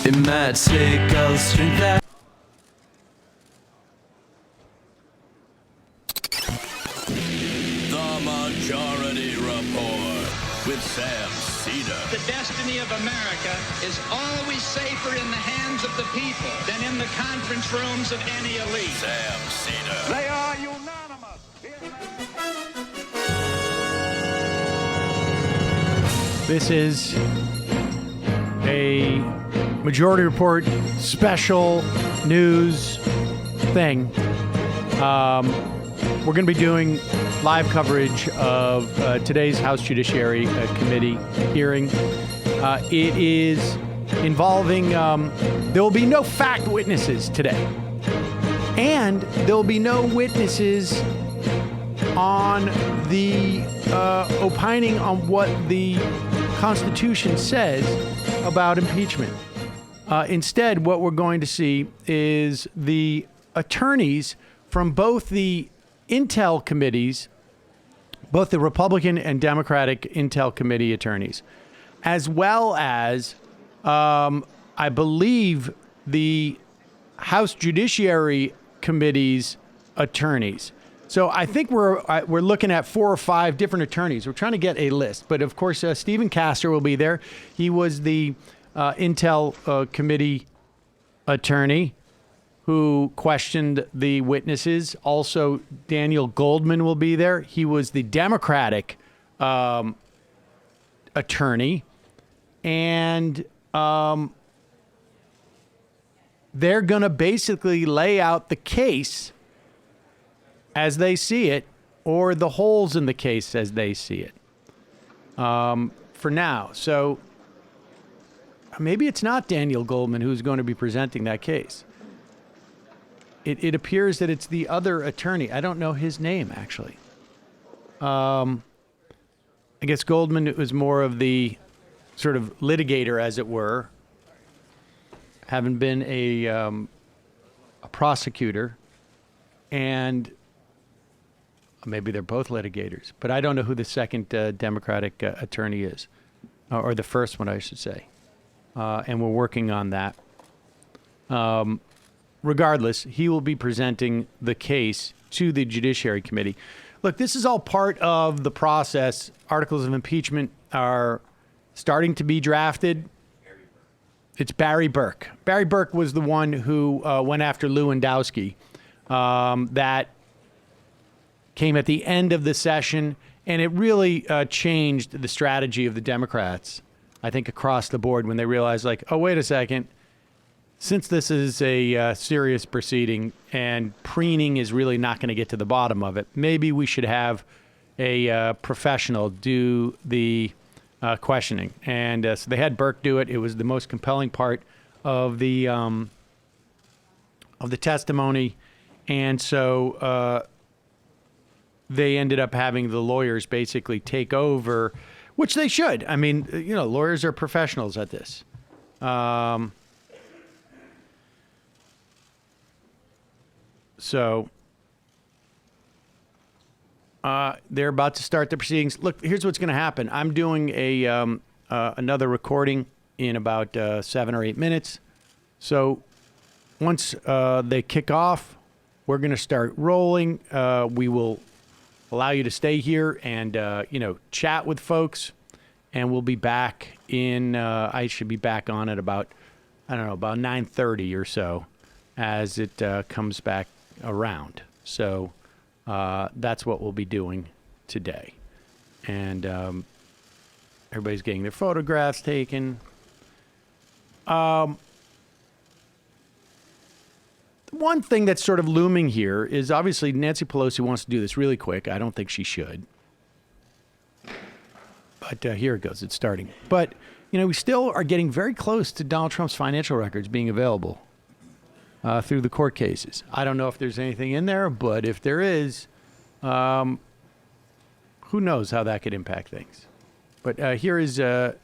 It might take all the strength that The Majority Report with Sam Cedar. The destiny of America is always safer in the hands of the people than in the conference rooms of any elite. Sam Cedar. They are unanimous. This is a Majority Report special news thing. We're going to be doing live coverage of today's House Judiciary Committee hearing. It is involving, there will be no fact witnesses today. And there will be no witnesses on the opining on what the Constitution says about impeachment. Instead, what we're going to see is the attorneys from both the Intel committees, both the Republican and Democratic Intel committee attorneys, as well as, I believe, the House Judiciary Committee's attorneys. So I think we're looking at 4 or 5 different attorneys. We're trying to get a list. But, of course, Stephen Castor will be there. He was the Intel committee attorney who questioned the witnesses. Also, Daniel Goldman will be there. He was the Democratic attorney. And they're going to basically lay out the case as they see it, or the holes in the case as they see it, for now. So maybe it's not Daniel Goldman who's going to be presenting that case. It appears that it's the other attorney. I don't know his name, actually. I guess Goldman was more of the sort of litigator, as it were, having been a prosecutor, and maybe they're both litigators. But I don't know who the second Democratic attorney is, or the first one, I should say. And we're working on that. Regardless, he will be presenting the case to the Judiciary Committee. Look, this is all part of the process. Articles of impeachment are starting to be drafted. It's Barry Burke. Barry Burke was the one who went after Lewandowski. That came at the end of the session, and it really changed the strategy of the Democrats, I think, across the board when they realized, like, oh, wait a second. Since this is a serious proceeding and preening is really not going to get to the bottom of it, maybe we should have a professional do the questioning. And so they had Burke do it. It was the most compelling part of the testimony. And so they ended up having the lawyers basically take over, which they should. I mean, you know, lawyers are professionals at this. So they're about to start the proceedings. Look, here's what's going to happen. I'm doing another recording in about 7 or 8 minutes. So once they kick off, we're going to start rolling. We will allow you to stay here and chat with folks, and we'll be back in. I should be back on at about 9:30 or so, as it comes back around. So that's what we'll be doing today. And everybody's getting their photographs taken. One thing that's sort of looming here is obviously Nancy Pelosi wants to do this really quick. I don't think she should. But here it goes. It's starting. But, we still are getting very close to Donald Trump's financial records being available through the court cases. I don't know if there's anything in there, but if there is, who knows how that could impact things. But here is Jerry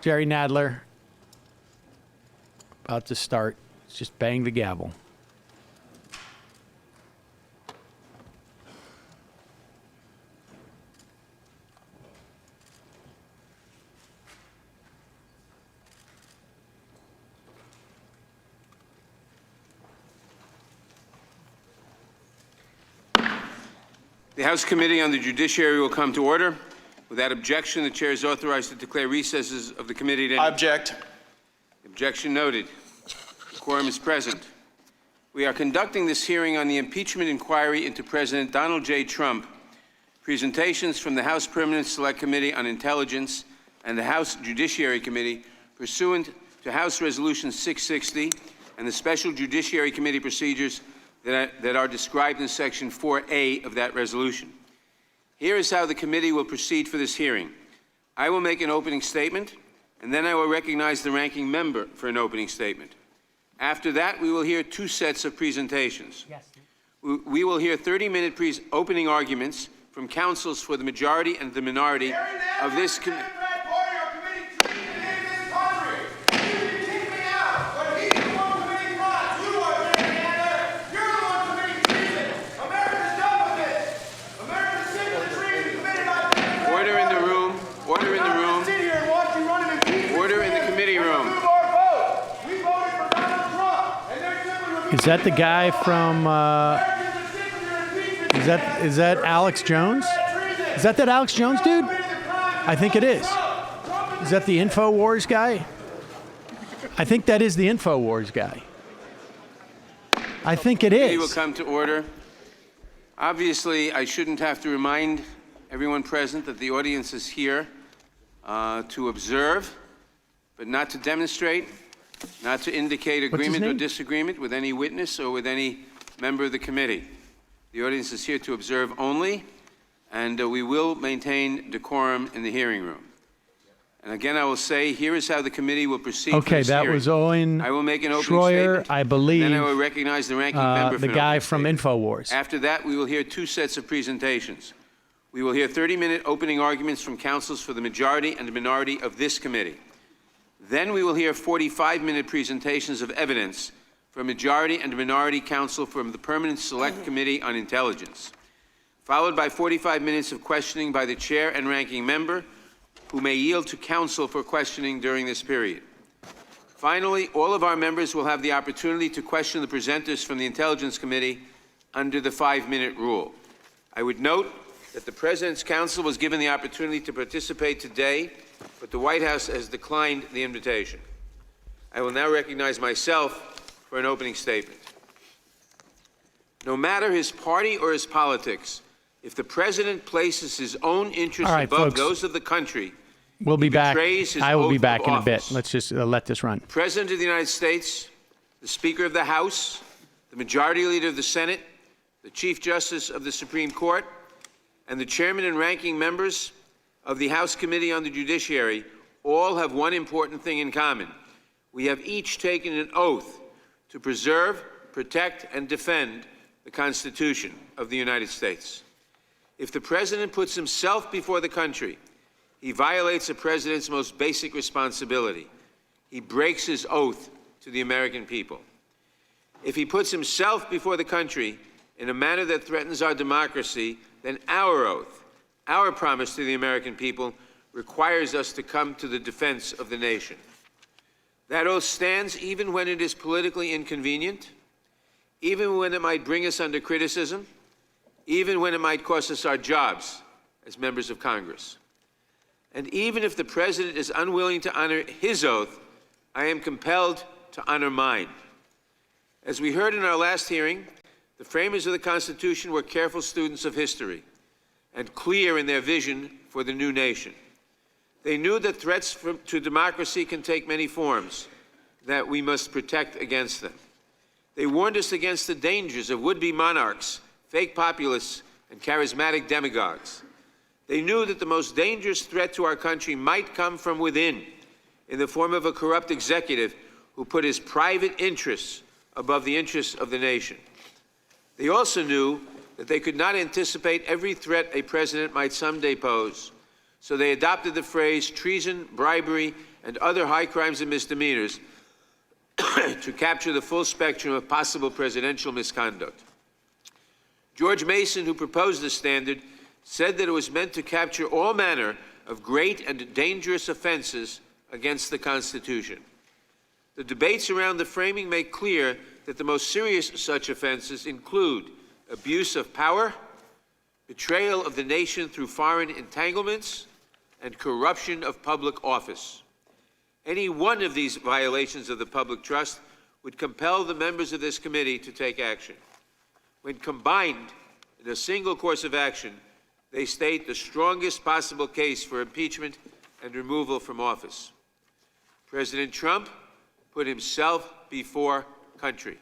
Nadler about to start. Let's just bang the gavel. The House Committee on the Judiciary will come to order. Without objection, the Chair is authorized to declare recesses of the committee to end. I object. Objection noted. The quorum is present. We are conducting this hearing on the impeachment inquiry into President Donald J. Trump. Presentations from the House Permanent Select Committee on Intelligence and the House Judiciary Committee pursuant to House Resolution 660 and the Special Judiciary Committee procedures that are described in Section 4A of that resolution. Here is how the committee will proceed for this hearing. I will make an opening statement, and then I will recognize the ranking member for an opening statement. After that, we will hear two sets of presentations. Yes. We will hear 30-minute opening arguments from counsels for the majority and the minority of this committee. Is that the guy from, is that Alex Jones? Is that Alex Jones dude? I think it is. Is that the InfoWars guy? I think that is the InfoWars guy. I think it is. The committee will come to order. Obviously, I shouldn't have to remind everyone present that the audience is here to observe, but not to demonstrate. Not to indicate agreement or disagreement with any witness or with any member of the committee. The audience is here to observe only, and we will maintain decorum in the hearing room. And again, I will say, here is how the committee will proceed. Okay, that was Owen I will make an opening Schroyer, statement. I believe. Then I will recognize the ranking member for the guy from InfoWars. After that, we will hear two sets of presentations. We will hear 30-minute opening arguments from counsels for the majority and the minority of this committee. Then we will hear 45-minute presentations of evidence from majority and minority counsel from the Permanent Select Committee on Intelligence, followed by 45 minutes of questioning by the chair and ranking member, who may yield to counsel for questioning during this period. Finally, all of our members will have the opportunity to question the presenters from the Intelligence Committee under the 5-minute rule. I would note that the President's Counsel was given the opportunity to participate today, but the White House has declined the invitation. I will now recognize myself for an opening statement. No matter his party or his politics, if the President places his own interests above those of the country, we'll be back. I will be back in a office. bit. Let's just let this run. The President of the United States, the Speaker of the House, the Majority Leader of the Senate, the Chief Justice of the Supreme Court, and the Chairman and ranking members of the House Committee on the Judiciary all have one important thing in common. We have each taken an oath to preserve, protect, and defend the Constitution of the United States. If the President puts himself before the country, he violates the President's most basic responsibility. He breaks his oath to the American people. If he puts himself before the country in a manner that threatens our democracy, then our oath, our promise to the American people, requires us to come to the defense of the nation. That oath stands even when it is politically inconvenient, even when it might bring us under criticism, even when it might cost us our jobs as members of Congress. And even if the President is unwilling to honor his oath, I am compelled to honor mine. As we heard in our last hearing, the framers of the Constitution were careful students of history and clear in their vision for the new nation. They knew that threats to democracy can take many forms, that we must protect against them. They warned us against the dangers of would-be monarchs, fake populists, and charismatic demagogues. They knew that the most dangerous threat to our country might come from within, in the form of a corrupt executive who put his private interests above the interests of the nation. They also knew that they could not anticipate every threat a president might someday pose, so they adopted the phrase treason, bribery, and other high crimes and misdemeanors to capture the full spectrum of possible presidential misconduct. George Mason, who proposed the standard, said that it was meant to capture all manner of great and dangerous offenses against the Constitution. The debates around the framing make clear that the most serious such offenses include abuse of power, betrayal of the nation through foreign entanglements, and corruption of public office. Any one of these violations of the public trust would compel the members of this committee to take action. When combined in a single course of action, they state the strongest possible case for impeachment and removal from office. President Trump put himself before country.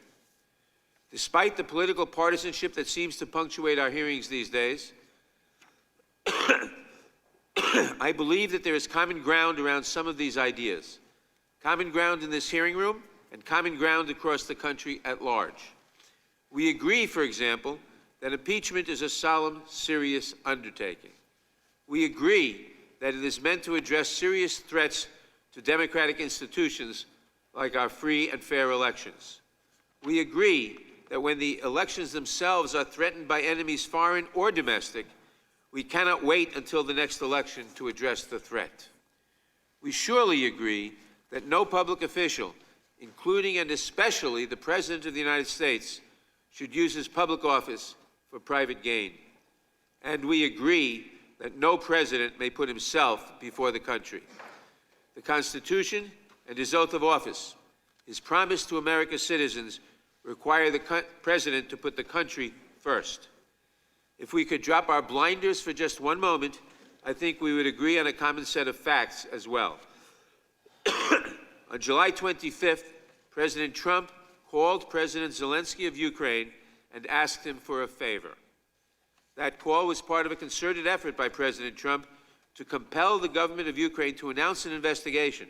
Despite the political partisanship that seems to punctuate our hearings these days, I believe that there is common ground around some of these ideas. Common ground in this hearing room and common ground across the country at large. We agree, for example, that impeachment is a solemn, serious undertaking. We agree that it is meant to address serious threats to democratic institutions like our free and fair elections. We agree that when the elections themselves are threatened by enemies foreign or domestic, we cannot wait until the next election to address the threat. We surely agree that no public official, including and especially the President of the United States, should use his public office for private gain. And we agree that no president may put himself before the country. The Constitution and his oath of office, his promise to America's citizens, require the president to put the country first. If we could drop our blinders for just one moment, I think we would agree on a common set of facts as well. On July 25th, President Trump called President Zelensky of Ukraine and asked him for a favor. That call was part of a concerted effort by President Trump to compel the government of Ukraine to announce an investigation,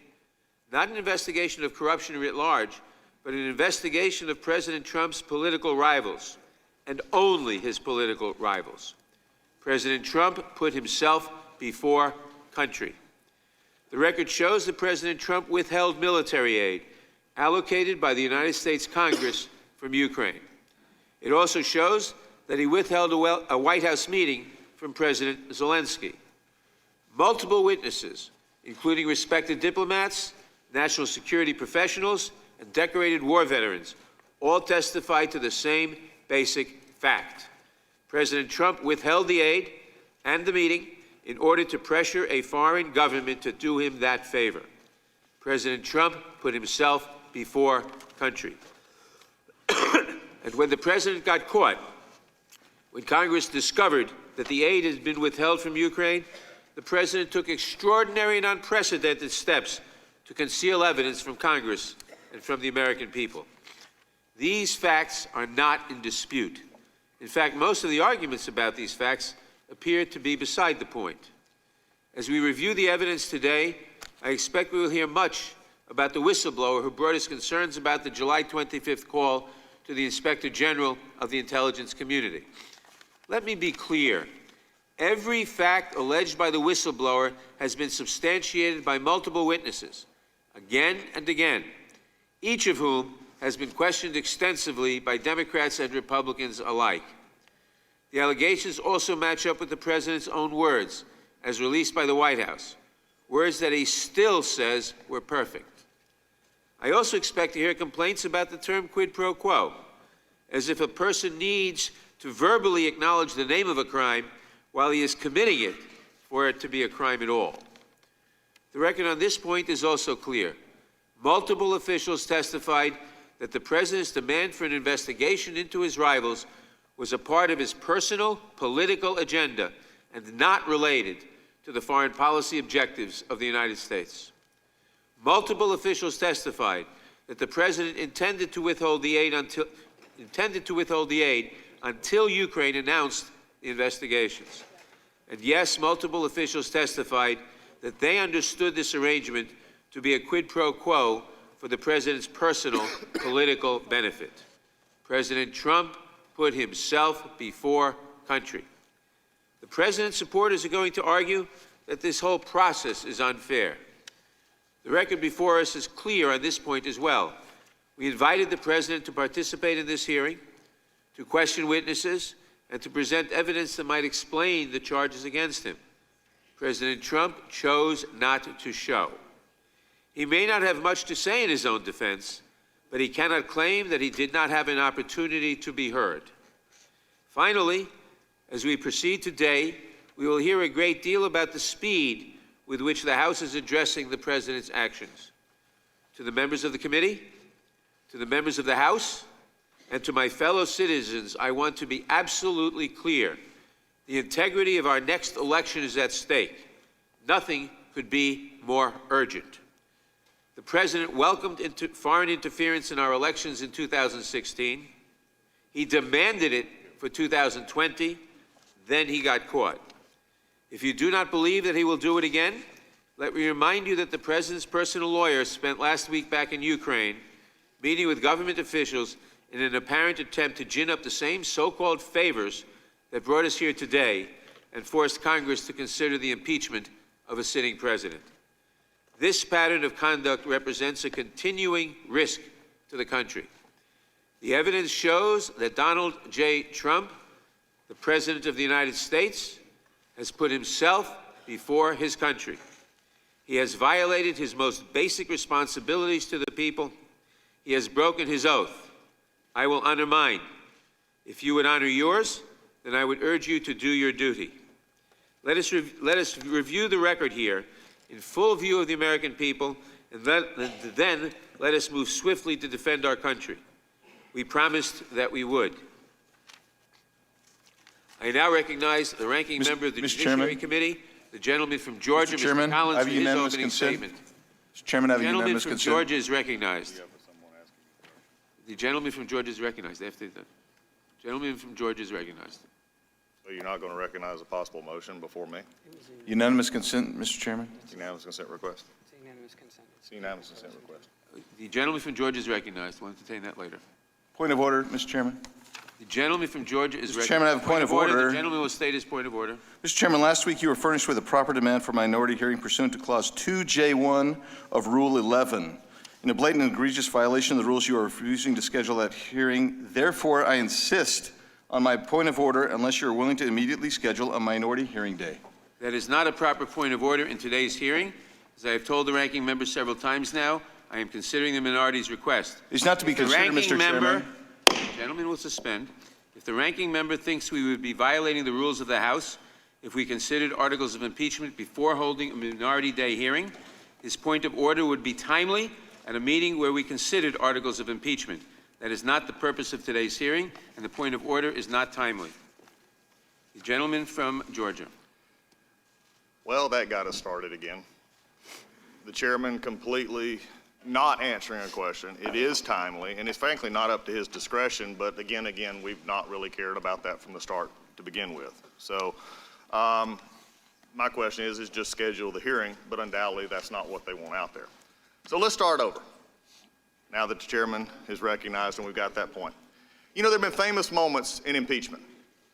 not an investigation of corruption writ large, but an investigation of President Trump's political rivals, and only his political rivals. President Trump put himself before country. The record shows that President Trump withheld military aid allocated by the United States Congress from Ukraine. It also shows that he withheld a White House meeting from President Zelensky. Multiple witnesses, including respected diplomats, national security professionals, and decorated war veterans, all testified to the same basic fact. President Trump withheld the aid and the meeting in order to pressure a foreign government to do him that favor. President Trump put himself before country. And when the president got caught, when Congress discovered that the aid had been withheld from Ukraine, the president took extraordinary and unprecedented steps to conceal evidence from Congress and from the American people. These facts are not in dispute. In fact, most of the arguments about these facts appear to be beside the point. As we review the evidence today, I expect we will hear much about the whistleblower who brought us concerns about the July 25th call to the Inspector General of the intelligence community. Let me be clear. Every fact alleged by the whistleblower has been substantiated by multiple witnesses, again and again, each of whom has been questioned extensively by Democrats and Republicans alike. The allegations also match up with the president's own words, as released by the White House, words that he still says were perfect. I also expect to hear complaints about the term quid pro quo, as if a person needs to verbally acknowledge the name of a crime while he is committing it for it to be a crime at all. The record on this point is also clear. Multiple officials testified that the president's demand for an investigation into his rivals was a part of his personal political agenda and not related to the foreign policy objectives of the United States. Multiple officials testified that the president intended to withhold the aid until Ukraine announced the investigations. And yes, multiple officials testified that they understood this arrangement to be a quid pro quo for the president's personal political benefit. President Trump put himself before country. The president's supporters are going to argue that this whole process is unfair. The record before us is clear on this point as well. We invited the president to participate in this hearing, to question witnesses, and to present evidence that might explain the charges against him. President Trump chose not to show. He may not have much to say in his own defense, but he cannot claim that he did not have an opportunity to be heard. Finally, As we proceed today, we will hear a great deal about the speed with which the House is addressing the President's actions. To the members of the committee, to the members of the House, and to my fellow citizens, I want to be absolutely clear. The integrity of our next election is at stake. Nothing could be more urgent. The President welcomed foreign interference in our elections in 2016. He demanded it for 2020. Then he got caught. If you do not believe that he will do it again, let me remind you that the President's personal lawyer spent last week back in Ukraine meeting with government officials in an apparent attempt to gin up the same so-called favors that brought us here today and forced Congress to consider the impeachment of a sitting president. This pattern of conduct represents a continuing risk to the country. The evidence shows that Donald J. Trump, the President of the United States, has put himself before his country. He has violated his most basic responsibilities to the people. He has broken his oath. I will honor mine. If you would honor yours, then I would urge you to do your duty. Let us review the record here in full view of the American people, and then let us move swiftly to defend our country. We promised that we would. I now recognize the ranking member of the Judiciary Committee, the gentleman from Georgia, Mr. Collins, for his opening statement. Mr. Chairman, I have The gentleman unanimous from consent. Georgia is recognized. The gentleman from Georgia is recognized. After the gentleman from Georgia is recognized. So you're not going to recognize a possible motion before me? Unanimous consent, Mr. Chairman. Unanimous consent request? It's a unanimous consent. It's a unanimous consent request. The gentleman from Georgia is recognized. We'll entertain that later. Point of order, Mr. Chairman. The gentleman from Georgia is recognized. Mr. Chairman, I have a point of order. The gentleman will state his point of order. Mr. Chairman, last week you were furnished with a proper demand for minority hearing pursuant to Clause 2J1 of Rule 11. In a blatant and egregious violation of the rules, you are refusing to schedule that hearing. Therefore, I insist on my point of order unless you are willing to immediately schedule a minority hearing day. That is not a proper point of order in today's hearing. As I have told the ranking member several times now, I am considering the minority's request. It's not to be considered, Mr. Chairman. The gentleman will suspend. If the ranking member thinks we would be violating the rules of the House if we considered articles of impeachment before holding a minority day hearing, his point of order would be timely at a meeting where we considered articles of impeachment. That is not the purpose of today's hearing, and the point of order is not timely. The gentleman from Georgia. Well, that got us started again. The chairman completely not answering a question. It is timely, and it's frankly not up to his discretion, but again, we've not really cared about that from the start to begin with. So my question is just schedule the hearing, but undoubtedly that's not what they want out there. So let's start over, now that the chairman is recognized and we've got that point. You know, there have been famous moments in impeachment.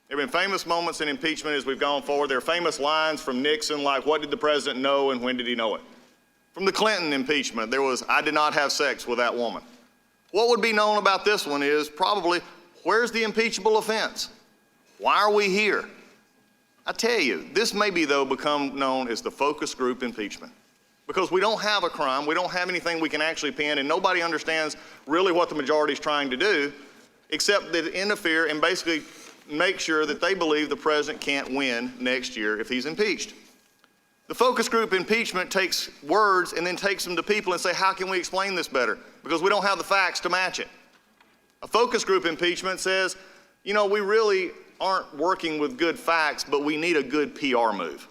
There have been famous moments in impeachment as we've gone forward. There are famous lines from Nixon like, what did the president know and when did he know it? From the Clinton impeachment, there was, I did not have sex with that woman. What would be known about this one is probably, where's the impeachable offense? Why are we here? I tell you, this may be, though, become known as the focus group impeachment. Because we don't have a crime, we don't have anything we can actually pin, and nobody understands really what the majority is trying to do, except that interfere and basically make sure that they believe the president can't win next year if he's impeached. The focus group impeachment takes words and then takes them to people and say, how can we explain this better? Because we don't have the facts to match it. A focus group impeachment says, you know, we really aren't working with good facts, but we need a good PR move.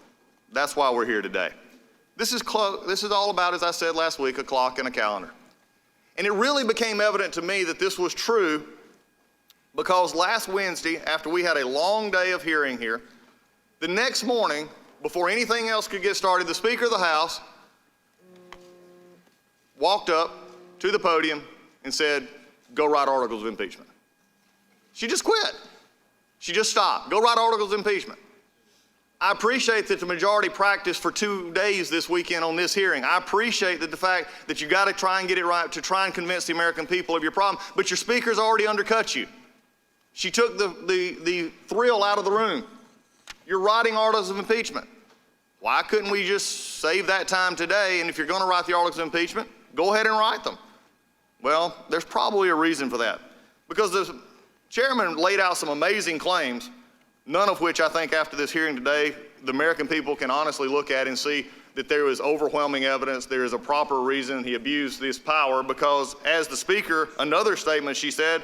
That's why we're here today. This is all about, as I said last week, a clock and a calendar. And it really became evident to me that this was true because last Wednesday, after we had a long day of hearing here, the next morning, before anything else could get started, the Speaker of the House walked up to the podium and said, go write articles of impeachment. She just quit. She just stopped. Go write articles of impeachment. I appreciate that the majority practiced for 2 days this weekend on this hearing. I appreciate that the fact that you got to try and get it right to try and convince the American people of your problem, but your speaker's already undercut you. She took the thrill out of the room. You're writing articles of impeachment. Why couldn't we just save that time today, and if you're going to write the articles of impeachment, go ahead and write them? Well, there's probably a reason for that. Because the chairman laid out some amazing claims. none of which I think after this hearing today, the American people can honestly look at and see that there is overwhelming evidence, there is a proper reason he abused this power, because as the Speaker, another statement she said,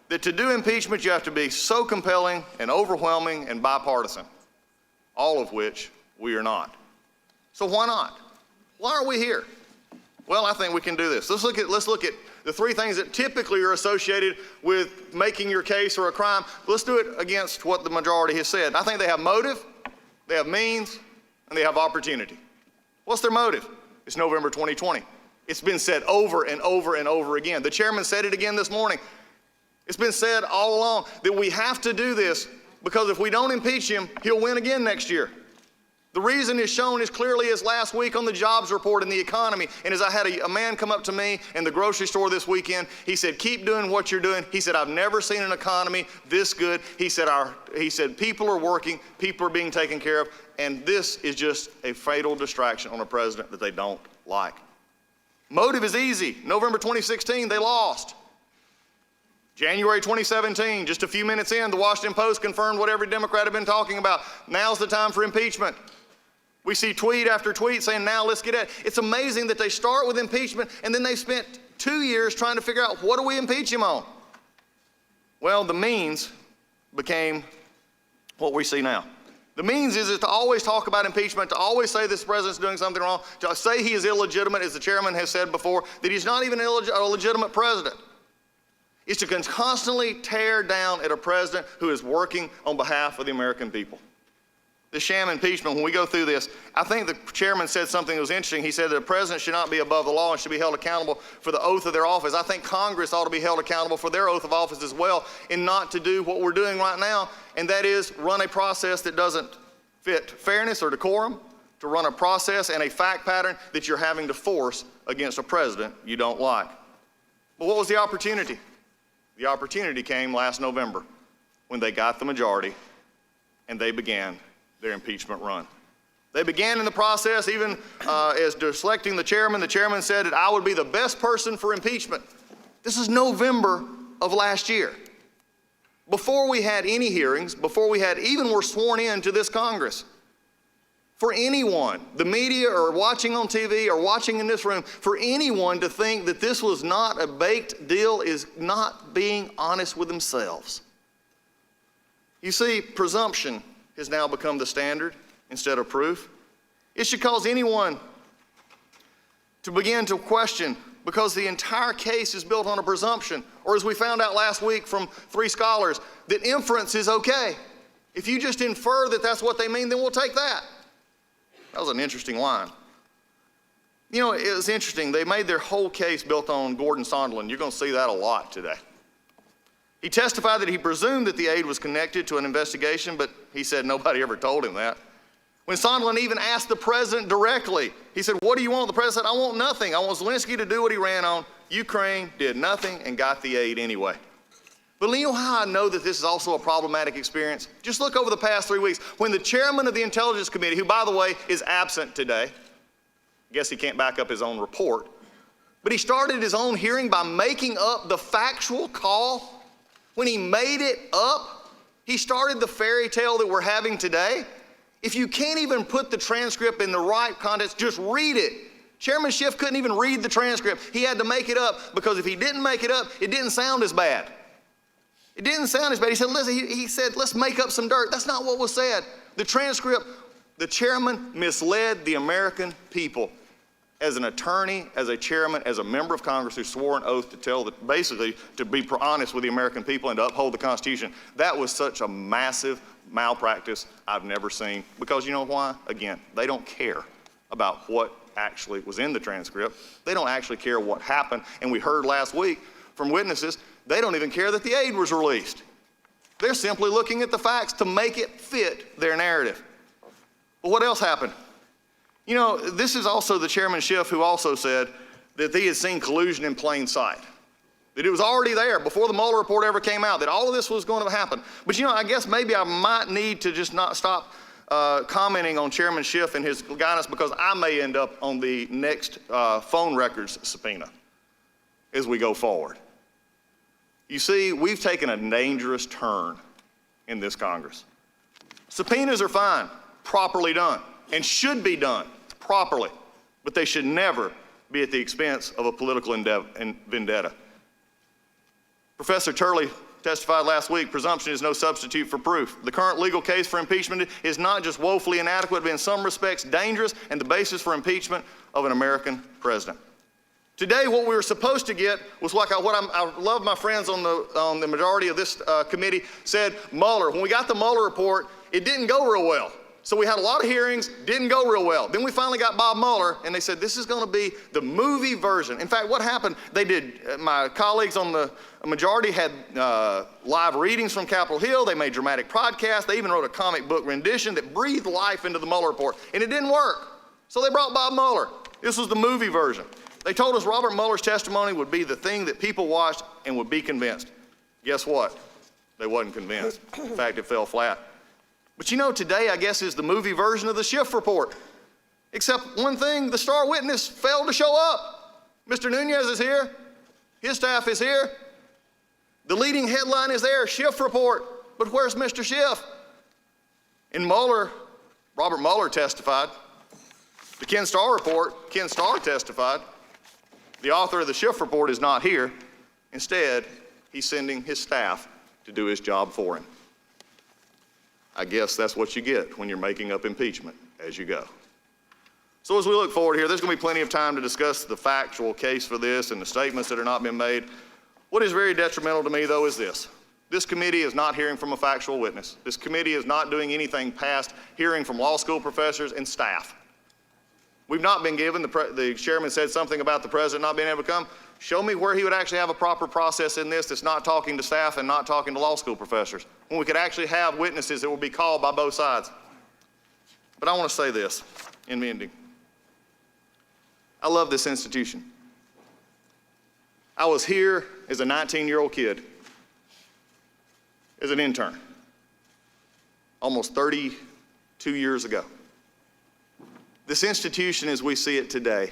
that to do impeachment you have to be so compelling and overwhelming and bipartisan, all of which we are not. So why not? Why are we here? Well, I think we can do this. Let's look at the three things that typically are associated with making your case or a crime. Let's do it against what the majority has said. I think they have motive, they have means, and they have opportunity. What's their motive? It's November 2020. It's been said over and over and over again. The chairman said it again this morning. It's been said all along that we have to do this because if we don't impeach him, he'll win again next year. The reason is shown as clearly as last week on the jobs report in the economy. And as I had a man come up to me in the grocery store this weekend, he said, keep doing what you're doing. He said, I've never seen an economy this good. He said, people are working, people are being taken care of, and this is just a fatal distraction on a president that they don't like. Motive is easy. November 2016, they lost. January 2017, just a few minutes in, the Washington Post confirmed what every Democrat had been talking about. Now's the time for impeachment. We see tweet after tweet saying, now let's get at it. It's amazing that they start with impeachment and then they spent 2 years trying to figure out what do we impeach him on? Well, the means became what we see now. The means is to always talk about impeachment, to always say this president's doing something wrong, to say he is illegitimate, as the chairman has said before, that he's not even a legitimate president. Is to constantly tear down at a president who is working on behalf of the American people. The sham impeachment, when we go through this, I think the chairman said something that was interesting. He said that a president should not be above the law and should be held accountable for the oath of their office. I think Congress ought to be held accountable for their oath of office as well, and not to do what we're doing right now, and that is run a process that doesn't fit fairness or decorum, to run a process and a fact pattern that you're having to force against a president you don't like. But what was the opportunity? The opportunity came last November when they got the majority and they began their impeachment run. They began in the process, even as selecting the chairman said that I would be the best person for impeachment. This is November of last year. Before we had any hearings, before we had even were sworn in to this Congress. For anyone, the media or watching on TV or watching in this room, for anyone to think that this was not a baked deal is not being honest with themselves. You see, presumption has now become the standard instead of proof. It should cause anyone to begin to question, because the entire case is built on a presumption, or as we found out last week from 3 scholars, that inference is okay. If you just infer that that's what they mean, then we'll take that. That was an interesting line. You know, it was interesting. They made their whole case built on Gordon Sondland. You're going to see that a lot today. He testified that he presumed that the aid was connected to an investigation, but he said nobody ever told him that. When Sondland even asked the president directly, he said, what do you want? The president said, I want nothing. I want Zelensky to do what he ran on. Ukraine did nothing and got the aid anyway. But you know how I know that this is also a problematic experience? Just look over the past 3 weeks. When the chairman of the Intelligence Committee, who, by the way, is absent today, I guess he can't back up his own report, but he started his own hearing by making up the factual call. When he made it up, he started the fairy tale that we're having today. If you can't even put the transcript in the right context, just read it. Chairman Schiff couldn't even read the transcript. He had to make it up, because if he didn't make it up, it didn't sound as bad. It didn't sound as bad. He said, listen, he said, let's make up some dirt. That's not what was said. The transcript, the chairman misled the American people. As an attorney, as a chairman, as a member of Congress who swore an oath to tell, basically to be honest with the American people and to uphold the Constitution, that was such a massive malpractice I've never seen. Because you know why? Again, they don't care about what actually was in the transcript. They don't actually care what happened. And we heard last week from witnesses, they don't even care that the aid was released. They're simply looking at the facts to make it fit their narrative. But what else happened? You know, this is also the Chairman Schiff who also said that he had seen collusion in plain sight. That it was already there before the Mueller report ever came out, that all of this was going to happen. But you know, I guess maybe I might need to just not stop commenting on Chairman Schiff and his guidance, because I may end up on the next phone records subpoena as we go forward. You see, we've taken a dangerous turn in this Congress. Subpoenas are fine, properly done, and should be done properly, but they should never be at the expense of a political vendetta. Professor Turley testified last week, presumption is no substitute for proof. The current legal case for impeachment is not just woefully inadequate, but in some respects dangerous and the basis for impeachment of an American president. Today, what we were supposed to get was like I love my friends on the majority of this committee said Mueller. When we got the Mueller report, it didn't go real well. So we had a lot of hearings, didn't go real well. Then we finally got Bob Mueller, and they said, this is going to be the movie version. In fact, what happened, they did, my colleagues on the majority had live readings from Capitol Hill. They made dramatic podcasts. They even wrote a comic book rendition that breathed life into the Mueller report, and it didn't work. So they brought Bob Mueller. This was the movie version. They told us Robert Mueller's testimony would be the thing that people watched and would be convinced. Guess what? They wasn't convinced. In fact, it fell flat. But you know, today, I guess, is the movie version of the Schiff report. Except one thing, the star witness failed to show up. Mr. Nunez is here. His staff is here. The leading headline is there, Schiff report. But where's Mr. Schiff? In Mueller, Robert Mueller testified. The Ken Starr report, Ken Starr testified. The author of the Schiff report is not here. Instead, he's sending his staff to do his job for him. I guess that's what you get when you're making up impeachment as you go. So as we look forward here, there's going to be plenty of time to discuss the factual case for this and the statements that are not being made. What is very detrimental to me, though, is this. This committee is not hearing from a factual witness. This committee is not doing anything past hearing from law school professors and staff. We've not been given, the chairman said something about the president not being able to come. Show me where he would actually have a proper process in this that's not talking to staff and not talking to law school professors, when we could actually have witnesses that will be called by both sides. But I want to say this in ending. I love this institution. I was here as a 19-year-old kid, as an intern, almost 32 years ago. This institution, as we see it today,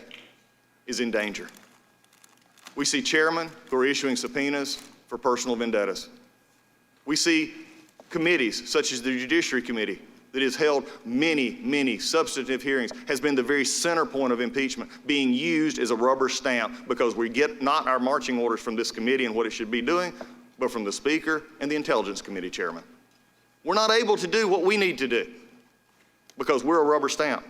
is in danger. We see chairmen who are issuing subpoenas for personal vendettas. We see committees, such as the Judiciary Committee, that has held many, many substantive hearings, has been the very center point of impeachment, being used as a rubber stamp because we get not our marching orders from this committee and what it should be doing, but from the Speaker and the Intelligence Committee chairman. We're not able to do what we need to do because we're a rubber stamp.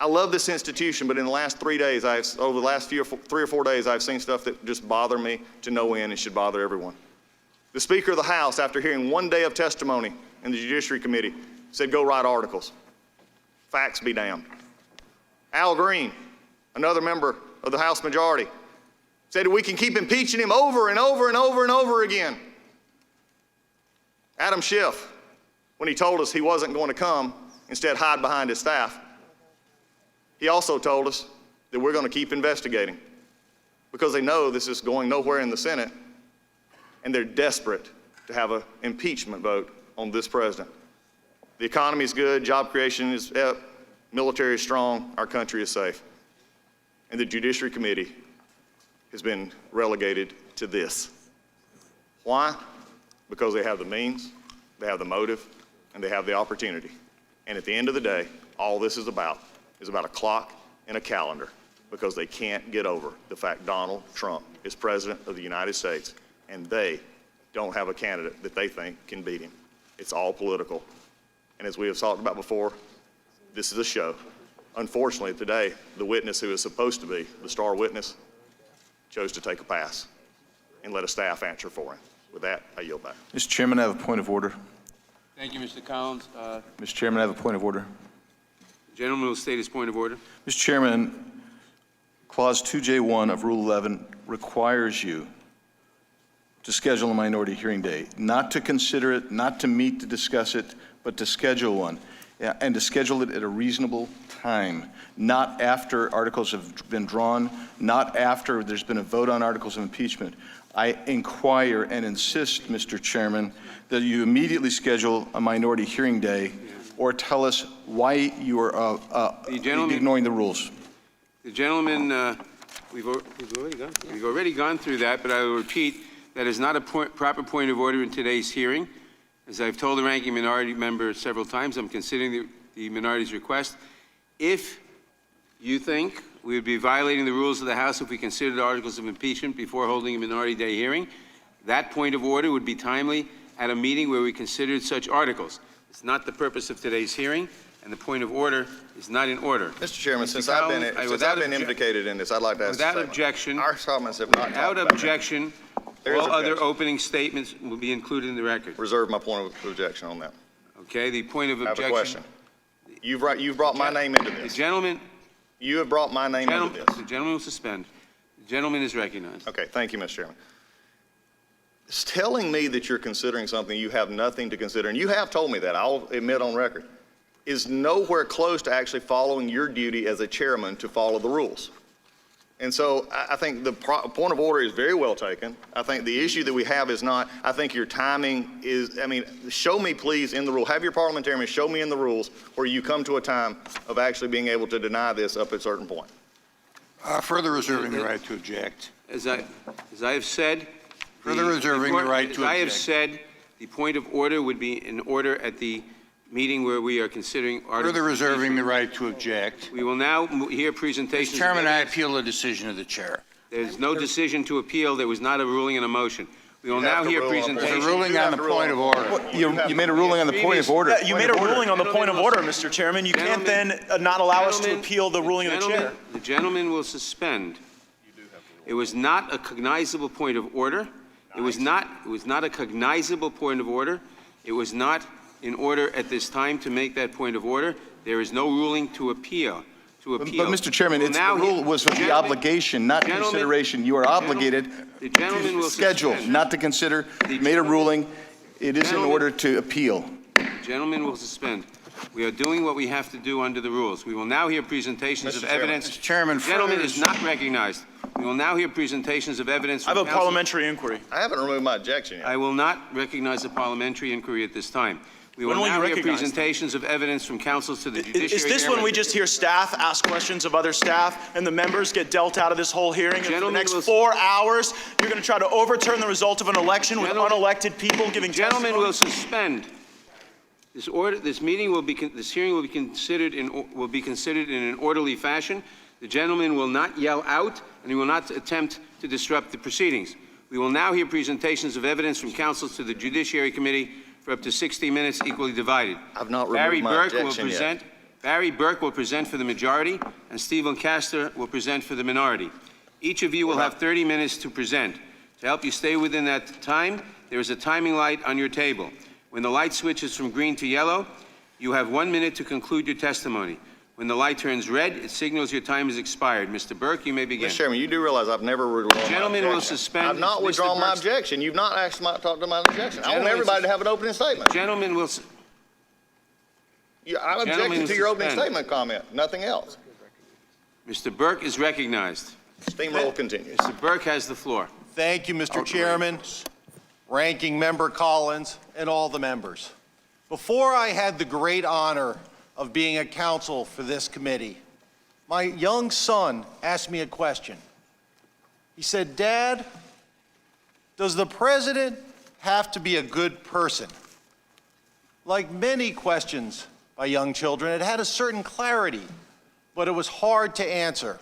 I love this institution, but in the last 3 days, over the last 3 or 4 days, I've seen stuff that just bother me to no end and should bother everyone. The Speaker of the House, after hearing 1 day of testimony in the Judiciary Committee, said, go write articles. Facts be damned. Al Green, another member of the House majority, said we can keep impeaching him over and over and over and over again. Adam Schiff, when he told us he wasn't going to come, instead hide behind his staff, he also told us that we're going to keep investigating because they know this is going nowhere in the Senate, and they're desperate to have an impeachment vote on this president. The economy is good, job creation is up, military is strong, our country is safe. And the Judiciary Committee has been relegated to this. Why? Because they have the means, they have the motive, and they have the opportunity. And at the end of the day, all this is about a clock and a calendar, because they can't get over the fact Donald Trump is president of the United States, and they don't have a candidate that they think can beat him. It's all political. And as we have talked about before, this is a show. Unfortunately, today, the witness who is supposed to be the star witness chose to take a pass and let a staff answer for him. With that, I yield back. Mr. Chairman, I have a point of order. Thank you, Mr. Collins. Mr. Chairman, I have a point of order. The gentleman will state his point of order. Mr. Chairman, Clause 2J1 of Rule 11 requires you to schedule a minority hearing day, not to consider it, not to meet to discuss it, but to schedule one, and to schedule it at a reasonable time, not after articles have been drawn, not after there's been a vote on articles of impeachment. I inquire and insist, Mr. Chairman, that you immediately schedule a minority hearing day, or tell us why you are ignoring the rules. The gentleman, we've already gone through that, but I will repeat that is not a proper point of order in today's hearing. As I've told the ranking minority member several times, I'm considering the minority's request. If you think we would be violating the rules of the House if we considered articles of impeachment before holding a minority day hearing, that point of order would be timely at a meeting where we considered such articles. It's not the purpose of today's hearing, and the point of order is not in order. Mr. Chairman, since I've been implicated in this, I'd like to ask without objection, our comments have not without objection, all other opening statements will be included in the record. Reserve my point of objection on that. Okay, the point of I have objection. a question. You've brought my name into The this. gentleman, You have brought my name into this. the gentleman will suspend. The gentleman is recognized. Okay, thank you, Mr. Chairman. It's telling me that you're considering something you have nothing to consider, and you have told me that, I'll admit on record, is nowhere close to actually following your duty as a chairman to follow the rules. And so I think the point of order is very well taken. I think the issue that we have is not, I think your timing is, show me please in the rule, have your parliamentarian show me in the rules where you come to a time of actually being able to deny this up at a certain point. Further reserving the right to object. As I have said, Further reserving the right to object. I have said, the point of order would be in order at the meeting where we are considering articles. Further reserving the right to object. We will now hear presentations. Mr. Chairman, I appeal the decision of the chair. There's no decision to appeal. There was not a ruling and a motion. We will now hear presentations. There's a ruling on the point of order. You made a ruling on the point of order. Yeah, you made a ruling on the point of order, Mr. Chairman. You can't then not allow us to appeal the ruling of the chair. The gentleman will suspend. It was not a cognizable point of order. It was not a cognizable point of order. It was not in order at this time to make that point of order. There is no ruling to appeal. But Mr. Chairman, the rule was the obligation, not consideration. You are obligated to schedule, not to consider. You made a ruling. It is in order to appeal. The gentleman will suspend. We are doing what we have to do under the rules. We will now hear presentations of evidence. Mr. Chairman, the gentleman is not recognized. We will now hear presentations of evidence. I have a parliamentary inquiry. I haven't removed my objection yet. I will not recognize a parliamentary inquiry at this time. We will now hear presentations of evidence from counsels to the Judiciary. Is this when we just hear staff ask questions of other staff and the members get dealt out of this whole hearing? And for the next 4 hours, you're going to try to overturn the result of an election with unelected people giving testimony? The gentleman will suspend. This hearing will be considered in an orderly fashion. The gentleman will not yell out, and he will not attempt to disrupt the proceedings. We will now hear presentations of evidence from counsels to the Judiciary Committee for up to 60 minutes, equally divided. I've not removed my objection yet. Barry Burke will present for the majority, and Stephen Castor will present for the minority. Each of you will have 30 minutes to present. To help you stay within that time, there is a timing light on your table. When the light switches from green to yellow, you have 1 minute to conclude your testimony. When the light turns red, it signals your time has expired. Mr. Burke, you may begin. Mr. Chairman, you do realize I've never withdrawn my objection. The gentleman will suspend. I've not withdrawn my objection. You've not asked me to talk to my objection. I want everybody to have an opening statement. The gentleman will. I'm objecting to your opening statement comment, nothing else. Mr. Burke is recognized. Steamroll continues. Mr. Burke has the floor. Thank you, Mr. Chairman, Ranking Member Collins, and all the members. Before I had the great honor of being a counsel for this committee, my young son asked me a question. He said, "Dad, does the president have to be a good person?" Like many questions by young children, it had a certain clarity, but it was hard to answer.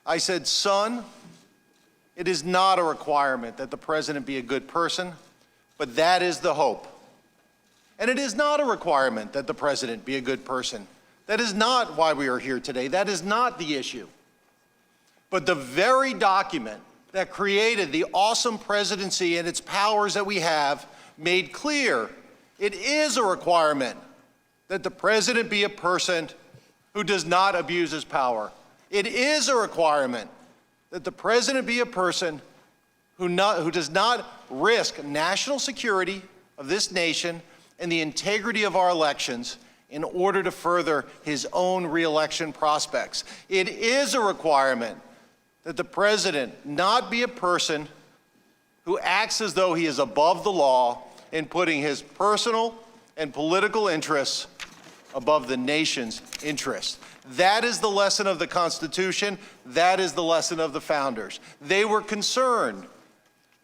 I said, "Son, it is not a requirement that the president be a good person, but that is the hope. And it is not a requirement that the president be a good person. That is not why we are here today. That is not the issue. But the very document that created the awesome presidency and its powers that we have made clear it is a requirement that the president be a person who does not abuse his power. It is a requirement that the president be a person who does not risk national security of this nation and the integrity of our elections in order to further his own re-election prospects. It is a requirement that the president not be a person who acts as though he is above the law in putting his personal and political interests above the nation's interests. That is the lesson of the Constitution. That is the lesson of the founders. They were concerned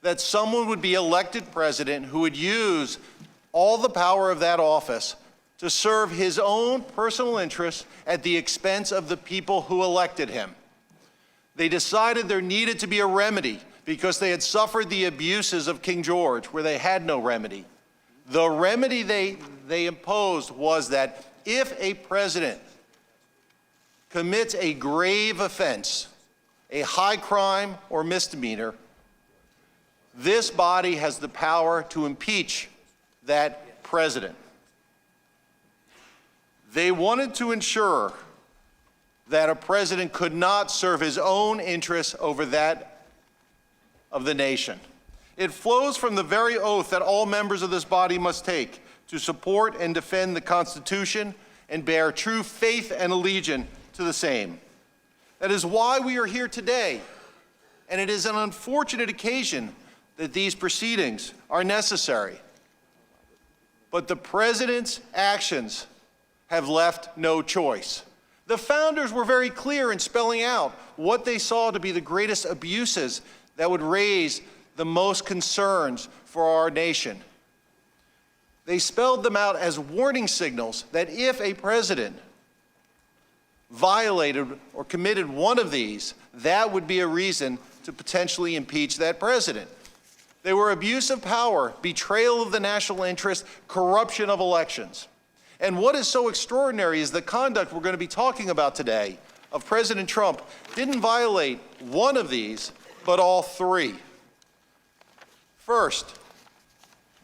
that someone would be elected president who would use all the power of that office to serve his own personal interests at the expense of the people who elected him. They decided there needed to be a remedy because they had suffered the abuses of King George, where they had no remedy. The remedy they imposed was that if a president commits a grave offense, a high crime or misdemeanor, this body has the power to impeach that president. They wanted to ensure that a president could not serve his own interests over that of the nation. It flows from the very oath that all members of this body must take to support and defend the Constitution and bear true faith and allegiance to the same. That is why we are here today, and it is an unfortunate occasion that these proceedings are necessary. But the president's actions have left no choice. The founders were very clear in spelling out what they saw to be the greatest abuses that would raise the most concerns for our nation. They spelled them out as warning signals that if a president violated or committed one of these, that would be a reason to potentially impeach that president. They were abuse of power, betrayal of the national interest, corruption of elections. And what is so extraordinary is the conduct we're going to be talking about today of President Trump didn't violate one of these, but all three. First,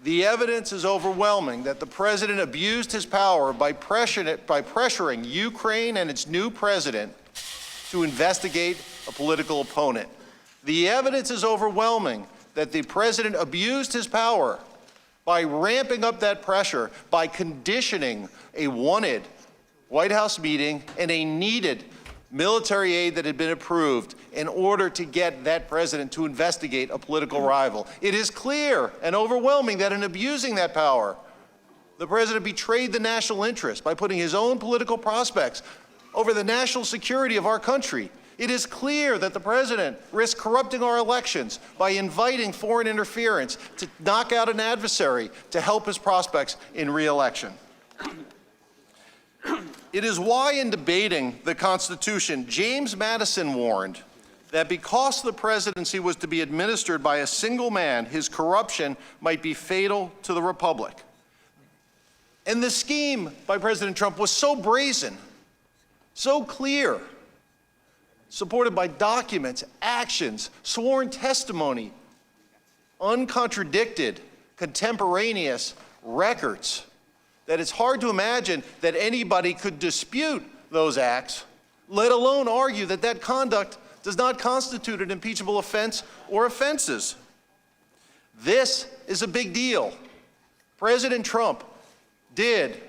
the evidence is overwhelming that the president abused his power by pressuring Ukraine and its new president to investigate a political opponent. The evidence is overwhelming that the president abused his power by ramping up that pressure, by conditioning a wanted White House meeting and a needed military aid that had been approved in order to get that president to investigate a political rival. It is clear and overwhelming that in abusing that power, the president betrayed the national interest by putting his own political prospects over the national security of our country. It is clear that the president risked corrupting our elections by inviting foreign interference to knock out an adversary to help his prospects in re-election. It is why in debating the Constitution, James Madison warned that because the presidency was to be administered by a single man, his corruption might be fatal to the republic. And the scheme by President Trump was so brazen, so clear, supported by documents, actions, sworn testimony, uncontradicted, contemporaneous records, that it's hard to imagine that anybody could dispute those acts, let alone argue that that conduct does not constitute an impeachable offense or offenses. This is a big deal. President Trump did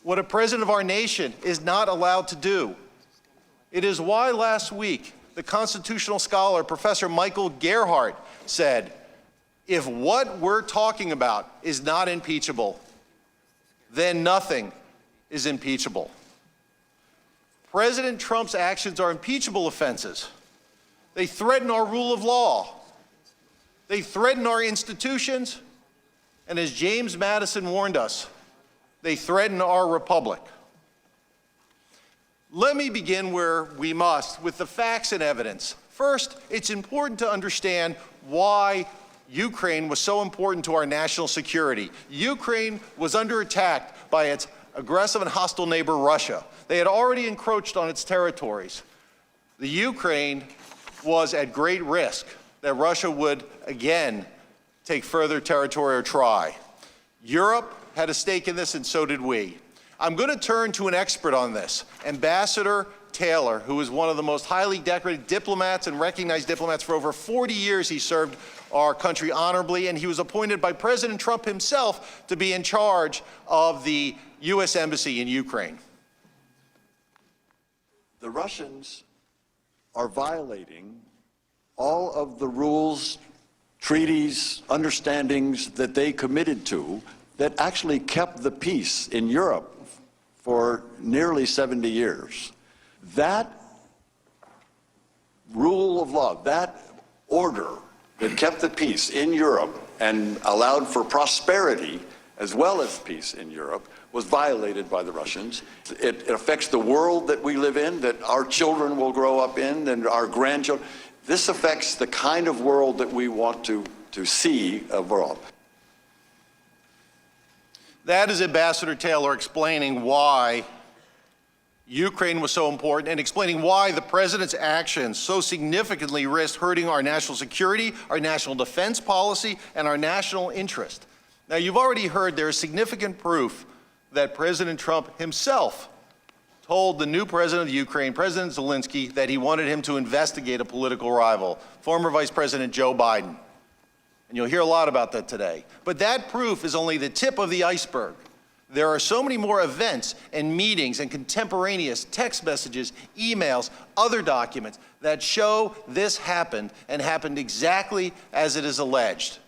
what a president of our nation is not allowed to do. It is why last week the constitutional scholar, Professor Michael Gerhardt, said, if what we're talking about is not impeachable, then nothing is impeachable. President Trump's actions are impeachable offenses. They threaten our rule of law. They threaten our institutions. And as James Madison warned us, they threaten our republic. Let me begin where we must, with the facts and evidence. First, it's important to understand why Ukraine was so important to our national security. Ukraine was under attack by its aggressive and hostile neighbor, Russia. They had already encroached on its territories. The Ukraine was at great risk that Russia would again take further territory or try. Europe had a stake in this, and so did we. I'm going to turn to an expert on this, Ambassador Taylor, who is one of the most highly decorated diplomats and recognized diplomats. For over 40 years, he served our country honorably, and he was appointed by President Trump himself to be in charge of the U.S. Embassy in Ukraine. The Russians are violating all of the rules, treaties, understandings that they committed to that actually kept the peace in Europe for nearly 70 years. That rule of law, that order that kept the peace in Europe and allowed for prosperity as well as peace in Europe, was violated by the Russians. It affects the world that we live in, that our children will grow up in, and our grandchildren. This affects the kind of world that we want to see abroad. That is Ambassador Taylor explaining why Ukraine was so important and explaining why the president's actions so significantly risked hurting our national security, our national defense policy, and our national interest. Now, you've already heard there is significant proof that President Trump himself told the new president of Ukraine, President Zelensky, that he wanted him to investigate a political rival, former Vice President Joe Biden. And you'll hear a lot about that today. But that proof is only the tip of the iceberg. There are so many more events and meetings and contemporaneous text messages, emails, other documents that show this happened and happened exactly as it is alleged.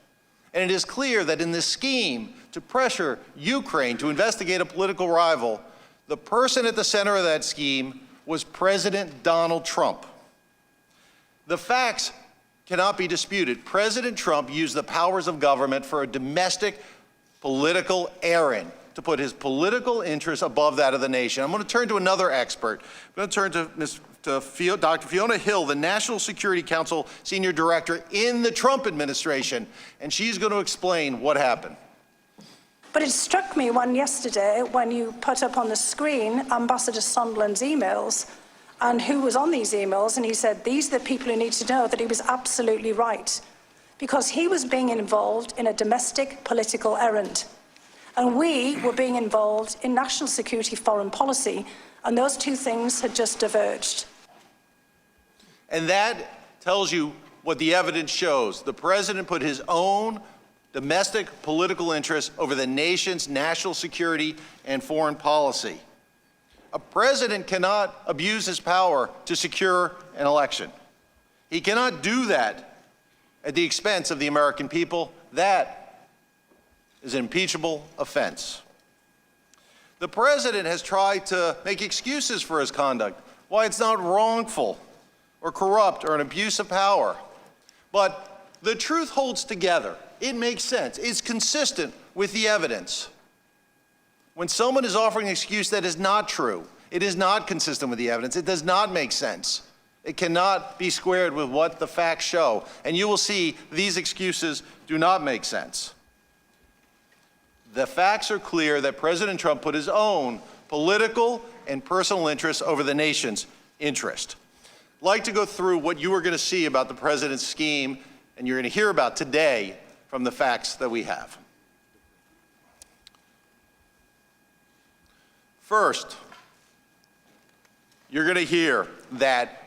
And it is clear that in this scheme to pressure Ukraine to investigate a political rival, the person at the center of that scheme was President Donald Trump. The facts cannot be disputed. President Trump used the powers of government for a domestic political errand, to put his political interests above that of the nation. I'm going to turn to another expert. I'm going to turn to Dr. Fiona Hill, the National Security Council Senior Director in the Trump administration, and she's going to explain what happened. But it struck me yesterday when you put up on the screen Ambassador Sondland's emails and who was on these emails, and he said, these are the people who need to know, that he was absolutely right, because he was being involved in a domestic political errand. And we were being involved in national security, foreign policy, and those two things had just diverged. And that tells you what the evidence shows. The president put his own domestic political interests over the nation's national security and foreign policy. A president cannot abuse his power to secure an election. He cannot do that at the expense of the American people. That is an impeachable offense. The president has tried to make excuses for his conduct, why it's not wrongful or corrupt or an abuse of power. But the truth holds together. It makes sense. It's consistent with the evidence. When someone is offering an excuse that is not true, it is not consistent with the evidence. It does not make sense. It cannot be squared with what the facts show. And you will see these excuses do not make sense. The facts are clear that President Trump put his own political and personal interests over the nation's interest. I'd like to go through what you are going to see about the president's scheme, and you're going to hear about today from the facts that we have. First, you're going to hear that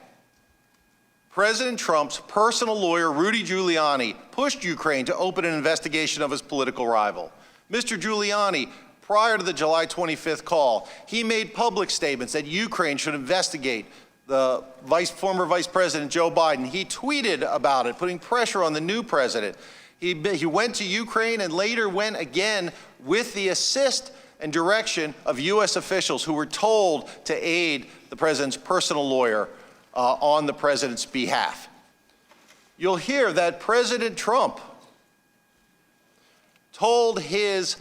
President Trump's personal lawyer, Rudy Giuliani, pushed Ukraine to open an investigation of his political rival. Mr. Giuliani, prior to the July 25th call, he made public statements that Ukraine should investigate the former Vice President Joe Biden. He tweeted about it, putting pressure on the new president. He went to Ukraine and later went again with the assist and direction of U.S. officials who were told to aid the president's personal lawyer on the president's behalf. You'll hear that President Trump told his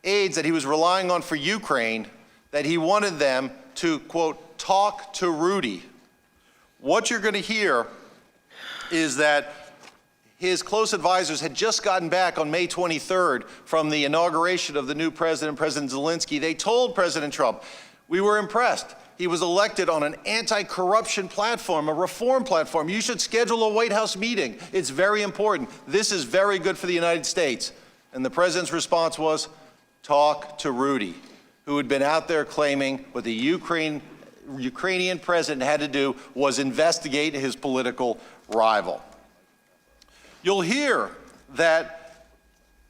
aides that he was relying on for Ukraine that he wanted them to, quote, talk to Rudy. What you're going to hear is that his close advisors had just gotten back on May 23rd from the inauguration of the new president, President Zelensky. They told President Trump, we were impressed. He was elected on an anti-corruption platform, a reform platform. You should schedule a White House meeting. It's very important. This is very good for the United States. And the president's response was, talk to Rudy, who had been out there claiming what the Ukrainian president had to do was investigate his political rival. You'll hear that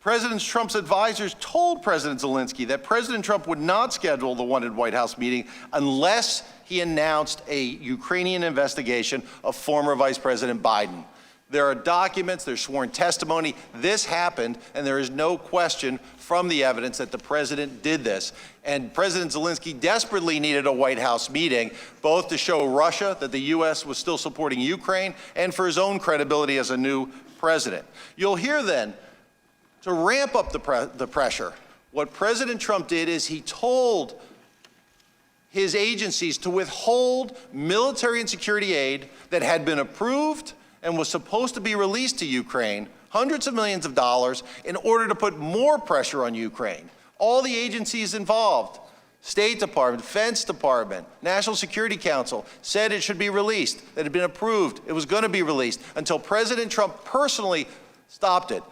President Trump's advisors told President Zelensky that President Trump would not schedule the wanted White House meeting unless he announced a Ukrainian investigation of former Vice President Biden. There are documents, there's sworn testimony. This happened, and there is no question from the evidence that the president did this. And President Zelensky desperately needed a White House meeting, both to show Russia that the U.S. was still supporting Ukraine and for his own credibility as a new president. You'll hear then, to ramp up the pressure, What President Trump did is he told his agencies to withhold military and security aid that had been approved and was supposed to be released to Ukraine, hundreds of millions of dollars, in order to put more pressure on Ukraine. All the agencies involved, State Department, Defense Department, National Security Council, said it should be released, that it had been approved, it was going to be released, until President Trump personally stopped it.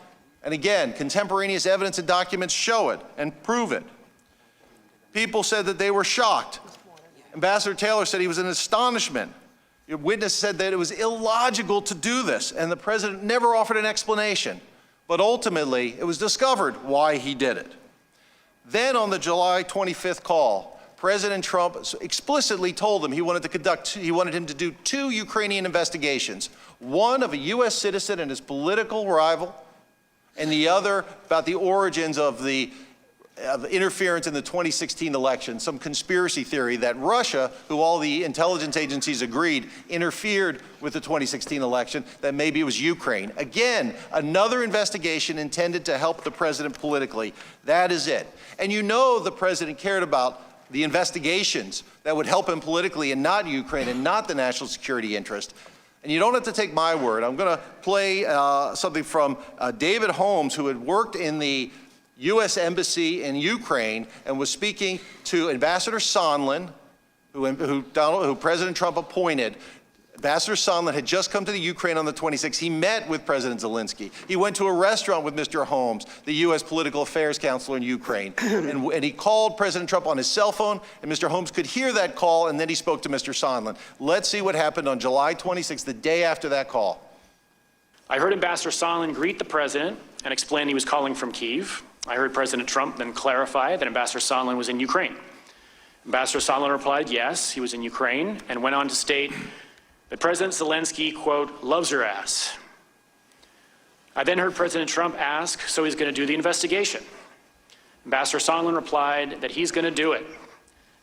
And again, contemporaneous evidence and documents show it and prove it. People said that they were shocked. Ambassador Taylor said he was in astonishment. Your witness said that it was illogical to do this, and the president never offered an explanation. But ultimately, it was discovered why he did it. Then on the July 25th call, President Trump explicitly told him he wanted him to do 2 Ukrainian investigations, one of a U.S. citizen and his political rival, and the other about the origins of the interference in the 2016 election, some conspiracy theory that Russia, who all the intelligence agencies agreed interfered with the 2016 election, that maybe it was Ukraine. Again, another investigation intended to help the president politically. That is it. And you know the president cared about the investigations that would help him politically and not Ukraine and not the national security interest. And you don't have to take my word. I'm going to play something from David Holmes, who had worked in the U.S. Embassy in Ukraine and was speaking to Ambassador Sondland, who President Trump appointed. Ambassador Sondland had just come to the Ukraine on the 26th. He met with President Zelensky. He went to a restaurant with Mr. Holmes, the U.S. political affairs counselor in Ukraine. and he called President Trump on his cell phone, and Mr. Holmes could hear that call, and then he spoke to Mr. Sondland. Let's see what happened on July 26th, the day after that call. I heard Ambassador Sondland greet the president and explain he was calling from Kyiv. I heard President Trump then clarify that Ambassador Sondland was in Ukraine. Ambassador Sondland replied, yes, he was in Ukraine, and went on to state that President Zelensky, quote, loves your ass. I then heard President Trump ask, so he's going to do the investigation. Ambassador Sondland replied that he's going to do it,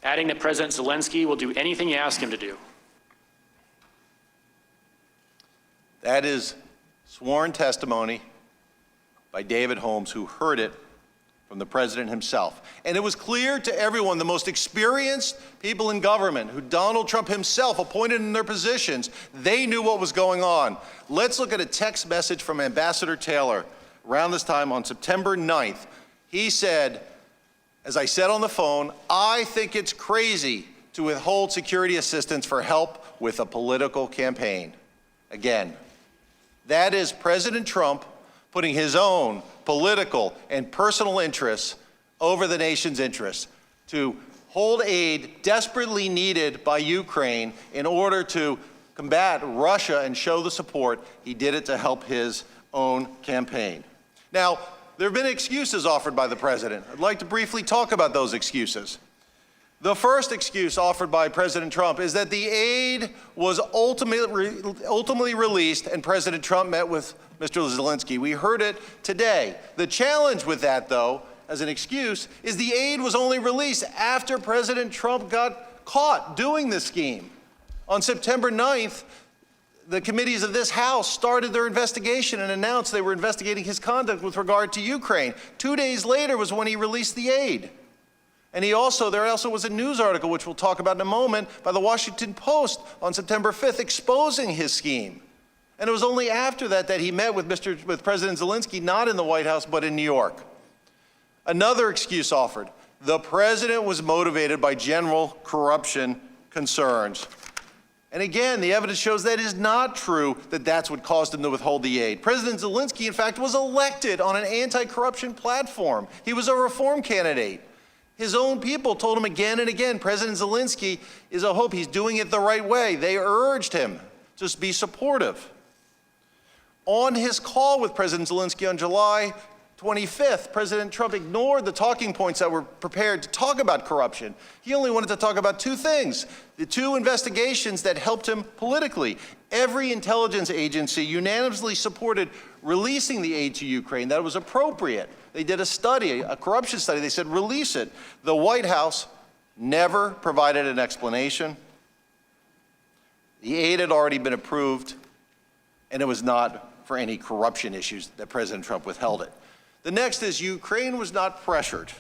adding that President Zelensky will do anything you ask him to do. That is sworn testimony by David Holmes, who heard it from the president himself. And it was clear to everyone, the most experienced people in government, who Donald Trump himself appointed in their positions, they knew what was going on. Let's look at a text message from Ambassador Taylor around this time on September 9th. He said, as I said on the phone, I think it's crazy to withhold security assistance for help with a political campaign. Again, that is President Trump putting his own political and personal interests over the nation's interests to hold aid desperately needed by Ukraine in order to combat Russia and show the support. He did it to help his own campaign. Now, there have been excuses offered by the president. I'd like to briefly talk about those excuses. The first excuse offered by President Trump is that the aid was ultimately released and President Trump met with Mr. Zelensky. We heard it today. The challenge with that, though, as an excuse, is the aid was only released after President Trump got caught doing this scheme. On September 9th, the committees of this House started their investigation and announced they were investigating his conduct with regard to Ukraine. 2 days later was when he released the aid. And there also was a news article, which we'll talk about in a moment, by the Washington Post on September 5th exposing his scheme. And it was only after that that he met with President Zelensky, not in the White House, but in New York. Another excuse offered. The president was motivated by general corruption concerns. And again, the evidence shows that is not true, that that's what caused him to withhold the aid. President Zelensky, in fact, was elected on an anti-corruption platform. He was a reform candidate. His own people told him again and again, President Zelensky is a hope. He's doing it the right way. They urged him to be supportive. On his call with President Zelensky on July 25th, President Trump ignored the talking points that were prepared to talk about corruption. He only wanted to talk about 2 things, the 2 investigations that helped him politically. Every intelligence agency unanimously supported releasing the aid to Ukraine. That was appropriate. They did a study, a corruption study. They said, release it. The White House never provided an explanation. The aid had already been approved, and it was not for any corruption issues that President Trump withheld it. The next is Ukraine was not pressured.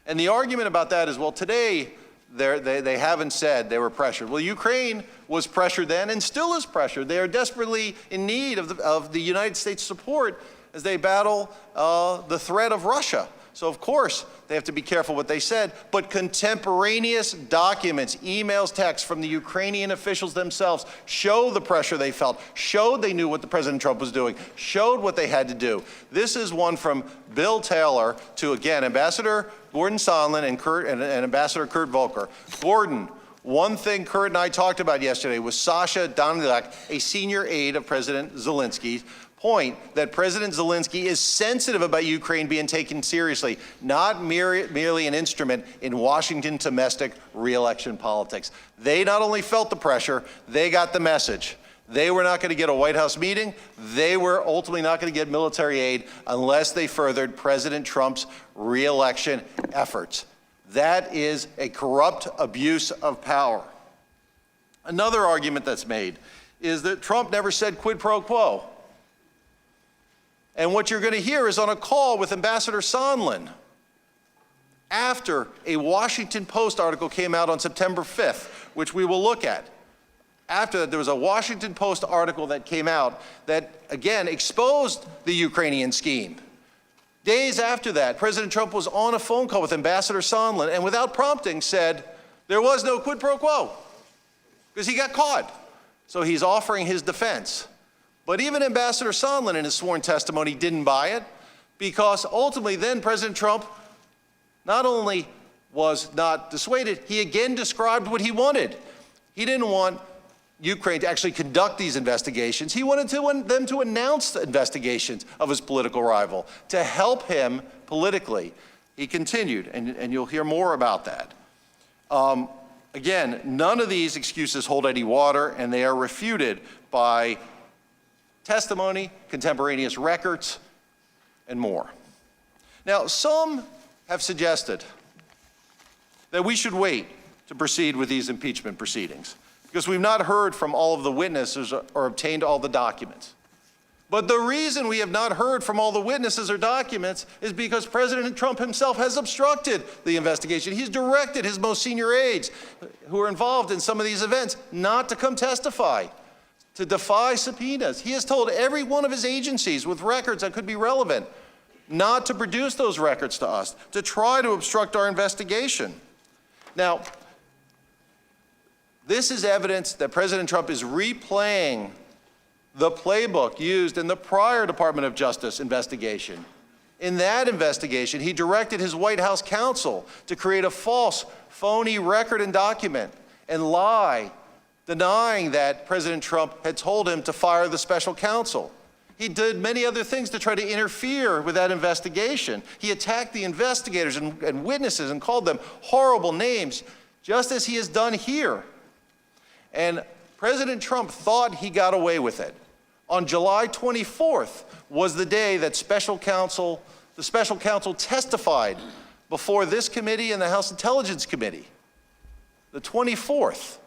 And the argument about that is, well, today they haven't said they were pressured. Well, Ukraine was pressured then and still is pressured. They are desperately in need of the United States support as they battle the threat of Russia. So, of course, they have to be careful what they said. But contemporaneous documents, emails, texts from the Ukrainian officials themselves show the pressure they felt, showed they knew what the President Trump was doing, showed what they had to do. This is one from Bill Taylor to, again, Ambassador Gordon Sondland and Ambassador Kurt Volker. Gordon, one thing Kurt and I talked about yesterday was Sasha Danilek, a senior aide of President Zelensky's, point that President Zelensky is sensitive about Ukraine being taken seriously, not merely an instrument in Washington's domestic re-election politics. They not only felt the pressure, they got the message. They were not going to get a White House meeting. They were ultimately not going to get military aid unless they furthered President Trump's re-election efforts. That is a corrupt abuse of power. Another argument that's made is that Trump never said quid pro quo. And what you're going to hear is on a call with Ambassador Sondland after a Washington Post article came out on September 5th, which we will look at. After that, there was a Washington Post article that came out that, again, exposed the Ukrainian scheme. Days after that, President Trump was on a phone call with Ambassador Sondland and without prompting said there was no quid pro quo because he got caught. So he's offering his defense. But even Ambassador Sondland in his sworn testimony didn't buy it because ultimately then President Trump not only was not dissuaded, he again described what he wanted. He didn't want Ukraine to actually conduct these investigations. He wanted them to announce the investigations of his political rival, to help him politically. He continued, and you'll hear more about that. Again, none of these excuses hold any water, and they are refuted by testimony, contemporaneous records, and more. Now, some have suggested that we should wait to proceed with these impeachment proceedings because we've not heard from all of the witnesses or obtained all the documents. But the reason we have not heard from all the witnesses or documents is because President Trump himself has obstructed the investigation. He's directed his most senior aides who are involved in some of these events not to come testify, to defy subpoenas. He has told every one of his agencies with records that could be relevant not to produce those records to us, to try to obstruct our investigation. Now, this is evidence that President Trump is replaying the playbook used in the prior Department of Justice investigation. In that investigation, he directed his White House counsel to create a false, phony record and document and lie, denying that President Trump had told him to fire the special counsel. He did many other things to try to interfere with that investigation. He attacked the investigators and witnesses and called them horrible names, just as he has done here. And President Trump thought he got away with it. On July 24th was the day that the special counsel testified before this committee and the House Intelligence Committee. The 24th.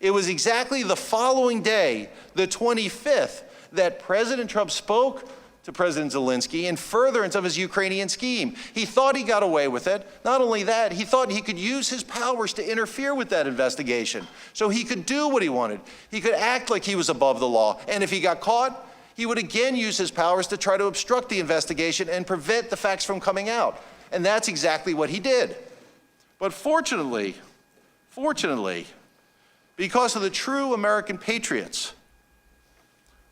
It was exactly the following day, the 25th, that President Trump spoke to President Zelensky in furtherance of his Ukrainian scheme. He thought he got away with it. Not only that, he thought he could use his powers to interfere with that investigation. So he could do what he wanted. He could act like he was above the law. And if he got caught, he would again use his powers to try to obstruct the investigation and prevent the facts from coming out. And that's exactly what he did. But fortunately, because of the true American patriots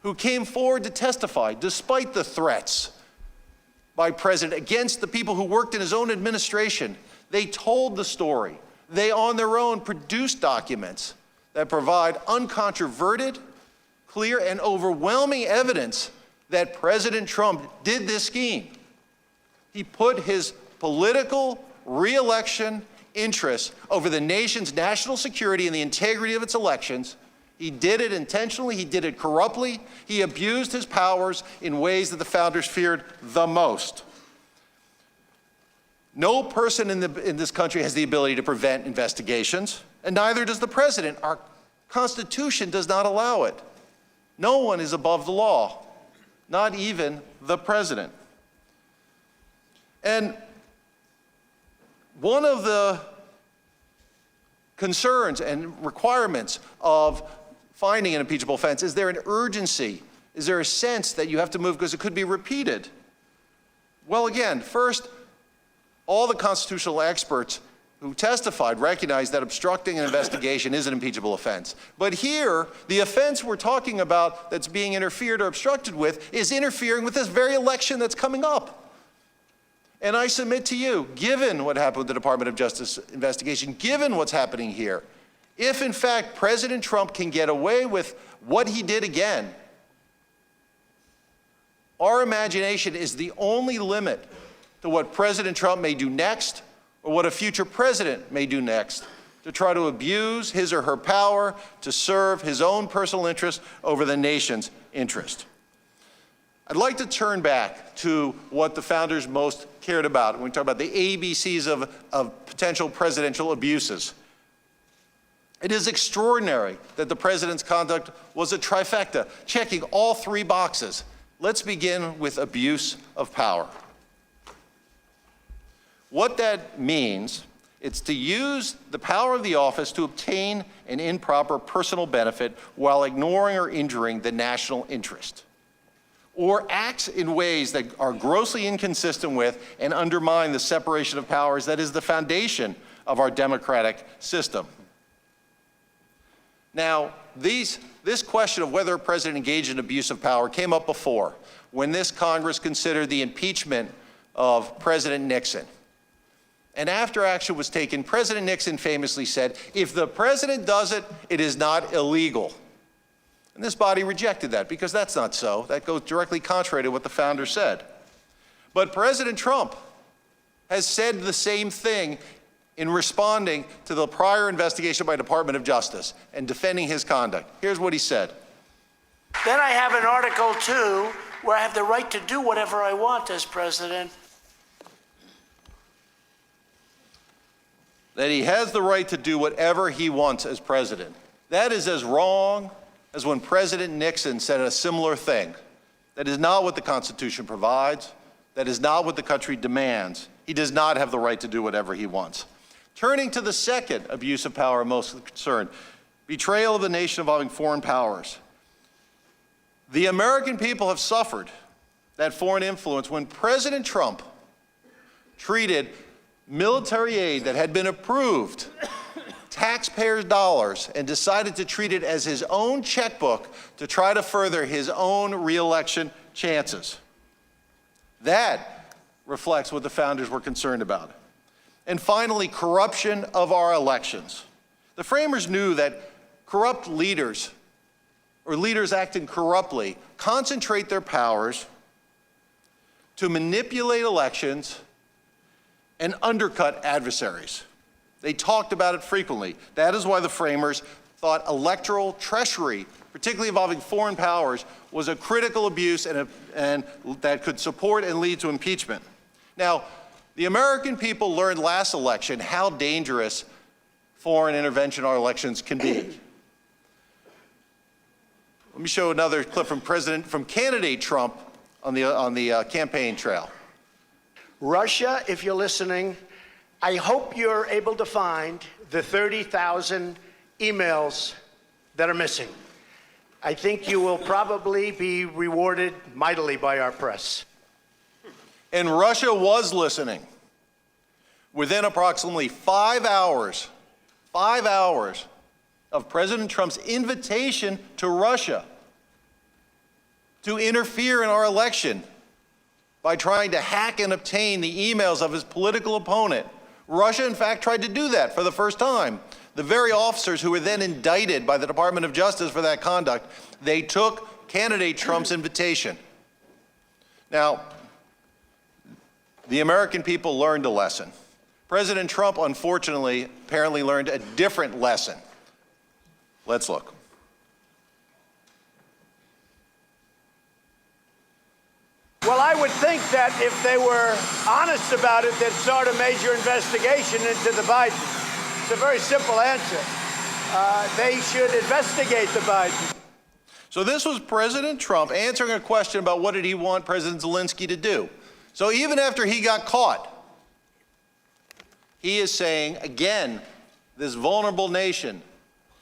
who came forward to testify despite the threats by President against the people who worked in his own administration, they told the story. They on their own produced documents that provide uncontroverted, clear, and overwhelming evidence that President Trump did this scheme. He put his political re-election interests over the nation's national security and the integrity of its elections. He did it intentionally, he did it corruptly, he abused his powers in ways that the founders feared the most. No person in this country has the ability to prevent investigations, and neither does the president. Our Constitution does not allow it. No one is above the law, not even the president. And one of the concerns and requirements of finding an impeachable offense, is there an urgency? Is there a sense that you have to move because it could be repeated? Well, again, first, all the constitutional experts who testified recognized that obstructing an investigation is an impeachable offense. But here, the offense we're talking about that's being interfered or obstructed with is interfering with this very election that's coming up. And I submit to you, given what happened with the Department of Justice investigation, given what's happening here, if in fact President Trump can get away with what he did again, our imagination is the only limit to what President Trump may do next, or what a future president may do next, to try to abuse his or her power to serve his own personal interest over the nation's interest. I'd like to turn back to what the founders most cared about when we talk about the ABCs of potential presidential abuses. It is extraordinary that the president's conduct was a trifecta, checking all three boxes. Let's begin with abuse of power. What that means, it's to use the power of the office to obtain an improper personal benefit while ignoring or injuring the national interest, or acts in ways that are grossly inconsistent with and undermine the separation of powers that is the foundation of our democratic system. Now, this question of whether a president engaged in abuse of power came up before, when this Congress considered the impeachment of President Nixon. And after action was taken, President Nixon famously said, if the president does it, it is not illegal. And this body rejected that, because that's not so. That goes directly contrary to what the founders said. But President Trump has said the same thing in responding to the prior investigation by Department of Justice and defending his conduct. Here's what he said. Then I have an Article 2 where I have the right to do whatever I want as president. That he has the right to do whatever he wants as president. That is as wrong as when President Nixon said a similar thing. That is not what the Constitution provides. That is not what the country demands. He does not have the right to do whatever he wants. Turning to the second abuse of power I'm most concerned, betrayal of the nation involving foreign powers. The American people have suffered that foreign influence when President Trump treated military aid that had been approved, taxpayers' dollars, and decided to treat it as his own checkbook to try to further his own re-election chances. That reflects what the founders were concerned about. And finally, corruption of our elections. The framers knew that corrupt leaders, or leaders acting corruptly, concentrate their powers to manipulate elections and undercut adversaries. They talked about it frequently. That is why the framers thought electoral treachery, particularly involving foreign powers, was a critical abuse and that could support and lead to impeachment. Now, the American people learned last election how dangerous foreign intervention in our elections can be. Let me show another clip from candidate Trump on the campaign trail. Russia, if you're listening, I hope you're able to find the 30,000 emails that are missing. I think you will probably be rewarded mightily by our press. And Russia was listening. Within approximately 5 hours of President Trump's invitation to Russia to interfere in our election by trying to hack and obtain the emails of his political opponent, Russia, in fact, tried to do that for the first time. The very officers who were then indicted by the Department of Justice for that conduct, they took candidate Trump's invitation. Now, the American people learned a lesson. President Trump, unfortunately, apparently learned a different lesson. Let's look. Well, I would think that if they were honest about it, they'd start a major investigation into the Bidens. It's a very simple answer. They should investigate the Bidens. So this was President Trump answering a question about what did he want President Zelensky to do. So even after he got caught, He is saying, again, this vulnerable nation,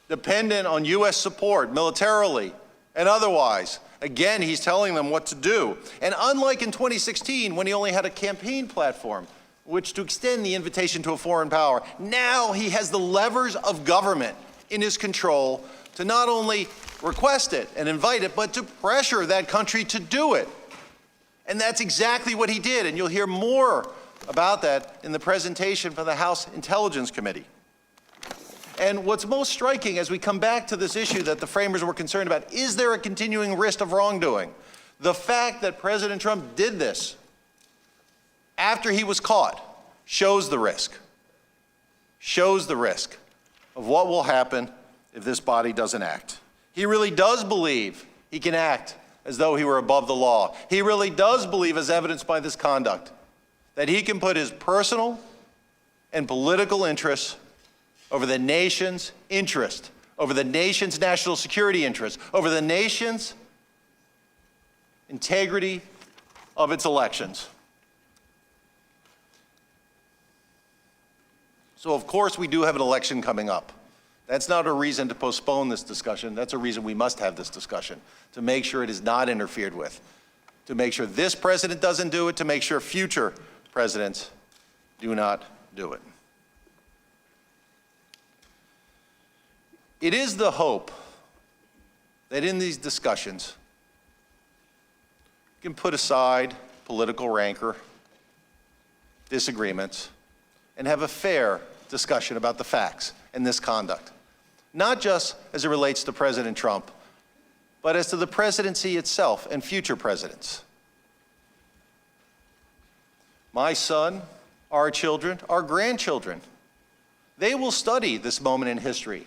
dependent on U.S. support militarily and otherwise, again, he's telling them what to do. And unlike in 2016, when he only had a campaign platform, which to extend the invitation to a foreign power, now he has the levers of government in his control to not only request it and invite it, but to pressure that country to do it. And that's exactly what he did, and you'll hear more about that in the presentation from the House Intelligence Committee. And what's most striking as we come back to this issue that the framers were concerned about, is there a continuing risk of wrongdoing? The fact that President Trump did this after he was caught shows the risk of what will happen if this body doesn't act. He really does believe he can act as though he were above the law. He really does believe, as evidenced by this conduct, that he can put his personal and political interests over the nation's interest, over the nation's national security interest, over the nation's integrity of its elections. So, of course, we do have an election coming up. That's not a reason to postpone this discussion. That's a reason we must have this discussion, to make sure it is not interfered with, to make sure this president doesn't do it, to make sure future presidents do not do it. It is the hope that in these discussions, we can put aside political rancor, disagreements, and have a fair discussion about the facts and this conduct, not just as it relates to President Trump, but as to the presidency itself and future presidents. My son, our children, our grandchildren, they will study this moment in history.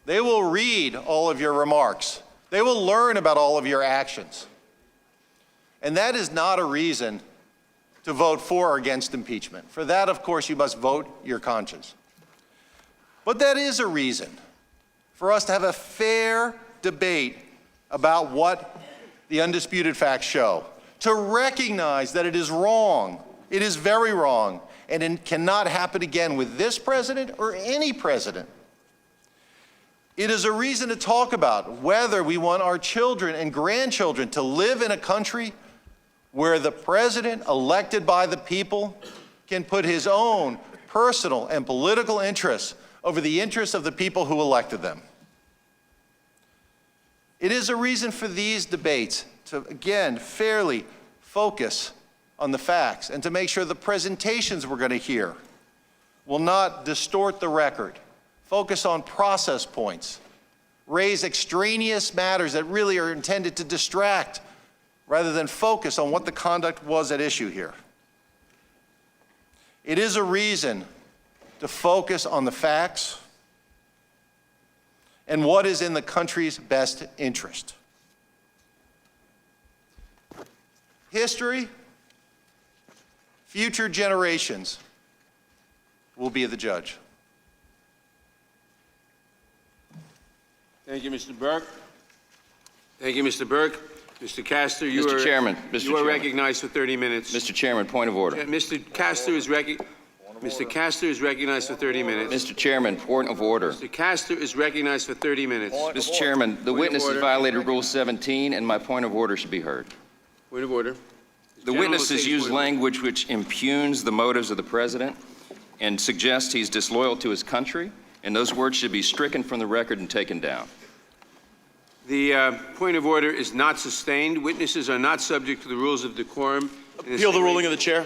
They will read all of your remarks. They will learn about all of your actions. And that is not a reason to vote for or against impeachment. For that, of course, you must vote your conscience. But that is a reason for us to have a fair debate about what the undisputed facts show, to recognize that it is wrong, it is very wrong, and it cannot happen again with this president or any president. It is a reason to talk about whether we want our children and grandchildren to live in a country where the president elected by the people can put his own personal and political interests over the interests of the people who elected them. It is a reason for these debates to, again, fairly focus on the facts and to make sure the presentations we're going to hear will not distort the record, focus on process points, raise extraneous matters that really are intended to distract rather than focus on what the conduct was at issue here. It is a reason to focus on the facts and what is in the country's best interest. History, future generations will be the judge. Thank you, Mr. Burke. Thank you, Mr. Burke. Mr. Castor, you Mr. Chairman, are recognized for 30 minutes. Mr. Chairman, point of order. Mr. Castor is recognized for 30 minutes. Mr. Chairman, point of order. Mr. Castor is recognized for 30 minutes. Mr. Chairman, the witness has violated Rule 17, and my point of order should be heard. Point of order. The witness has used language which impugns the motives of the president and suggests he's disloyal to his country, and those words should be stricken from the record and taken down. The point of order is not sustained. Witnesses are not subject to the rules of decorum. Appeal the ruling of the chair.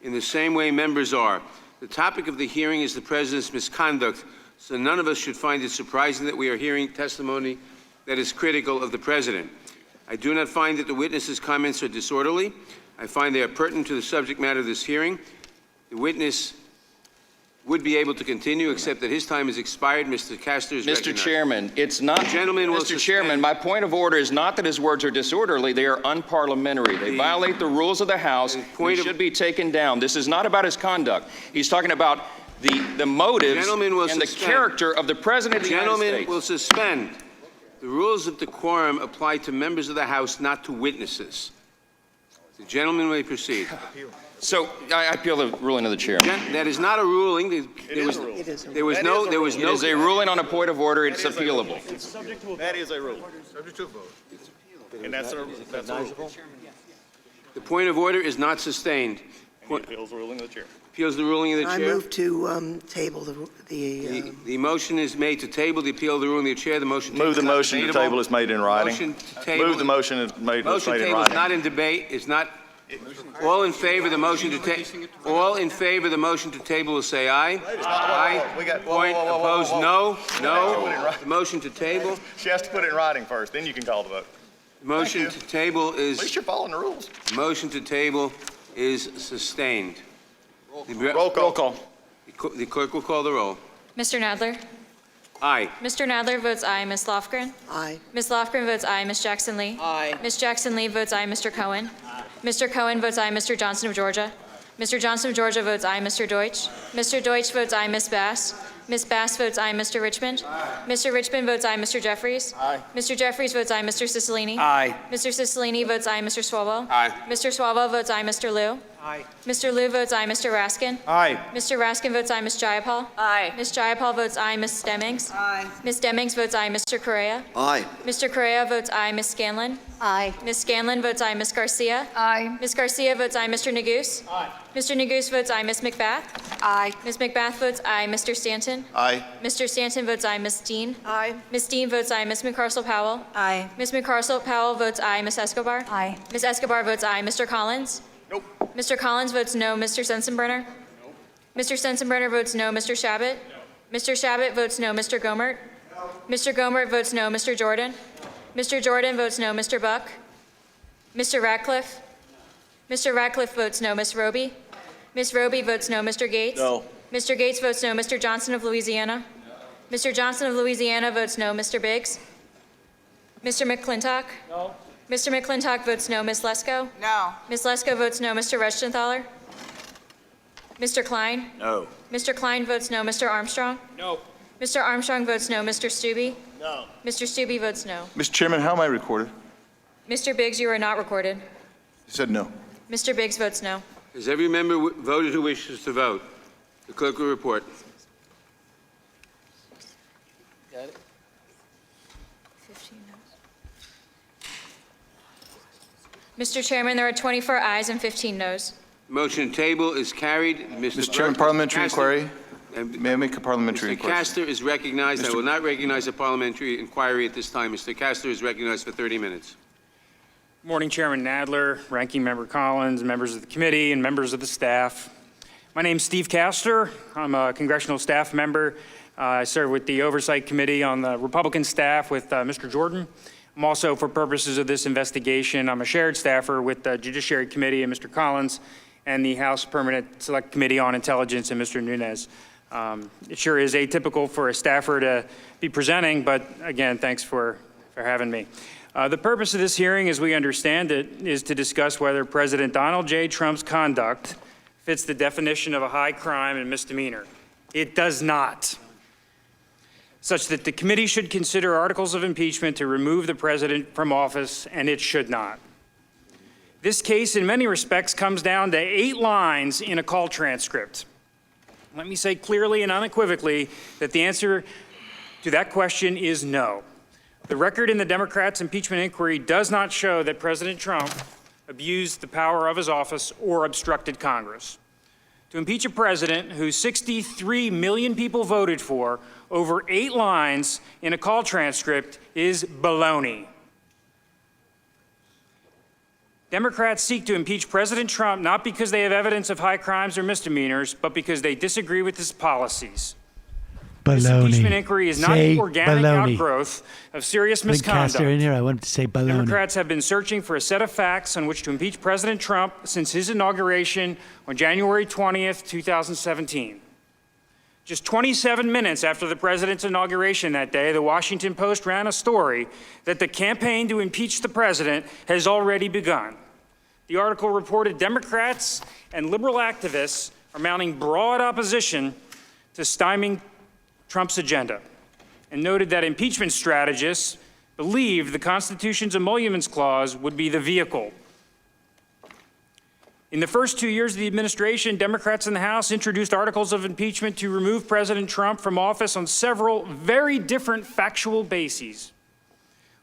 In the same way members are. The topic of the hearing is the president's misconduct, so none of us should find it surprising that we are hearing testimony that is critical of the president. I do not find that the witness's comments are disorderly. I find they are pertinent to the subject matter of this hearing. The witness would be able to continue, except that his time has expired. Mr. Castor is recognized. Mr. Chairman, it's not. Mr. Chairman, my point of order is not that his words are disorderly. They are unparliamentary. They violate the rules of the House. They should be taken down. This is not about his conduct. He's talking about the motives and the character of the President of the United States. Gentlemen will suspend. The rules of decorum apply to members of the House, not to witnesses. The gentleman may proceed. So I appeal the ruling of the chair. That is not a ruling. There was no. It is a ruling on a point of order. It's appealable. That is a rule. Subject to a vote. And that's a rule. The point of order is not sustained. And he appeals the ruling of the chair. Appeals the ruling of the chair. I move to table The motion is made to table the appeal of the ruling of the chair. The motion Move the motion to table is made in writing. Motion to table. Move the motion is made in Motion to table is writing. not in debate. It's not. All in favor of the motion to table. All in favor of the motion to table will say aye. Aye. Point. Opposed? No. No. The motion to table. She has to put it in writing first, then you can call the vote. Motion to table is. At least you're following the rules. Motion to table is sustained. Roll call. The clerk will call the roll. Mr. Nadler? Aye. Mr. Nadler votes aye. Ms. Lofgren? Aye. Ms. Lofgren votes aye. Ms. Jackson-Lee? Aye. Ms. Jackson-Lee votes aye. Mr. Cohen? Mr. Cohen votes aye. Mr. Johnson of Georgia? Mr. Johnson of Georgia votes aye. Mr. Deutsch? Mr. Deutsch votes aye. Ms. Bass? Ms. Bass votes aye. Mr. Richmond? Mr. Richmond votes aye. Mr. Jeffries? Mr. Jeffries votes aye. Mr. Cicilline? Aye. Mr. Cicilline votes aye. Mr. Swalwell? Aye. Mr. Swalwell votes aye. Mr. Liu? Aye. Mr. Liu votes aye. Mr. Raskin? Aye. Mr. Raskin votes aye. Ms. Jayapal? Aye. Ms. Jayapal votes aye. Ms. Stemmings? Aye. Ms. Stemmings votes aye. Mr. Correa? Aye. Mr. Correa votes aye. Ms. Scanlon? Aye. Ms. Scanlon votes aye. Ms. Garcia? Aye. Ms. Garcia votes aye. Mr. Neguse? Aye. Mr. Neguse votes aye. Ms. McBath? Aye. Ms. McBath votes aye. Mr. Stanton? Aye. Mr. Stanton votes aye. Ms. Dean? Aye. Ms. Dean votes aye. Ms. McCarcel-Powell? Aye. Ms. McCarcel-Powell votes aye. Ms. Escobar? Aye. Ms. Escobar votes aye. Mr. Collins? Nope. Mr. Collins votes no. Mr. Sensenbrenner? Mr. Sensenbrenner votes no. Mr. Shabbat? Mr. Shabbat votes no. Mr. Gomert? Mr. Gomert votes no. Mr. Jordan? Mr. Jordan votes no. Mr. Buck? Mr. Ratcliffe? Mr. Ratcliffe votes no. Ms. Roby? Ms. Roby votes no. Mr. Gates? No. Mr. Gates votes no. Mr. Johnson of Louisiana? Mr. Johnson of Louisiana votes no. Mr. Biggs? Mr. McClintock? No. Mr. McClintock votes no. Ms. Lesko? No. Ms. Lesko votes no. Mr. Rechtenthaler? Mr. Klein? No. Mr. Klein votes no. Mr. Armstrong? No. Mr. Armstrong votes no. Mr. Stubbe? No. Mr. Stubbe votes no. Mr. Chairman, how am I recorded? Mr. Biggs, you are not recorded. You said no. Mr. Biggs votes no. Has every member voted who wishes to vote? The clerk will report. Got it? 15 noes. Mr. Chairman, there are 24 ayes and 15 noes. Motion to table is carried. Mr. Chairman, parliamentary inquiry. May I make a parliamentary Mr. inquiry? Castor is recognized. I will not recognize a parliamentary inquiry at this time. Mr. Castor is recognized for 30 minutes. Morning, Chairman Nadler, Ranking Member Collins, members of the committee, and members of the staff. My name's Steve Castor. I'm a congressional staff member. I serve with the Oversight Committee on the Republican staff with Mr. Jordan. I'm also, for purposes of this investigation, I'm a shared staffer with the Judiciary Committee and Mr. Collins and the House Permanent Select Committee on Intelligence and Mr. Nunes. It sure is atypical for a staffer to be presenting, but again, thanks for having me. The purpose of this hearing, as we understand it, is to discuss whether President Donald J. Trump's conduct fits the definition of a high crime and misdemeanor. It does not. Such that the committee should consider articles of impeachment to remove the president from office, and it should not. This case, in many respects, comes down to 8 lines in a call transcript. Let me say clearly and unequivocally that the answer to that question is no. The record in the Democrats' impeachment inquiry does not show that President Trump abused the power of his office or obstructed Congress. To impeach a president who 63 million people voted for over 8 lines in a call transcript is baloney. Democrats seek to impeach President Trump not because they have evidence of high crimes or misdemeanors, but because they disagree with his policies. Baloney. This impeachment inquiry is not the organic outgrowth of serious misconduct. Castor in here, I wanted to say baloney. Democrats have been searching for a set of facts on which to impeach President Trump since his inauguration on January 20th, 2017. Just 27 minutes after the president's inauguration that day, the Washington Post ran a story that the campaign to impeach the president has already begun. The article reported Democrats and liberal activists are mounting broad opposition to stymieing Trump's agenda, and noted that impeachment strategists believed the Constitution's emoluments clause would be the vehicle. In the first 2 years of the administration, Democrats in the House introduced articles of impeachment to remove President Trump from office on several very different factual bases.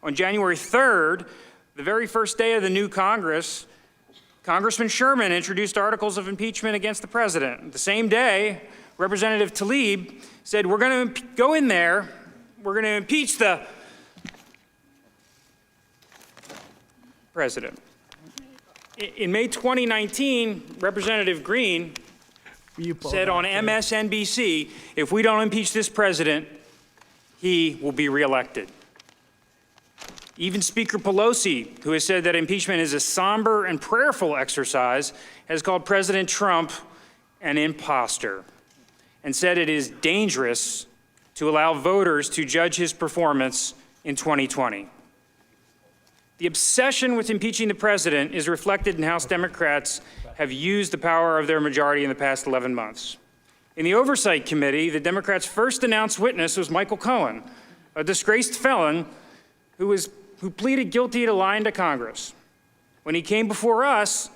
On January 3rd, the very first day of the new Congress, Congressman Sherman introduced articles of impeachment against the president. The same day, Representative Tlaib said, we're going to go in there, we're going to impeach the president. In May 2019, Representative Green said on MSNBC, if we don't impeach this president, he will be reelected. Even Speaker Pelosi, who has said that impeachment is a somber and prayerful exercise, has called President Trump an imposter and said it is dangerous to allow voters to judge his performance in 2020. The obsession with impeaching the president is reflected in how House Democrats have used the power of their majority in the past 11 months. In the Oversight Committee, the Democrats' first announced witness was Michael Cohen, a disgraced felon who pleaded guilty to lying to Congress. When he came before us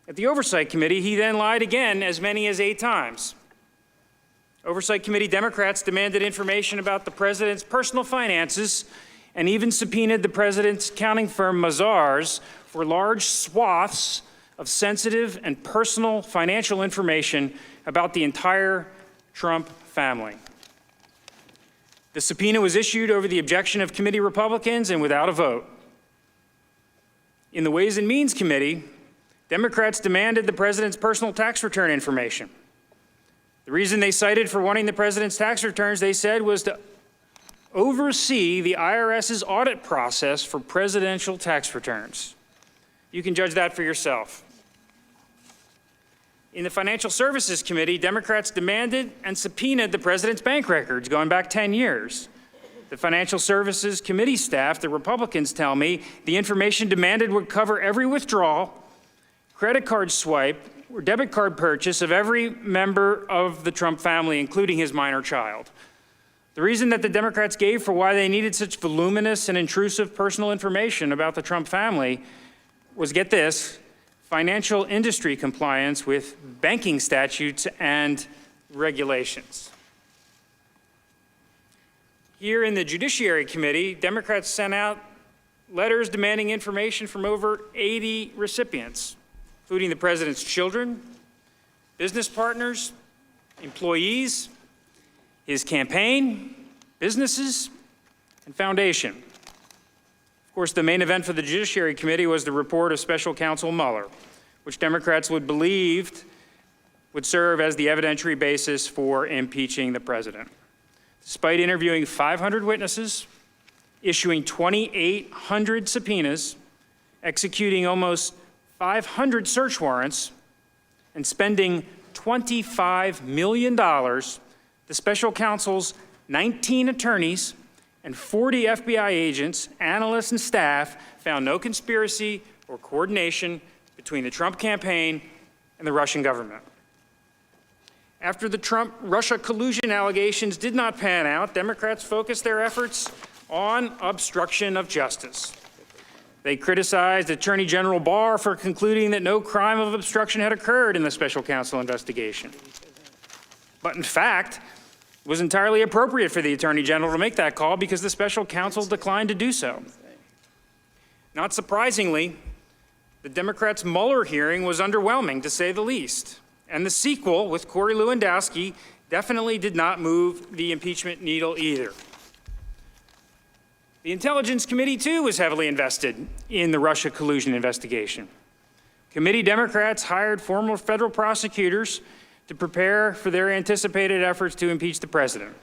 at the Oversight Committee, he then lied again as many as 8 times. Oversight Committee Democrats demanded information about the president's personal finances and even subpoenaed the president's accounting firm Mazars for large swaths of sensitive and personal financial information about the entire Trump family. The subpoena was issued over the objection of committee Republicans and without a vote. In the Ways and Means Committee, Democrats demanded the president's personal tax return information. The reason they cited for wanting the president's tax returns, they said, was to oversee the IRS's audit process for presidential tax returns. You can judge that for yourself. In the Financial Services Committee, Democrats demanded and subpoenaed the president's bank records going back 10 years. The Financial Services Committee staff, the Republicans tell me, the information demanded would cover every withdrawal, credit card swipe, or debit card purchase of every member of the Trump family, including his minor child. The reason that the Democrats gave for why they needed such voluminous and intrusive personal information about the Trump family was, get this, financial industry compliance with banking statutes and regulations. Here in the Judiciary Committee, Democrats sent out letters demanding information from over 80 recipients, including the president's children, business partners, employees, his campaign, businesses, and foundation. Of course, the main event for the Judiciary Committee was the report of Special Counsel Mueller, which Democrats believed would serve as the evidentiary basis for impeaching the president. Despite interviewing 500 witnesses, issuing 2,800 subpoenas, executing almost 500 search warrants, and spending $25 million, the special counsel's 19 attorneys and 40 FBI agents, analysts, and staff found no conspiracy or coordination between the Trump campaign and the Russian government. After the Trump-Russia collusion allegations did not pan out, Democrats focused their efforts on obstruction of justice. They criticized Attorney General Barr for concluding that no crime of obstruction had occurred in the special counsel investigation. But in fact, it was entirely appropriate for the Attorney General to make that call because the special counsel declined to do so. Not surprisingly, the Democrats' Mueller hearing was underwhelming, to say the least. And the sequel with Corey Lewandowski definitely did not move the impeachment needle either. The Intelligence Committee, too, was heavily invested in the Russia collusion investigation. Committee Democrats hired former federal prosecutors to prepare for their anticipated efforts to impeach the president.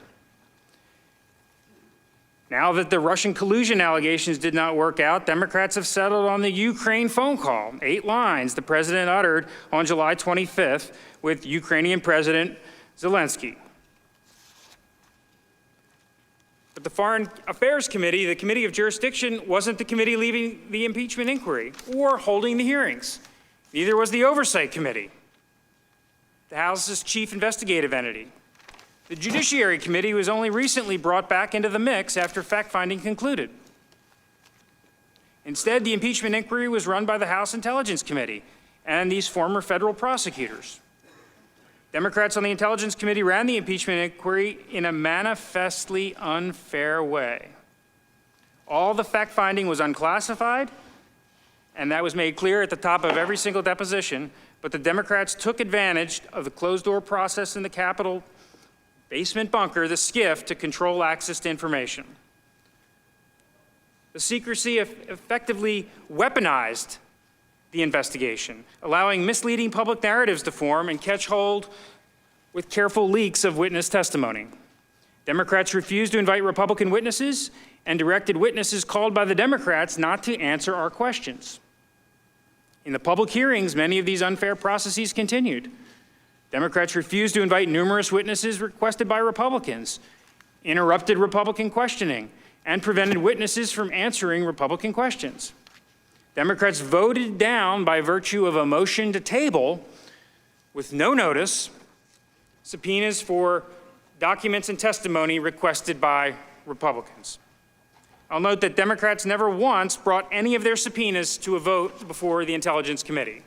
Now that the Russian collusion allegations did not work out, Democrats have settled on the Ukraine phone call, 8 lines the president uttered on July 25th with Ukrainian President Zelensky. But the Foreign Affairs Committee, the Committee of Jurisdiction, wasn't the committee leading the impeachment inquiry or holding the hearings. Neither was the Oversight Committee, the House's chief investigative entity. The Judiciary Committee was only recently brought back into the mix after fact-finding concluded. Instead, the impeachment inquiry was run by the House Intelligence Committee, and these former federal prosecutors. Democrats on the Intelligence Committee ran the impeachment inquiry in a manifestly unfair way. All the fact-finding was unclassified, and that was made clear at the top of every single deposition, but the Democrats took advantage of the closed-door process in the Capitol basement bunker, the SCIF, to control access to information. The secrecy effectively weaponized the investigation, allowing misleading public narratives to form and catch hold with careful leaks of witness testimony. Democrats refused to invite Republican witnesses and directed witnesses called by the Democrats not to answer our questions. In the public hearings, many of these unfair processes continued. Democrats refused to invite numerous witnesses requested by Republicans, interrupted Republican questioning, and prevented witnesses from answering Republican questions. Democrats voted down, by virtue of a motion to table, with no notice, subpoenas for documents and testimony requested by Republicans. I'll note that Democrats never once brought any of their subpoenas to a vote before the Intelligence Committee.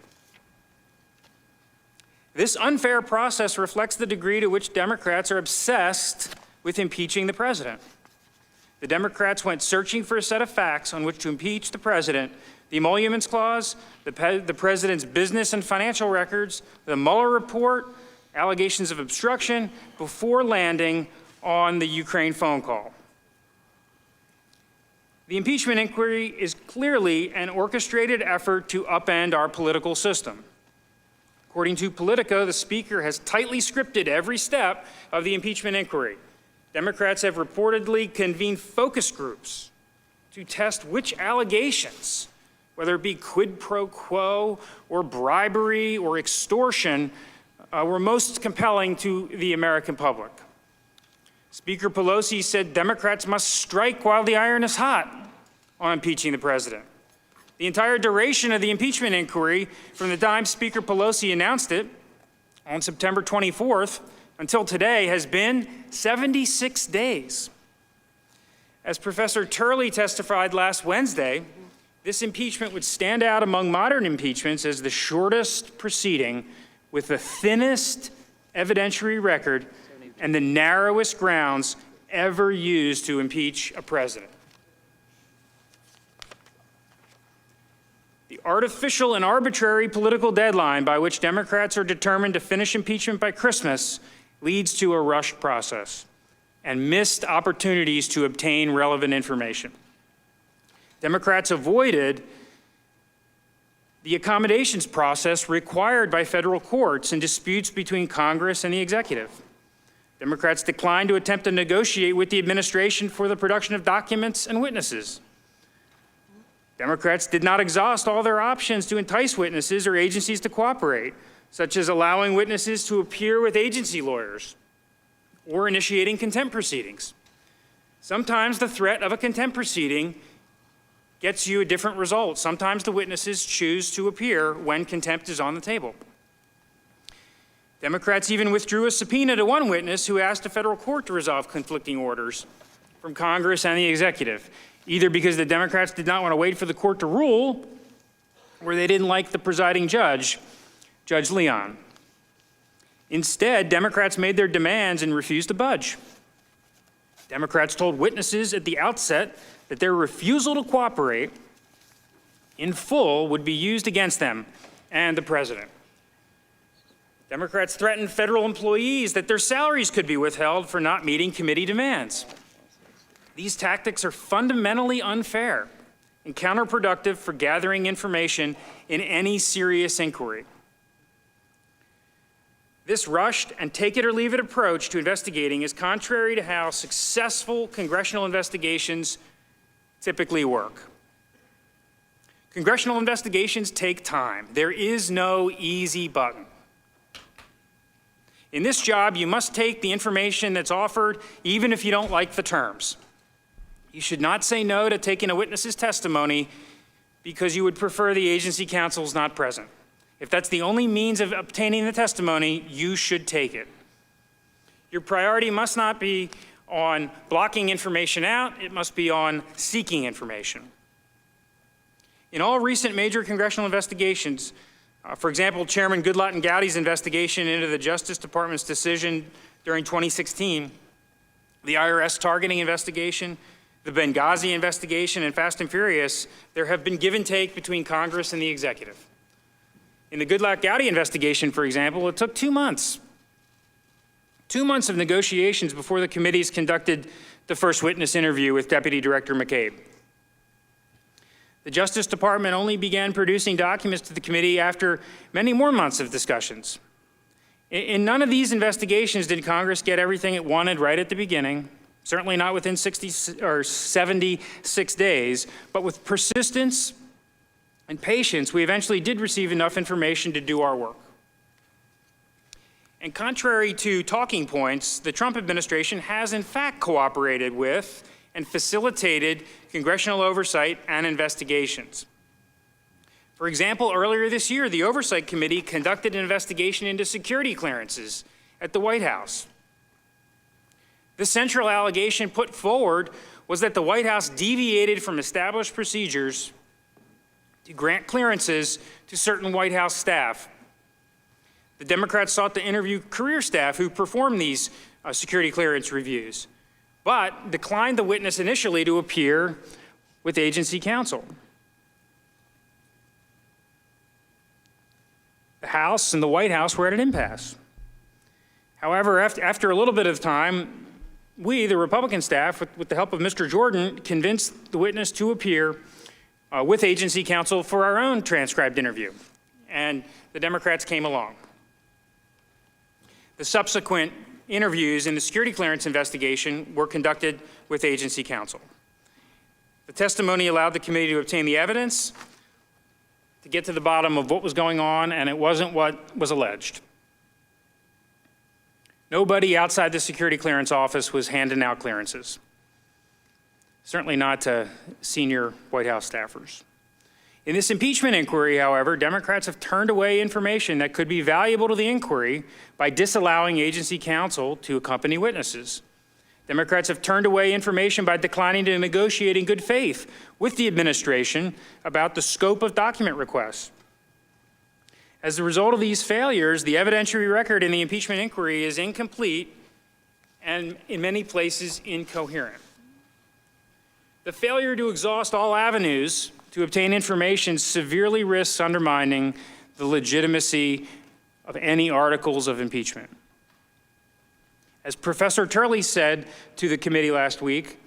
This unfair process reflects the degree to which Democrats are obsessed with impeaching the president. The Democrats went searching for a set of facts on which to impeach the president: the emoluments clause, the president's business and financial records, the Mueller report, allegations of obstruction, before landing on the Ukraine phone call. The impeachment inquiry is clearly an orchestrated effort to upend our political system. According to Politico, the Speaker has tightly scripted every step of the impeachment inquiry. Democrats have reportedly convened focus groups to test which allegations, whether it be quid pro quo or bribery or extortion, were most compelling to the American public. Speaker Pelosi said Democrats must strike while the iron is hot on impeaching the president. The entire duration of the impeachment inquiry, from the time Speaker Pelosi announced it on September 24th until today, has been 76 days. As Professor Turley testified last Wednesday, this impeachment would stand out among modern impeachments as the shortest proceeding with the thinnest evidentiary record and the narrowest grounds ever used to impeach a president. The artificial and arbitrary political deadline by which Democrats are determined to finish impeachment by Christmas leads to a rushed process and missed opportunities to obtain relevant information. Democrats avoided the accommodations process required by federal courts in disputes between Congress and the executive. Democrats declined to attempt to negotiate with the administration for the production of documents and witnesses. Democrats did not exhaust all their options to entice witnesses or agencies to cooperate, such as allowing witnesses to appear with agency lawyers or initiating contempt proceedings. Sometimes the threat of a contempt proceeding gets you a different result. Sometimes the witnesses choose to appear when contempt is on the table. Democrats even withdrew a subpoena to one witness who asked a federal court to resolve conflicting orders from Congress and the executive, either because the Democrats did not want to wait for the court to rule or they didn't like the presiding judge, Judge Leon. Instead, Democrats made their demands and refused to budge. Democrats told witnesses at the outset that their refusal to cooperate in full would be used against them and the president. Democrats threatened federal employees that their salaries could be withheld for not meeting committee demands. These tactics are fundamentally unfair and counterproductive for gathering information in any serious inquiry. This rushed and take-it-or-leave-it approach to investigating is contrary to how successful congressional investigations typically work. Congressional investigations take time. There is no easy button. In this job, you must take the information that's offered, even if you don't like the terms. You should not say no to taking a witness's testimony because you would prefer the agency counsel's not present. If that's the only means of obtaining the testimony, you should take it. Your priority must not be on blocking information out, it must be on seeking information. In all recent major congressional investigations, For example, Chairman Goodlatte and Gowdy's investigation into the Justice Department's decision during 2016, the IRS targeting investigation, the Benghazi investigation, and Fast and Furious, there have been give and take between Congress and the executive. In the Goodlatte-Gowdy investigation, for example, it took 2 months. 2 months of negotiations before the committees conducted the first witness interview with Deputy Director McCabe. The Justice Department only began producing documents to the committee after many more months of discussions. In none of these investigations did Congress get everything it wanted right at the beginning, certainly not within 76 days, but with persistence and patience, we eventually did receive enough information to do our work. And contrary to talking points, the Trump administration has in fact cooperated with and facilitated congressional oversight and investigations. For example, earlier this year, the Oversight Committee conducted an investigation into security clearances at the White House. The central allegation put forward was that the White House deviated from established procedures to grant clearances to certain White House staff. The Democrats sought to interview career staff who performed these security clearance reviews, but declined the witness initially to appear with agency counsel. The House and the White House were at an impasse. However, after a little bit of time, we, the Republican staff, with the help of Mr. Jordan, convinced the witness to appear with agency counsel for our own transcribed interview, and the Democrats came along. The subsequent interviews in the security clearance investigation were conducted with agency counsel. The testimony allowed the committee to obtain the evidence, to get to the bottom of what was going on, and it wasn't what was alleged. Nobody outside the security clearance office was handing out clearances. Certainly not to senior White House staffers. In this impeachment inquiry, however, Democrats have turned away information that could be valuable to the inquiry by disallowing agency counsel to accompany witnesses. Democrats have turned away information by declining to negotiate in good faith with the administration about the scope of document requests. As a result of these failures, the evidentiary record in the impeachment inquiry is incomplete and in many places incoherent. The failure to exhaust all avenues to obtain information severely risks undermining the legitimacy of any articles of impeachment. As Professor Turley said to the committee last week,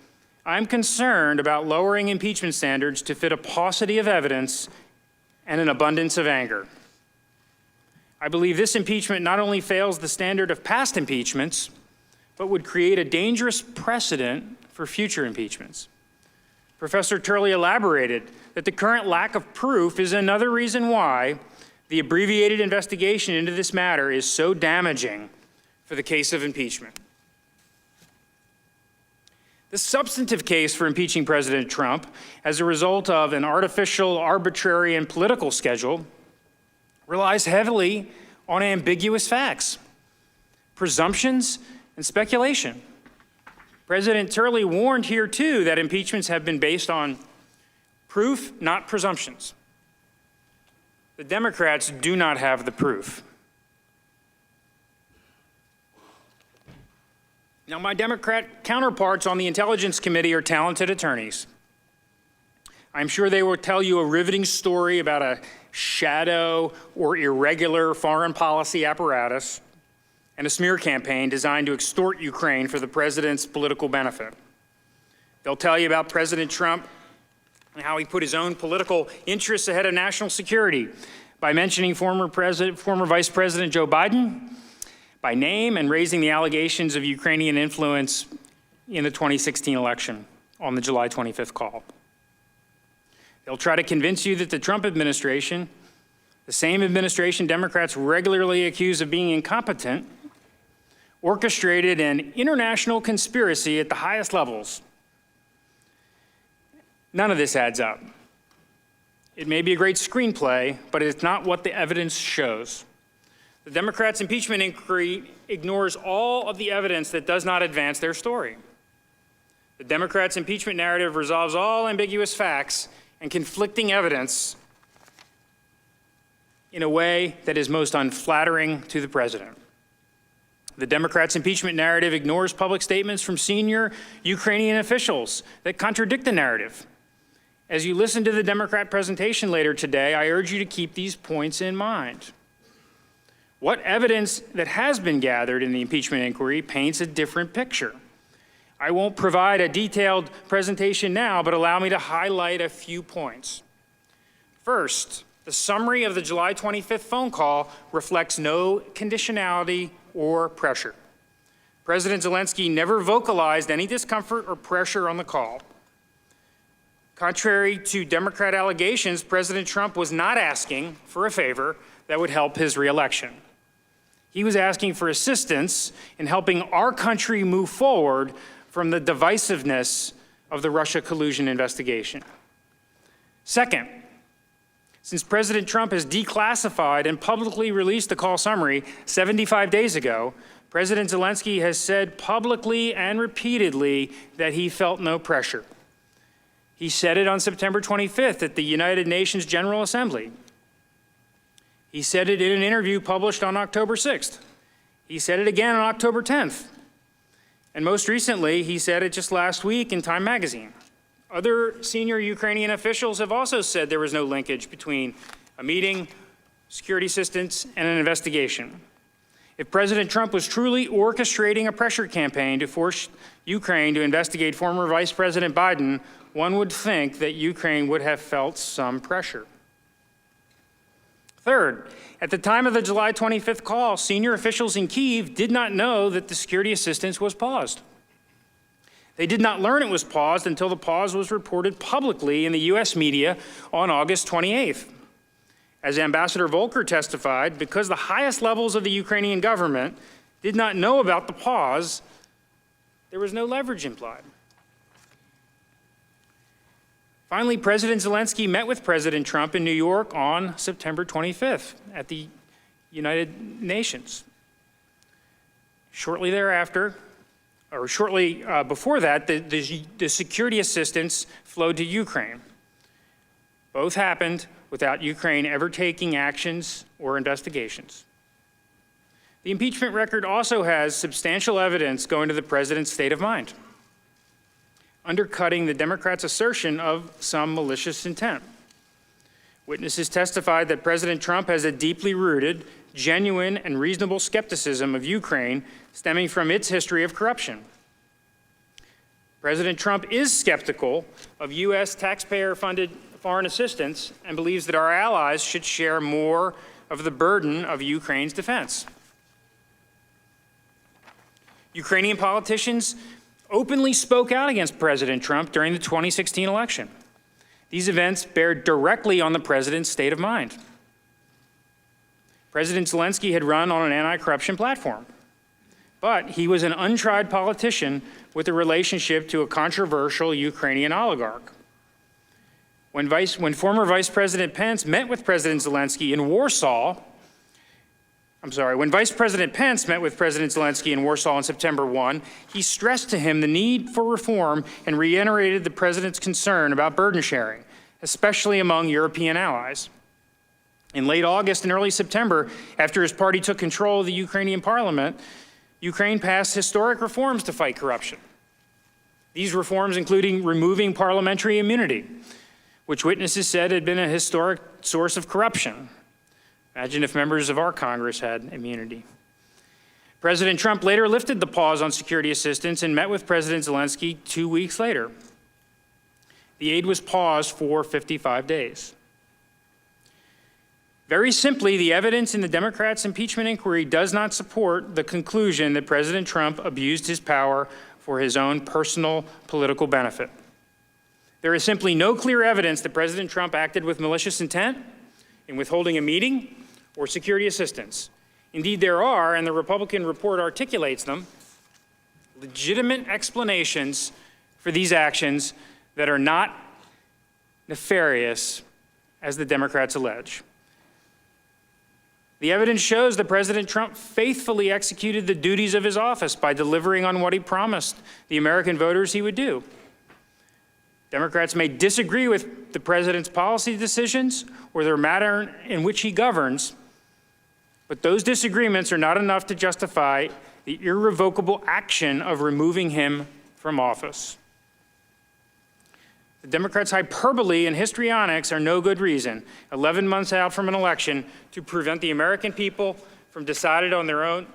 I'm concerned about lowering impeachment standards to fit a paucity of evidence and an abundance of anger. I believe this impeachment not only fails the standard of past impeachments, but would create a dangerous precedent for future impeachments. Professor Turley elaborated that the current lack of proof is another reason why the abbreviated investigation into this matter is so damaging for the case of impeachment. The substantive case for impeaching President Trump as a result of an artificial, arbitrary, and political schedule relies heavily on ambiguous facts, presumptions, and speculation. President Turley warned here, too, that impeachments have been based on proof, not presumptions. The Democrats do not have the proof. Now, my Democrat counterparts on the Intelligence Committee are talented attorneys. I'm sure they will tell you a riveting story about a shadow or irregular foreign policy apparatus and a smear campaign designed to extort Ukraine for the president's political benefit. They'll tell you about President Trump and how he put his own political interests ahead of national security by mentioning former Vice President Joe Biden by name and raising the allegations of Ukrainian influence in the 2016 election on the July 25th call. They'll try to convince you that the Trump administration, the same administration Democrats regularly accuse of being incompetent, orchestrated an international conspiracy at the highest levels. None of this adds up. It may be a great screenplay, but it's not what the evidence shows. The Democrats' impeachment inquiry ignores all of the evidence that does not advance their story. The Democrats' impeachment narrative resolves all ambiguous facts and conflicting evidence in a way that is most unflattering to the president. The Democrats' impeachment narrative ignores public statements from senior Ukrainian officials that contradict the narrative. As you listen to the Democrat presentation later today, I urge you to keep these points in mind. What evidence that has been gathered in the impeachment inquiry paints a different picture? I won't provide a detailed presentation now, but allow me to highlight a few points. First, the summary of the July 25th phone call reflects no conditionality or pressure. President Zelensky never vocalized any discomfort or pressure on the call. Contrary to Democrat allegations, President Trump was not asking for a favor that would help his reelection. He was asking for assistance in helping our country move forward from the divisiveness of the Russia collusion investigation. Second, since President Trump has declassified and publicly released the call summary 75 days ago, President Zelensky has said publicly and repeatedly that he felt no pressure. He said it on September 25th at the United Nations General Assembly. He said it in an interview published on October 6th. He said it again on October 10th. And most recently, he said it just last week in Time magazine. Other senior Ukrainian officials have also said there was no linkage between a meeting, security assistance, and an investigation. If President Trump was truly orchestrating a pressure campaign to force Ukraine to investigate former Vice President Biden, one would think that Ukraine would have felt some pressure. Third, at the time of the July 25th call, senior officials in Kyiv did not know that the security assistance was paused. They did not learn it was paused until the pause was reported publicly in the U.S. media on August 28th. As Ambassador Volker testified, because the highest levels of the Ukrainian government did not know about the pause, there was no leverage implied. Finally, President Zelensky met with President Trump in New York on September 25th at the United Nations. Shortly thereafter, or shortly before that, the security assistance flowed to Ukraine. Both happened without Ukraine ever taking actions or investigations. The impeachment record also has substantial evidence going to the president's state of mind, undercutting the Democrats' assertion of some malicious intent. Witnesses testified that President Trump has a deeply rooted, genuine, and reasonable skepticism of Ukraine stemming from its history of corruption. President Trump is skeptical of U.S. taxpayer-funded foreign assistance and believes that our allies should share more of the burden of Ukraine's defense. Ukrainian politicians openly spoke out against President Trump during the 2016 election. These events bear directly on the president's state of mind. President Zelensky had run on an anti-corruption platform, but he was an untried politician with a relationship to a controversial Ukrainian oligarch. When former Vice President Pence met with President Zelensky in Warsaw, when Vice President Pence met with President Zelensky in Warsaw on September 1, he stressed to him the need for reform and reiterated the president's concern about burden sharing, especially among European allies. In late August and early September, after his party took control of the Ukrainian parliament, Ukraine passed historic reforms to fight corruption. These reforms including removing parliamentary immunity, which witnesses said had been a historic source of corruption. Imagine if members of our Congress had immunity. President Trump later lifted the pause on security assistance and met with President Zelensky 2 weeks later. The aid was paused for 55 days. Very simply, the evidence in the Democrats' impeachment inquiry does not support the conclusion that President Trump abused his power for his own personal political benefit. There is simply no clear evidence that President Trump acted with malicious intent in withholding a meeting or security assistance. Indeed, there are, and the Republican report articulates them, legitimate explanations for these actions that are not nefarious, as the Democrats allege. The evidence shows that President Trump faithfully executed the duties of his office by delivering on what he promised the American voters he would do. Democrats may disagree with the president's policy decisions or the matter in which he governs, but those disagreements are not enough to justify the irrevocable action of removing him from office. The Democrats' hyperbole and histrionics are no good reason, 11 months out from an election, to prevent the American people from deciding on their own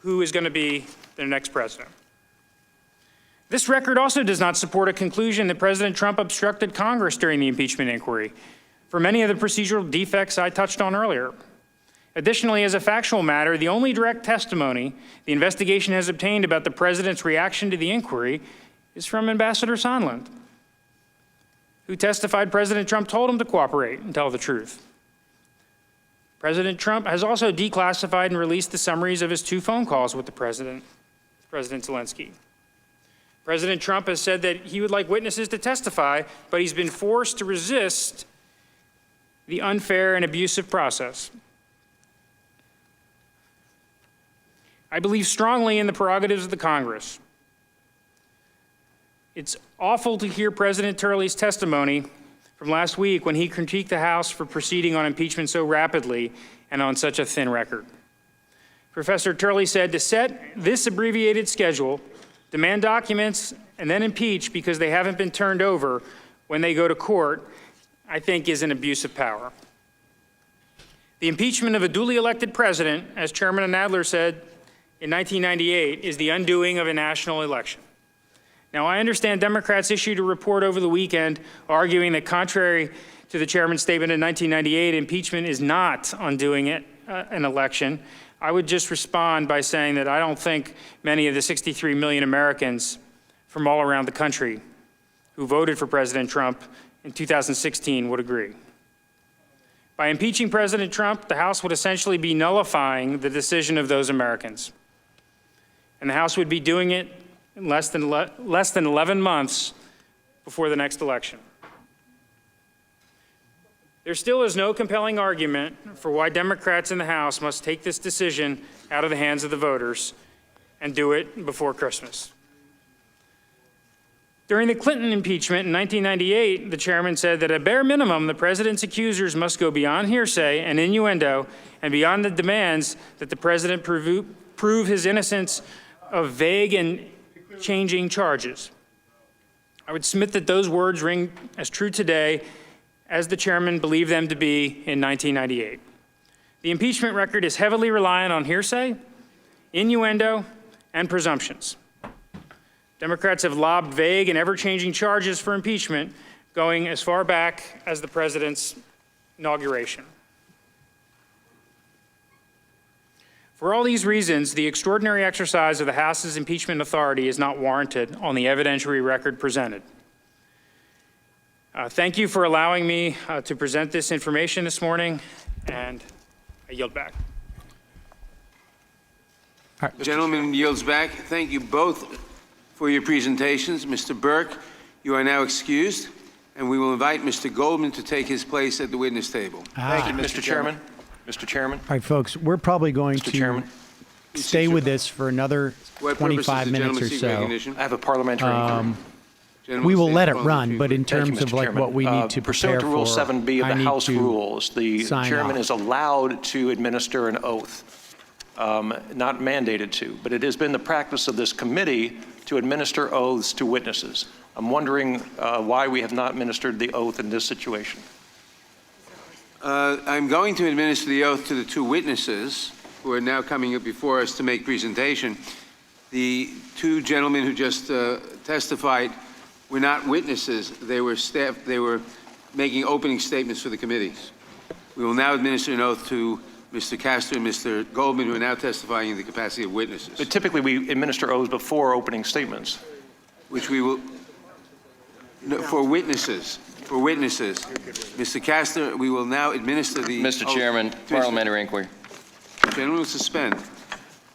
who is going to be their next president. This record also does not support a conclusion that President Trump obstructed Congress during the impeachment inquiry for many of the procedural defects I touched on earlier. Additionally, as a factual matter, the only direct testimony the investigation has obtained about the president's reaction to the inquiry is from Ambassador Sondland, who testified President Trump told him to cooperate and tell the truth. President Trump has also declassified and released the summaries of his 2 phone calls with President Zelensky. President Trump has said that he would like witnesses to testify, but he's been forced to resist the unfair and abusive process. I believe strongly in the prerogatives of the Congress. It's awful to hear President Turley's testimony from last week when he critiqued the House for proceeding on impeachment so rapidly and on such a thin record. Professor Turley said to set this abbreviated schedule, demand documents, and then impeach because they haven't been turned over when they go to court, I think is an abuse of power. The impeachment of a duly elected president, as Chairman Nadler said in 1998, is the undoing of a national election. Now, I understand Democrats issued a report over the weekend arguing that contrary to the chairman's statement in 1998, impeachment is not undoing an election. I would just respond by saying that I don't think many of the 63 million Americans from all around the country who voted for President Trump in 2016 would agree. By impeaching President Trump, the House would essentially be nullifying the decision of those Americans. And the House would be doing it in less than 11 months before the next election. There still is no compelling argument for why Democrats in the House must take this decision out of the hands of the voters and do it before Christmas. During the Clinton impeachment in 1998, the chairman said that at bare minimum, the president's accusers must go beyond hearsay and innuendo and beyond the demands that the president prove his innocence of vague and changing charges. I would submit that those words ring as true today as the chairman believed them to be in 1998. The impeachment record is heavily reliant on hearsay, innuendo, and presumptions. Democrats have lobbed vague and ever-changing charges for impeachment going as far back as the president's inauguration. For all these reasons, the extraordinary exercise of the House's impeachment authority is not warranted on the evidentiary record presented. Thank you for allowing me to present this information this morning, and I yield back. The gentleman yields back. Thank you both for your presentations. Mr. Burke, you are now excused, and we will invite Mr. Goldman to take his place at the witness table. Thank you, Mr. Chairman. Mr. Chairman. All right, folks, we're probably going to stay with this for another 25 minutes or so. I have a parliamentary inquiry. We will let it run, but in terms of like what we need to prepare pursuant to Rule for, 7B of the House rules, the chairman off. is allowed to administer an oath, not mandated to, but it has been the practice of this committee to administer oaths to witnesses. I'm wondering why we have not administered the oath in this situation. I'm going to administer the oath to the 2 witnesses who are now coming up before us to make presentation. The 2 gentlemen who just testified were not witnesses. They were staff. They were making opening statements for the committees. We will now administer an oath to Mr. Castor and Mr. Goldman, who are now testifying in the capacity of witnesses. But typically we administer oaths before opening statements. Which we will, no, for witnesses. For witnesses. Mr. Castor, we will now administer the Mr. Chairman, parliamentary inquiry. Gentlemen will suspend.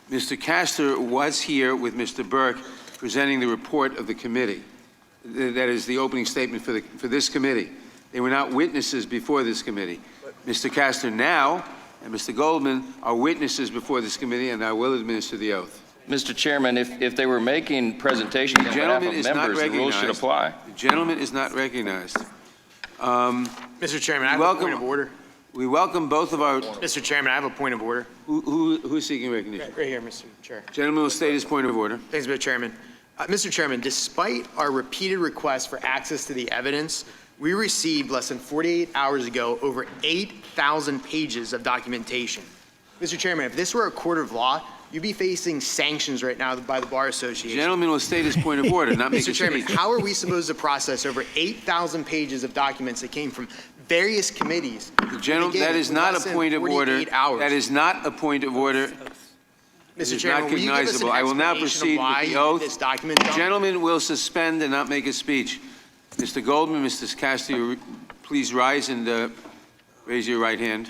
Mr. Castor was here with Mr. Burke presenting the report of the committee. That is the opening statement for this committee. They were not witnesses before this committee. Mr. Castor now and Mr. Goldman are witnesses before this committee, and I will administer the oath. Mr. Chairman, if they were making presentations on behalf of members, the rules should apply. The gentleman is not recognized. Mr. Chairman, I have a point of order. We welcome both of our... Mr. Chairman, I have a point of order. Who's seeking recognition? Right here, Mr. Chair. Gentleman will state his point of order. Thanks, Mr. Chairman. Mr. Chairman, despite our repeated requests for access to the evidence, we received less than 48 hours ago over 8,000 pages of documentation. Mr. Chairman, if this were a court of law, you'd be facing sanctions right now by the Bar Association. The gentleman will state his point of order, not make a Mr. Chairman, speech. how are we supposed to process over 8,000 pages of documents that came from various committees? The gentleman, that is not a point of order. That is not a point of order. Mr. Chairman, will you give us an I will now explanation proceed of why with the you oath. need this document The done? gentleman will suspend and not make a speech. Mr. Goldman, Mr. Castillo, please rise and raise your right hand.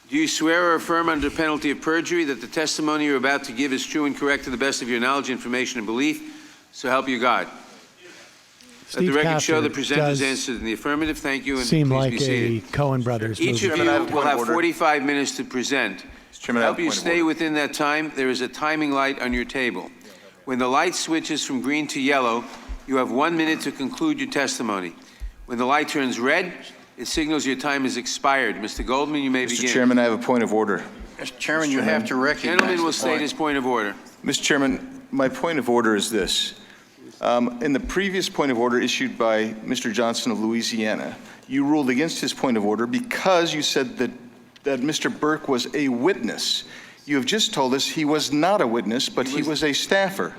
Do you swear or affirm under penalty of perjury that the testimony you're about to give is true and correct to the best of your knowledge, information, and belief? So help you God. Let the record show the presenters answered in the affirmative. Thank you, and seem please like be seated. a Cohen Brothers Each movie. of you will have 45 minutes to present. To help you stay within that time, there is a timing light on your table. When the light switches from green to yellow, you have 1 minute to conclude your testimony. When the light turns red, it signals your time has expired. Mr. Goldman, you may begin. Mr. Chairman, I have a point of order. Mr. Chairman, you have to recognize Gentleman will the state point. his point of order. Mr. Chairman, my point of order is this. In the previous point of order issued by Mr. Johnson of Louisiana, you ruled against his point of order because you said that Mr. Burke was a witness. You have just told us he was not a witness, but he was a staffer.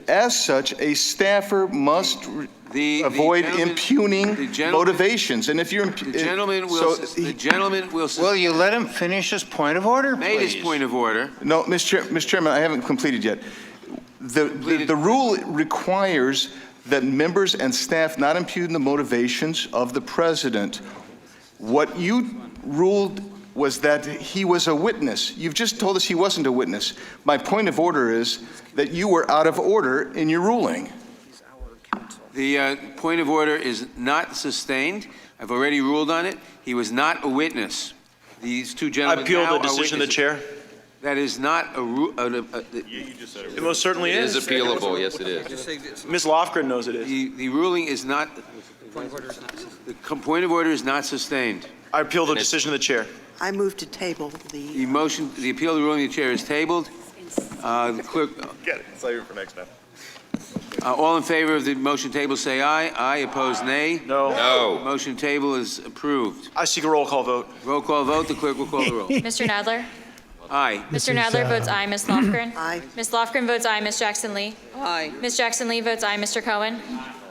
As such, a staffer must avoid impugning motivations. And if you're The gentleman will. Will you let him finish his point of order, Made please? his point of order. No, Mr. Chairman, I haven't completed yet. The rule requires that members and staff not impugn the motivations of the president. What you ruled was that he was a witness. You've just told us he wasn't a witness. My point of order is that you were out of order in your ruling. The point of order is not sustained. I've already ruled on it. He was not a witness. These two gentlemen I appeal now the decision of the chair. That is not a rule. It most certainly is. It is appealable, yes it is. Ms. Lofgren knows it is. The ruling is not. The point of order is not sustained. I appeal the decision of the chair. I move to table The motion, the appeal of the ruling of the chair is tabled. The clerk. Get it. Save it for next time. All in favor of the motion table say aye. Aye. Opposed, nay. No. No. Motion table is approved. I seek a roll call vote. Roll call vote. The clerk will call the roll. Mr. Nadler? Aye. Mr. Nadler votes aye. Ms. Lofgren? Aye. Ms. Lofgren votes aye. Ms. Jackson Lee? Aye. Ms. Jackson Lee votes aye. Mr. Cohen?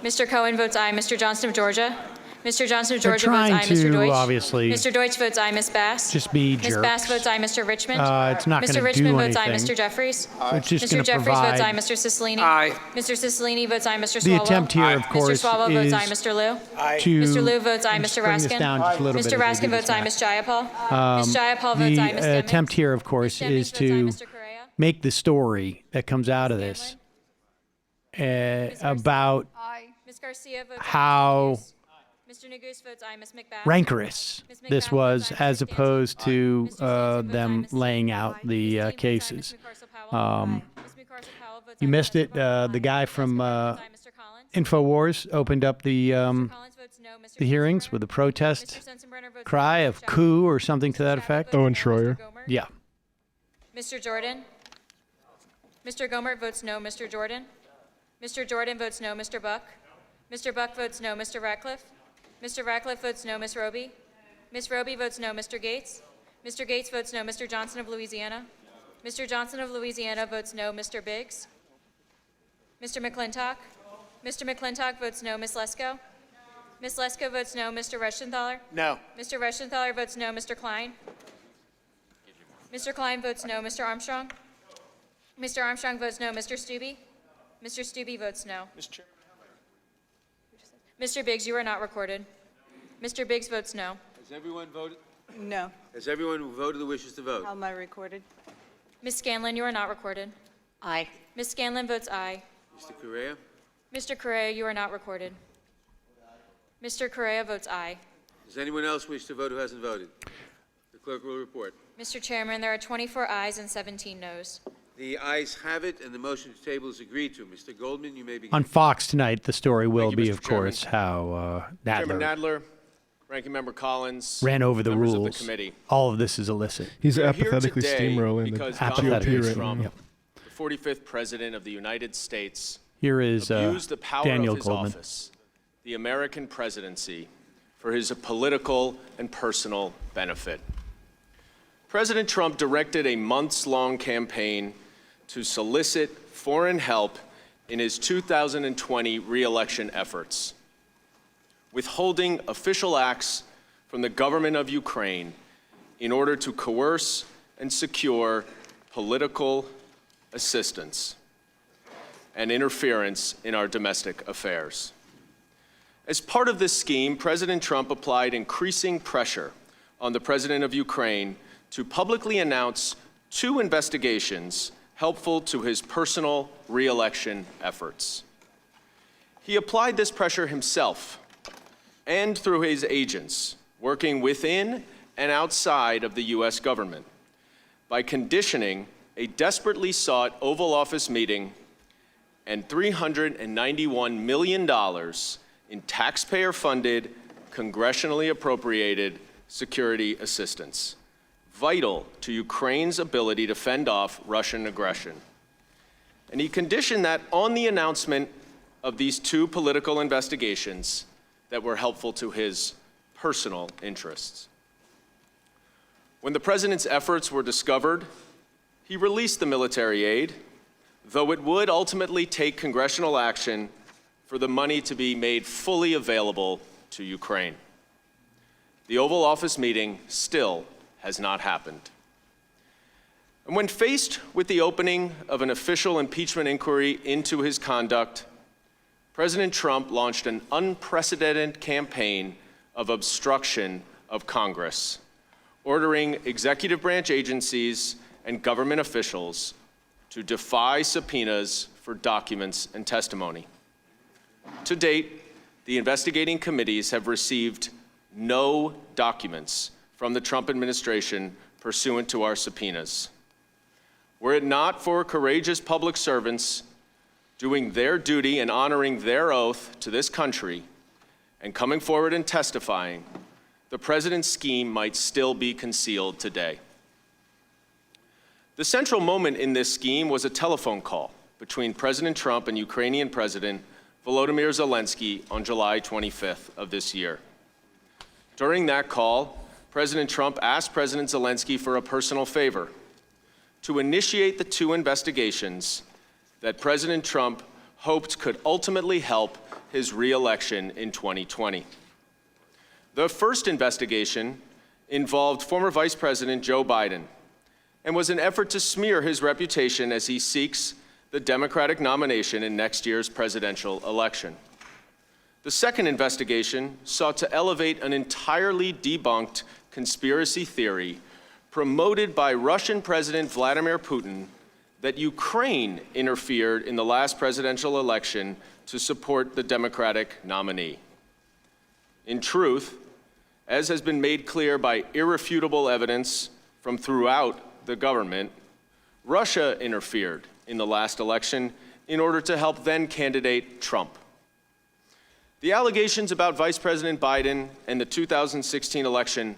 Mr. Cohen votes aye. Mr. Johnson of Georgia? Mr. Johnson of They're Georgia votes trying aye. Mr. to, Deutsch? obviously, Mr. Deutsch votes aye. Ms. Bass? just be Ms. Bass jerks. votes aye. Mr. Richmond? It's not Mr. gonna Richmond do votes aye. anything. Mr. Jeffries? It's just Mr. gonna Jeffries votes aye. provide- Mr. Cicilline? Aye. Mr. Cicilline votes aye. Mr. The Swalwell? attempt here, of Mr. course, Swalwell votes is aye. Mr. Liu? to Mr. Liu votes aye. just Mr. bring this Raskin? down just a little Mr. bit as we Raskin do votes this aye. now. Ms. Jayapal? Ms. Jayapal votes aye. Ms. The Demmings? attempt here, of course, Ms. Demmings is votes aye. to Mr. Correa? make the story that comes out of this about Ms. Garcia votes aye. how Mr. Neguse votes aye. Ms. McBath? rancorous Ms. this McBath was, votes aye. as Ms. opposed to Mr. Sampson votes aye. them Ms. laying out the Ms. cases. Ms. You missed it. The guy from InfoWars opened up the hearings with a protest cry of coup or something to that effect. Owen Schroyer. Yeah. Mr. Jordan? Mr. Gomert votes no. Mr. Jordan? Mr. Jordan votes no. Mr. Buck? Mr. Buck votes no. Mr. Ratcliffe? Mr. Ratcliffe votes no. Ms. Roby? Ms. Roby votes no. Mr. Gates? Mr. Gates votes no. Mr. Johnson of Louisiana? Mr. Johnson of Louisiana votes no. Mr. Biggs? Mr. McClintock? Mr. McClintock votes no. Ms. Lesko? Ms. Lesko votes no. Mr. Reschenthaler? No. Mr. Reschenthaler votes no. Mr. Klein? Mr. Klein votes no. Mr. Armstrong? Mr. Armstrong votes no. Mr. Stubbe? Mr. Stubbe votes no. Mr. Biggs, you are not recorded. Mr. Biggs votes no. Has everyone voted? No. Has everyone voted who wishes to vote? How am I recorded? Ms. Scanlon, you are not recorded. Aye. Ms. Scanlon votes aye. Mr. Correa? Mr. Correa, you are not recorded. Mr. Correa votes aye. Does anyone else wish to vote who hasn't voted? The clerk will report. Mr. Chairman, there are 24 ayes and 17 noes. The ayes have it, and the motion to table is agreed to. Mr. Goldman, you may begin. On Fox tonight, the story will you, be, Mr. of course, how Chairman Nadler Nadler, Ranking Member Collins, ran over the members rules. of the committee. All of this is illicit. He's We are here apathetically today steamrolling because the Donald J. GOP Trump, right now. the 45th President of the United States, Here is abused the power Daniel of his Goldman. office, the American presidency, for his political and personal benefit. President Trump directed a months-long campaign to solicit foreign help in his 2020 re-election efforts, withholding official acts from the government of Ukraine in order to coerce and secure political assistance and interference in our domestic affairs. As part of this scheme, President Trump applied increasing pressure on the president of Ukraine to publicly announce 2 investigations helpful to his personal re-election efforts. He applied this pressure himself and through his agents, working within and outside of the U.S. government, by conditioning a desperately sought Oval Office meeting and $391 million in taxpayer-funded, congressionally appropriated security assistance, vital to Ukraine's ability to fend off Russian aggression. And he conditioned that on the announcement of these 2 political investigations that were helpful to his personal interests. When the president's efforts were discovered, he released the military aid, though it would ultimately take congressional action for the money to be made fully available to Ukraine. The Oval Office meeting still has not happened. And when faced with the opening of an official impeachment inquiry into his conduct, President Trump launched an unprecedented campaign of obstruction of Congress, ordering executive branch agencies and government officials to defy subpoenas for documents and testimony. To date, the investigating committees have received no documents from the Trump administration pursuant to our subpoenas. Were it not for courageous public servants doing their duty and honoring their oath to this country and coming forward and testifying, the president's scheme might still be concealed today. The central moment in this scheme was a telephone call between President Trump and Ukrainian President Volodymyr Zelensky on July 25th of this year. During that call, President Trump asked President Zelensky for a personal favor: to initiate the 2 investigations that President Trump hoped could ultimately help his re-election in 2020. The first investigation involved former Vice President Joe Biden and was an effort to smear his reputation as he seeks the Democratic nomination in next year's presidential election. The second investigation sought to elevate an entirely debunked conspiracy theory promoted by Russian President Vladimir Putin that Ukraine interfered in the last presidential election to support the Democratic nominee. In truth, as has been made clear by irrefutable evidence from throughout the government, Russia interfered in the last election in order to help then-candidate Trump. The allegations about Vice President Biden and the 2016 election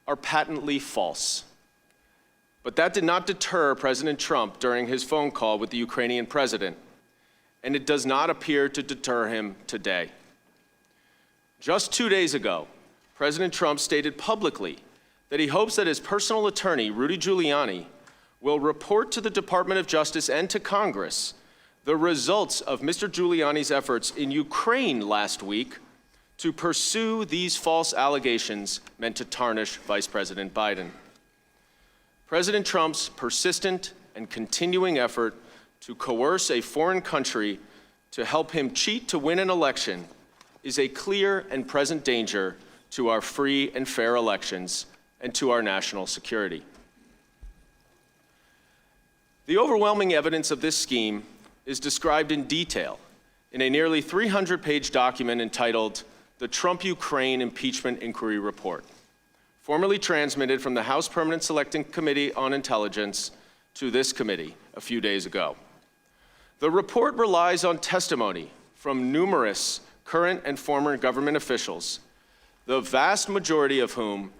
are patently false. But that did not deter President Trump during his phone call with the Ukrainian president, and it does not appear to deter him today. Just 2 days ago, President Trump stated publicly that he hopes that his personal attorney, Rudy Giuliani, will report to the Department of Justice and to Congress the results of Mr. Giuliani's efforts in Ukraine last week to pursue these false allegations meant to tarnish Vice President Biden. President Trump's persistent and continuing effort to coerce a foreign country to help him cheat to win an election is a clear and present danger to our free and fair elections and to our national security. The overwhelming evidence of this scheme is described in detail in a nearly 300-page document entitled the Trump-Ukraine Impeachment Inquiry Report, formerly transmitted from the House Permanent Selecting Committee on Intelligence to this committee a few days ago. The report relies on testimony from numerous current and former government officials, the vast majority of whom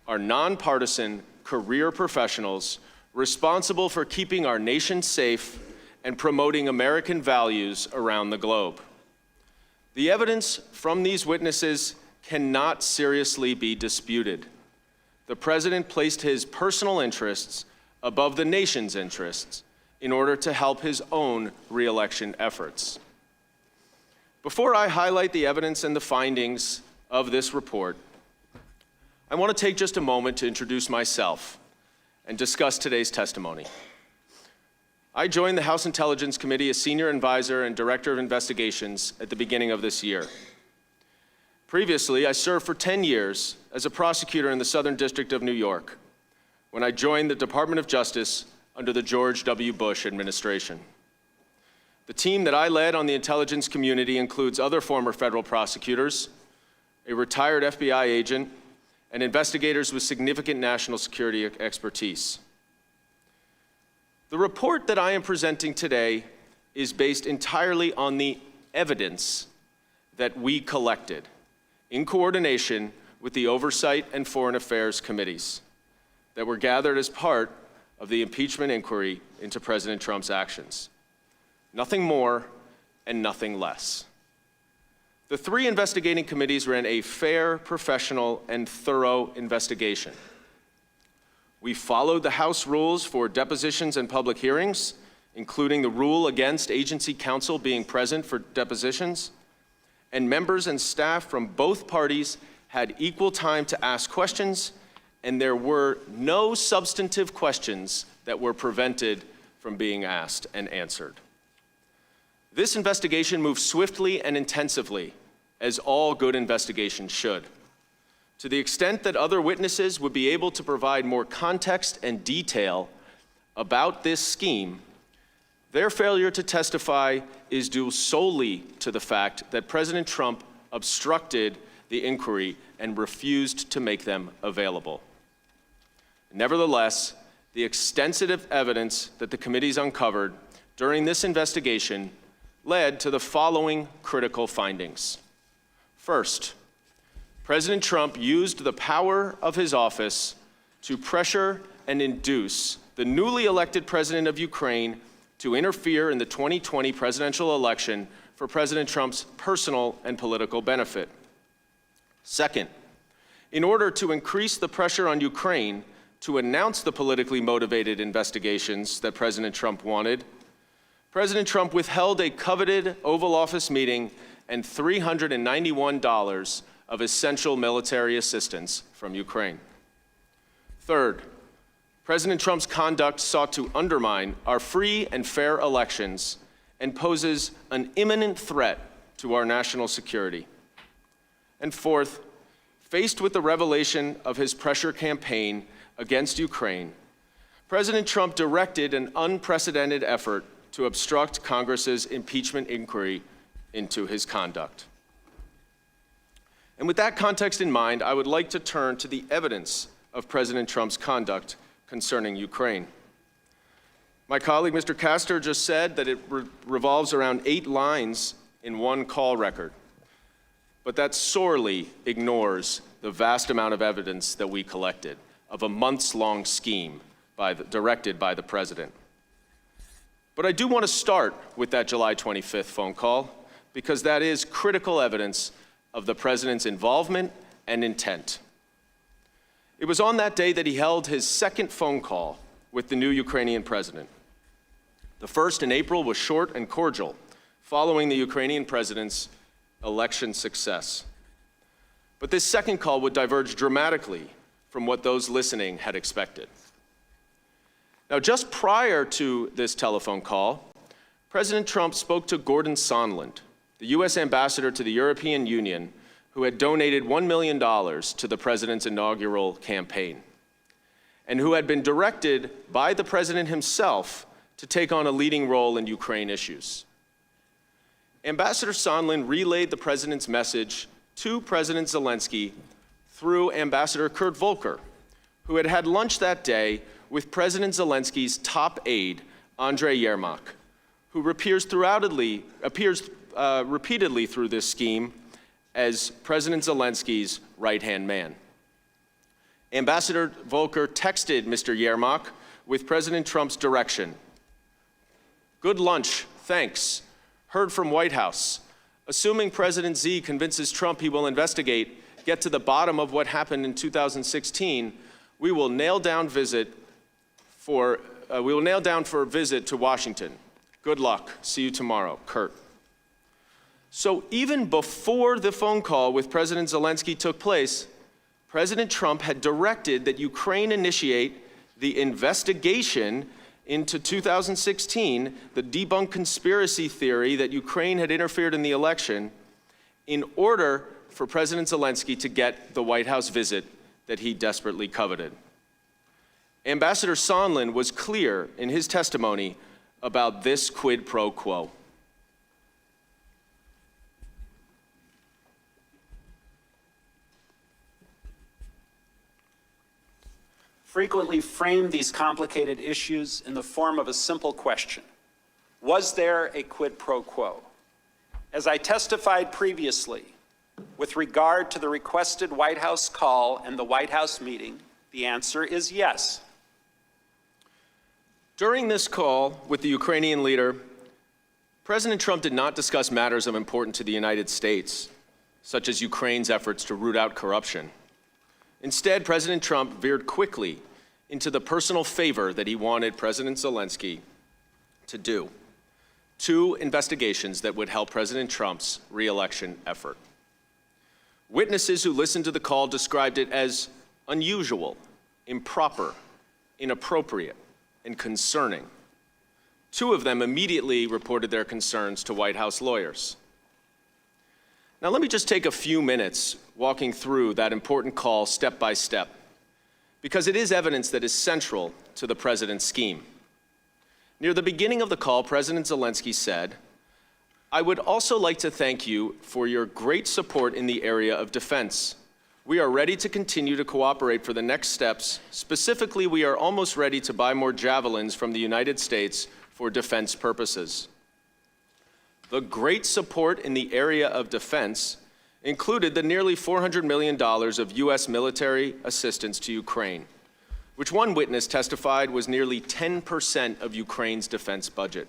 are nonpartisan career professionals responsible for keeping our nation safe and promoting American values around the globe. The evidence from these witnesses cannot seriously be disputed. The president placed his personal interests above the nation's interests in order to help his own re-election efforts. Before I highlight the evidence and the findings of this report, I want to take just a moment to introduce myself and discuss today's testimony. I joined the House Intelligence Committee as Senior Advisor and Director of Investigations at the beginning of this year. Previously, I served for 10 years as a prosecutor in the Southern District of New York when I joined the Department of Justice under the George W. Bush administration. The team that I led on the intelligence community includes other former federal prosecutors, a retired FBI agent, and investigators with significant national security expertise. The report that I am presenting today is based entirely on the evidence that we collected in coordination with the Oversight and Foreign Affairs Committees that were gathered as part of the impeachment inquiry into President Trump's actions. Nothing more and nothing less. The three investigating committees ran a fair, professional, and thorough investigation. We followed the House rules for depositions and public hearings, including the rule against agency counsel being present for depositions, and members and staff from both parties had equal time to ask questions, and there were no substantive questions that were prevented from being asked and answered. This investigation moved swiftly and intensively, as all good investigations should. To the extent that other witnesses would be able to provide more context and detail about this scheme, their failure to testify is due solely to the fact that President Trump obstructed the inquiry and refused to make them available. Nevertheless, the extensive evidence that the committees uncovered during this investigation led to the following critical findings. First, President Trump used the power of his office to pressure and induce the newly elected president of Ukraine to interfere in the 2020 presidential election for President Trump's personal and political benefit. Second, in order to increase the pressure on Ukraine to announce the politically motivated investigations that President Trump wanted, President Trump withheld a coveted Oval Office meeting and $391 of essential military assistance from Ukraine. Third, President Trump's conduct sought to undermine our free and fair elections and poses an imminent threat to our national security. And fourth, faced with the revelation of his pressure campaign against Ukraine, President Trump directed an unprecedented effort to obstruct Congress's impeachment inquiry into his conduct. And with that context in mind, I would like to turn to the evidence of President Trump's conduct concerning Ukraine. My colleague, Mr. Castor, just said that it revolves around 8 lines in one call record, but that sorely ignores the vast amount of evidence that we collected of a months-long scheme directed by the president. But I do want to start with that July 25th phone call, because that is critical evidence of the president's involvement and intent. It was on that day that he held his second phone call with the new Ukrainian president. The first in April was short and cordial, following the Ukrainian president's election success. But this second call would diverge dramatically from what those listening had expected. Now, just prior to this telephone call, President Trump spoke to Gordon Sondland, the U.S. ambassador to the European Union, who had donated $1 million to the president's inaugural campaign, and who had been directed by the president himself to take on a leading role in Ukraine issues. Ambassador Sondland relayed the president's message to President Zelensky through Ambassador Kurt Volker, who had had lunch that day with President Zelensky's top aide, Andrei Yermak, who appears repeatedly through this scheme as President Zelensky's right-hand man. Ambassador Volker texted Mr. Yermak with President Trump's direction. Good lunch, thanks. Heard from White House. Assuming President Z convinces Trump he will investigate, get to the bottom of what happened in 2016, we will nail down for a visit to Washington. Good luck. See you tomorrow. Kurt. So even before the phone call with President Zelensky took place, President Trump had directed that Ukraine initiate the investigation into 2016, the debunked conspiracy theory that Ukraine had interfered in the election, in order for President Zelensky to get the White House visit that he desperately coveted. Ambassador Sondland was clear in his testimony about this quid pro quo. Frequently frame these complicated issues in the form of a simple question. Was there a quid pro quo? As I testified previously, with regard to the requested White House call and the White House meeting, the answer is yes. During this call with the Ukrainian leader, President Trump did not discuss matters of importance to the United States, such as Ukraine's efforts to root out corruption. Instead, President Trump veered quickly into the personal favor that he wanted President Zelensky to do. 2 investigations that would help President Trump's re-election effort. Witnesses who listened to the call described it as unusual, improper, inappropriate, and concerning. 2 of them immediately reported their concerns to White House lawyers. Now let me just take a few minutes walking through that important call step by step, because it is evidence that is central to the president's scheme. Near the beginning of the call, President Zelensky said, "I would also like to thank you for your great support in the area of defense. We are ready to continue to cooperate for the next steps. Specifically, we are almost ready to buy more javelins from the United States for defense purposes." The great support in the area of defense included the nearly $400 million of U.S. military assistance to Ukraine, which one witness testified was nearly 10% of Ukraine's defense budget.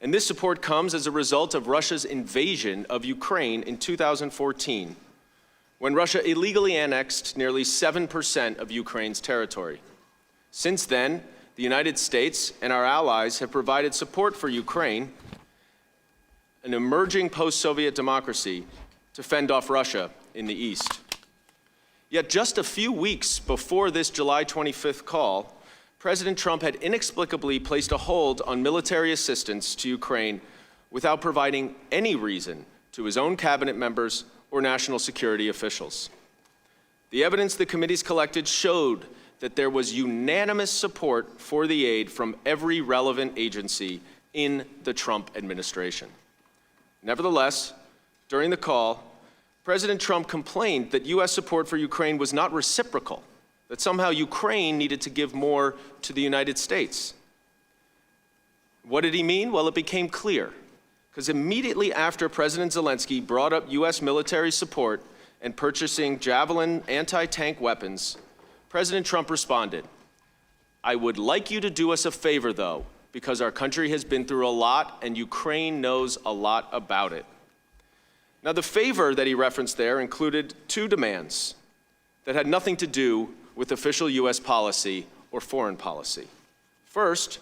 And this support comes as a result of Russia's invasion of Ukraine in 2014, when Russia illegally annexed nearly 7% of Ukraine's territory. Since then, the United States and our allies have provided support for Ukraine, an emerging post-Soviet democracy, to fend off Russia in the East. Yet just a few weeks before this July 25th call, President Trump had inexplicably placed a hold on military assistance to Ukraine without providing any reason to his own cabinet members or national security officials. The evidence the committees collected showed that there was unanimous support for the aid from every relevant agency in the Trump administration. Nevertheless, during the call, President Trump complained that U.S. support for Ukraine was not reciprocal, that somehow Ukraine needed to give more to the United States. What did he mean? Well, it became clear, because immediately after President Zelensky brought up U.S. military support and purchasing Javelin anti-tank weapons, President Trump responded, "I would like you to do us a favor, though, because our country has been through a lot and Ukraine knows a lot about it." Now, the favor that he referenced there included 2 demands that had nothing to do with official U.S. policy or foreign policy. First,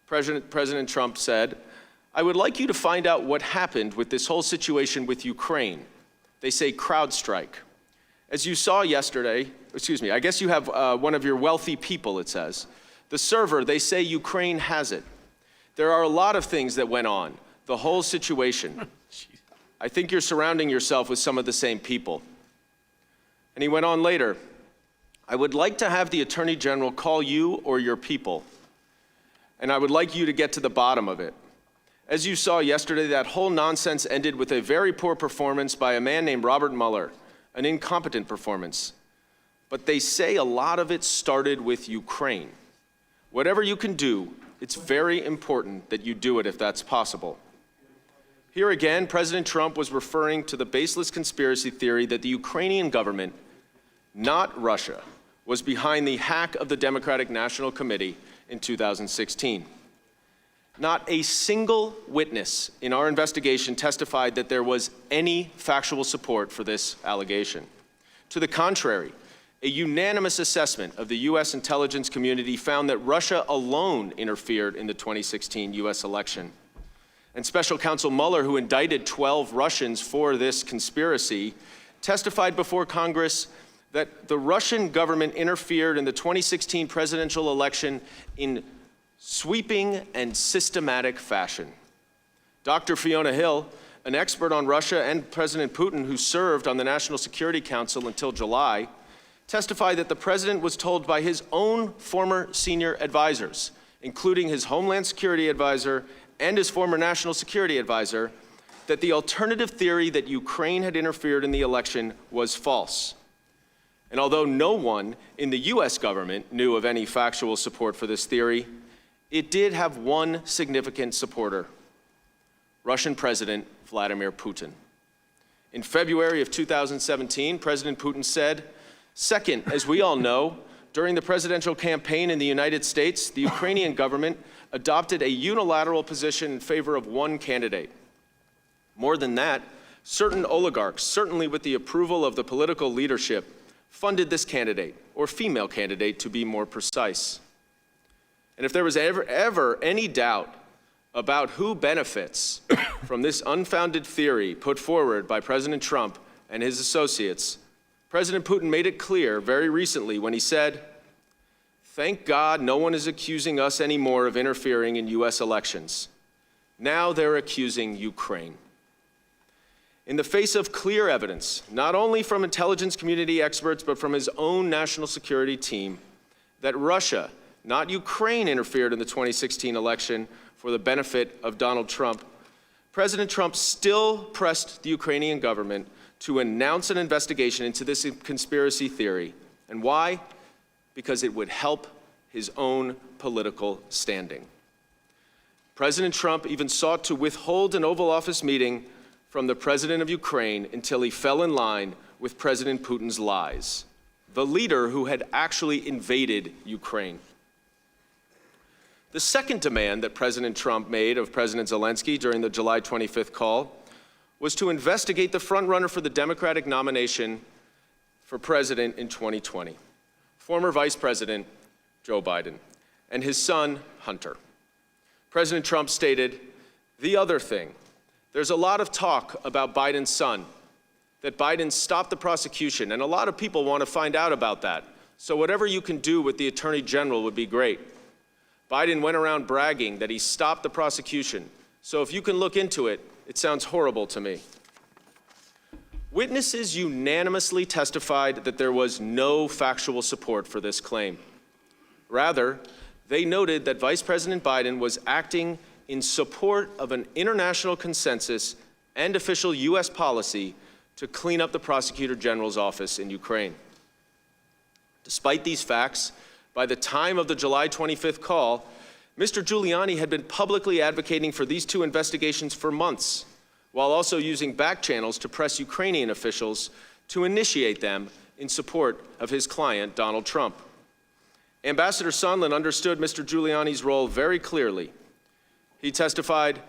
President Trump said, "I would like you to find out what happened with this whole situation with Ukraine. They say CrowdStrike. As you saw yesterday, I guess you have one of your wealthy people, it says. The server, they say Ukraine has it. There are a lot of things that went on, the whole situation. I think you're surrounding yourself with some of the same people." And he went on later, "I would like to have the Attorney General call you or your people, and I would like you to get to the bottom of it. As you saw yesterday, that whole nonsense ended with a very poor performance by a man named Robert Mueller, an incompetent performance. But they say a lot of it started with Ukraine. Whatever you can do, it's very important that you do it if that's possible. Here again, President Trump was referring to the baseless conspiracy theory that the Ukrainian government, not Russia, was behind the hack of the Democratic National Committee in 2016. Not a single witness in our investigation testified that there was any factual support for this allegation. To the contrary, a unanimous assessment of the U.S. intelligence community found that Russia alone interfered in the 2016 U.S. election. And Special Counsel Mueller, who indicted 12 Russians for this conspiracy, testified before Congress that the Russian government interfered in the 2016 presidential election in sweeping and systematic fashion. Dr. Fiona Hill, an expert on Russia and President Putin who served on the National Security Council until July, testified that the president was told by his own former senior advisors, including his Homeland Security advisor and his former National Security advisor, that the alternative theory that Ukraine had interfered in the election was false. And although no one in the U.S. government knew of any factual support for this theory, it did have one significant supporter: Russian President Vladimir Putin. In February of 2017, President Putin said, "Second, as we all know, during the presidential campaign in the United States, the Ukrainian government adopted a unilateral position in favor of one candidate. More than that, certain oligarchs, certainly with the approval of the political leadership, funded this candidate, or female candidate to be more precise." And if there was ever any doubt about who benefits from this unfounded theory put forward by President Trump and his associates, President Putin made it clear very recently when he said, "Thank God no one is accusing us anymore of interfering in U.S. elections. Now they're accusing Ukraine." In the face of clear evidence, not only from intelligence community experts, but from his own national security team, that Russia, not Ukraine, interfered in the 2016 election for the benefit of Donald Trump, President Trump still pressed the Ukrainian government to announce an investigation into this conspiracy theory. And why? Because it would help his own political standing. President Trump even sought to withhold an Oval Office meeting from the president of Ukraine until he fell in line with President Putin's lies, the leader who had actually invaded Ukraine. The second demand that President Trump made of President Zelensky during the July 25th call was to investigate the frontrunner for the Democratic nomination for president in 2020, former Vice President Joe Biden, and his son, Hunter. President Trump stated, "The other thing, there's a lot of talk about Biden's son, that Biden stopped the prosecution, and a lot of people want to find out about that. So whatever you can do with the Attorney General would be great. Biden went around bragging that he stopped the prosecution. So if you can look into it, it sounds horrible to me." Witnesses unanimously testified that there was no factual support for this claim. Rather, they noted that Vice President Biden was acting in support of an international consensus and official U.S. policy to clean up the Prosecutor General's office in Ukraine. Despite these facts, by the time of the July 25th call, Mr. Giuliani had been publicly advocating for these two investigations for months, while also using back channels to press Ukrainian officials to initiate them in support of his client, Donald Trump. Ambassador Sondland understood Mr. Giuliani's role very clearly. He testified,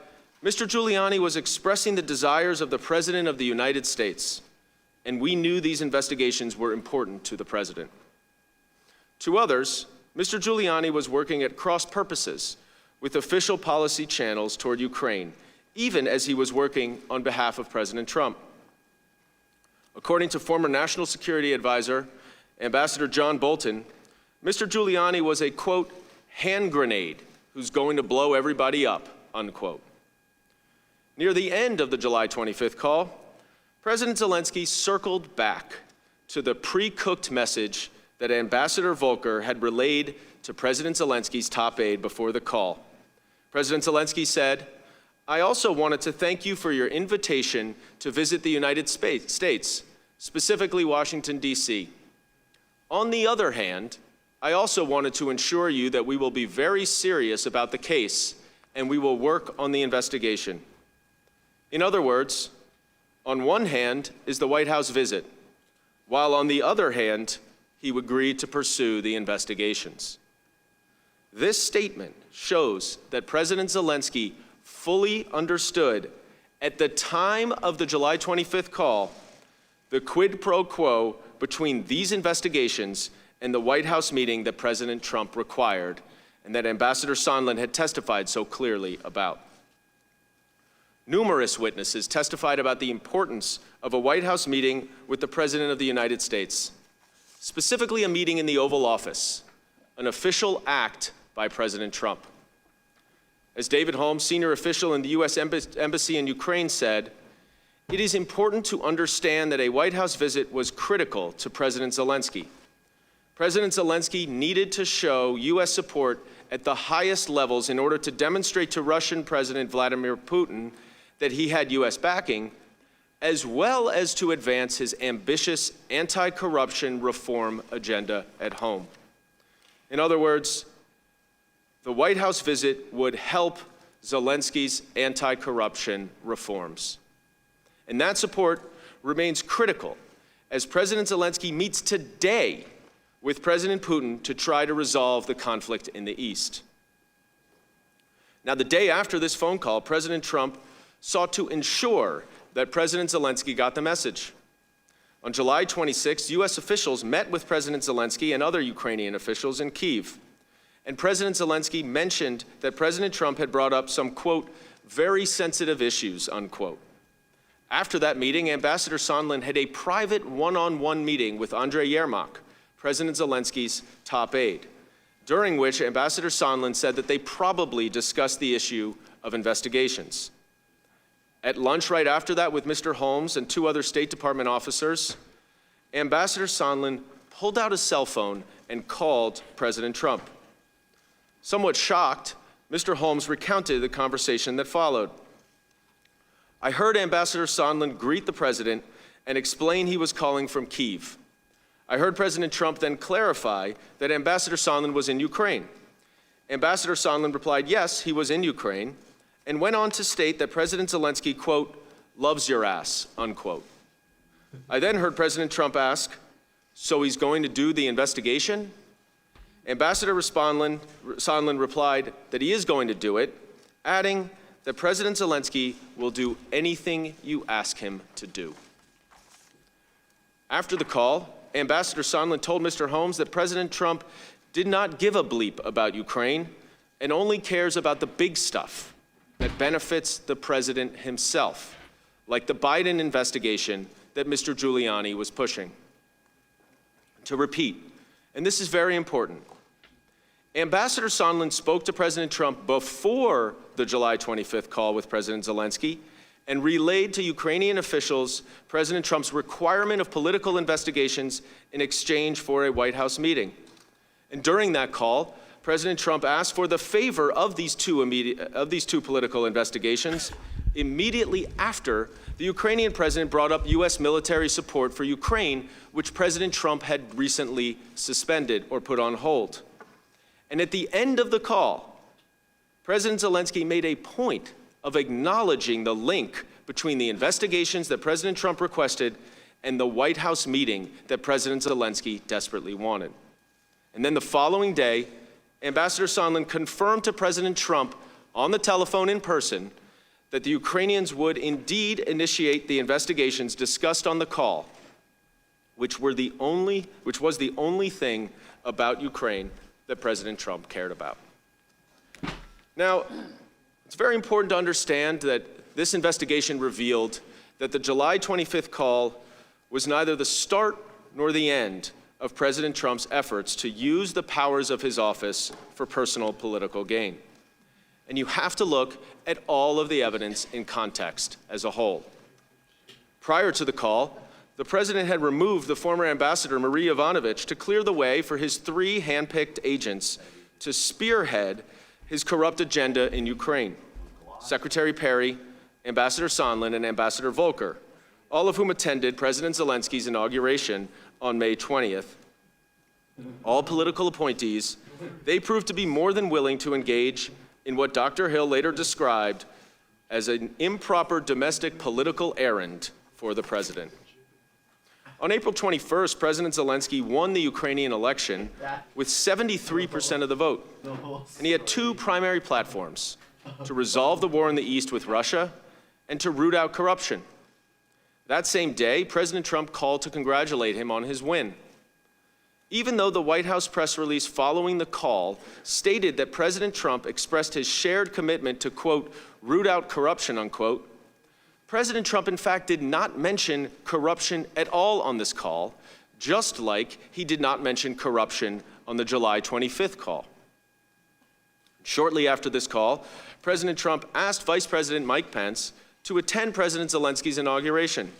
"Mr. Giuliani was expressing the desires of the President of the United States, and we knew these investigations were important to the President." To others, Mr. Giuliani was working at cross purposes with official policy channels toward Ukraine, even as he was working on behalf of President Trump. According to former National Security Advisor, Ambassador John Bolton, Mr. Giuliani was a, quote, hand grenade who's going to blow everybody up, unquote. Near the end of the July 25th call, President Zelensky circled back to the pre-cooked message that Ambassador Volker had relayed to President Zelensky's top aide before the call. President Zelensky said, "I also wanted to thank you for your invitation to visit the United States specifically Washington, D.C. On the other hand, I also wanted to assure you that we will be very serious about the case and we will work on the investigation. In other words, on one hand is the White House visit, while on the other hand, he agreed to pursue the investigations. This statement shows that President Zelensky fully understood at the time of the July 25th call the quid pro quo between these investigations and the White House meeting that President Trump required and that Ambassador Sondland had testified so clearly about. Numerous witnesses testified about the importance of a White House meeting with the President of the United States, specifically a meeting in the Oval Office, an official act by President Trump. As David Holmes, senior official in the U.S. Embassy in Ukraine, said, "It is important to understand that a White House visit was critical to President Zelensky. President Zelensky needed to show U.S. support at the highest levels in order to demonstrate to Russian President Vladimir Putin that he had U.S. backing, as well as to advance his ambitious anti-corruption reform agenda at home." In other words, the White House visit would help Zelensky's anti-corruption reforms. And that support remains critical as President Zelensky meets today with President Putin to try to resolve the conflict in the East. Now, the day after this phone call, President Trump sought to ensure that President Zelensky got the message. On July 26, U.S. officials met with President Zelensky and other Ukrainian officials in Kyiv. And President Zelensky mentioned that President Trump had brought up some, quote, very sensitive issues, unquote. After that meeting, Ambassador Sondland had a private one-on-one meeting with Andriy Yermak, President Zelensky's top aide, during which Ambassador Sondland said that they probably discussed the issue of investigations. At lunch right after that with Mr. Holmes and two other State Department officers, Ambassador Sondland pulled out his cell phone and called President Trump. Somewhat shocked, Mr. Holmes recounted the conversation that followed. "I heard Ambassador Sondland greet the president and explain he was calling from Kyiv. I heard President Trump then clarify that Ambassador Sondland was in Ukraine. Ambassador Sondland replied, yes, he was in Ukraine, and went on to state that President Zelensky, quote, loves your ass, unquote. I then heard President Trump ask, so he's going to do the investigation? Ambassador Sondland replied that he is going to do it, adding that President Zelensky will do anything you ask him to do. After the call, Ambassador Sondland told Mr. Holmes that President Trump did not give a bleep about Ukraine and only cares about the big stuff that benefits the president himself, like the Biden investigation that Mr. Giuliani was pushing. To repeat, and this is very important, Ambassador Sondland spoke to President Trump before the July 25th call with President Zelensky and relayed to Ukrainian officials President Trump's requirement of political investigations in exchange for a White House meeting. And during that call, President Trump asked for the favor of these two political investigations immediately after the Ukrainian president brought up U.S. military support for Ukraine, which President Trump had recently suspended or put on hold. And at the end of the call, President Zelensky made a point of acknowledging the link between the investigations that President Trump requested and the White House meeting that President Zelensky desperately wanted. And then the following day, Ambassador Sondland confirmed to President Trump on the telephone in person that the Ukrainians would indeed initiate the investigations discussed on the call, which was the only thing about Ukraine that President Trump cared about. Now, it's very important to understand that this investigation revealed that the July 25th call was neither the start nor the end of President Trump's efforts to use the powers of his office for personal political gain. And you have to look at all of the evidence in context as a whole. Prior to the call, the president had removed the former ambassador, Marie Yovanovitch, to clear the way for his three handpicked agents to spearhead his corrupt agenda in Ukraine: Secretary Perry, Ambassador Sondland, and Ambassador Volker, all of whom attended President Zelensky's inauguration on May 20th. All political appointees, they proved to be more than willing to engage in what Dr. Hill later described as an improper domestic political errand for the president. On April 21st, President Zelensky won the Ukrainian election with 73% of the vote. And he had two primary platforms: to resolve the war in the east with Russia and to root out corruption. That same day, President Trump called to congratulate him on his win. Even though the White House press release following the call stated that President Trump expressed his shared commitment to, quote, root out corruption, unquote, President Trump, in fact, did not mention corruption at all on this call, just like he did not mention corruption on the July 25th call. Shortly after this call, President Trump asked Vice President Mike Pence to attend President Zelensky's inauguration.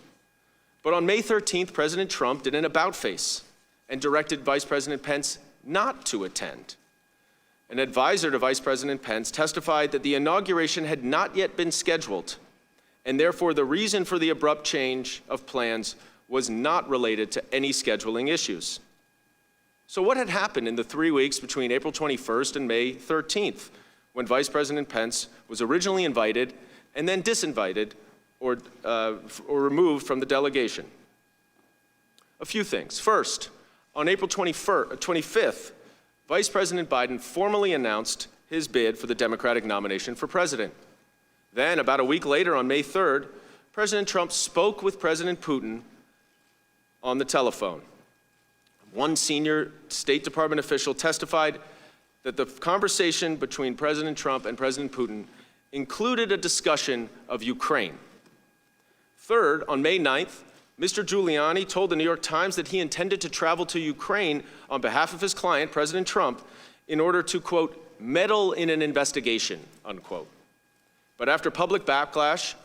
But on May 13th, President Trump did an about-face and directed Vice President Pence not to attend. An advisor to Vice President Pence testified that the inauguration had not yet been scheduled, and therefore the reason for the abrupt change of plans was not related to any scheduling issues. So what had happened in the 3 weeks between April 21st and May 13th, when Vice President Pence was originally invited and then disinvited or removed from the delegation? A few things. First, on April 25th, Vice President Biden formally announced his bid for the Democratic nomination for president. Then, about a week later, on May 3rd, President Trump spoke with President Putin on the telephone. One senior State Department official testified that the conversation between President Trump and President Putin included a discussion of Ukraine. Third, on May 9th, Mr. Giuliani told the New York Times that he intended to travel to Ukraine on behalf of his client, President Trump, in order to, quote, meddle in an investigation, unquote. But after public backlash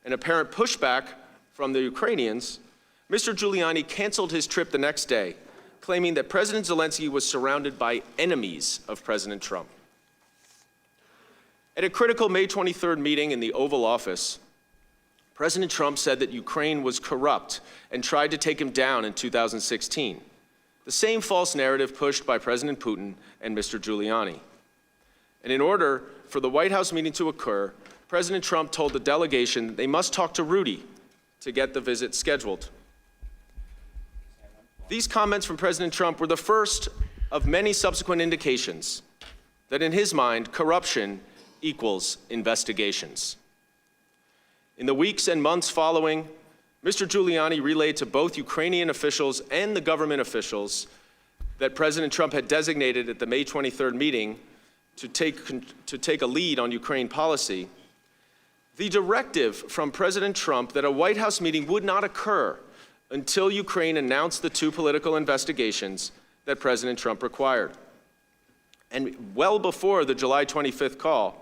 and apparent pushback from the Ukrainians, Mr. Giuliani canceled his trip the next day, claiming that President Zelensky was surrounded by enemies of President Trump. At a critical May 23rd meeting in the Oval Office, President Trump said that Ukraine was corrupt and tried to take him down in 2016, the same false narrative pushed by President Putin and Mr. Giuliani. And in order for the White House meeting to occur, President Trump told the delegation they must talk to Rudy to get the visit scheduled. These comments from President Trump were the first of many subsequent indications that in his mind, corruption equals investigations. In the weeks and months following, Mr. Giuliani relayed to both Ukrainian officials and the government officials that President Trump had designated at the May 23rd meeting to take a lead on Ukraine policy. The directive from President Trump that a White House meeting would not occur until Ukraine announced the two political investigations that President Trump required. And well before the July 25th call,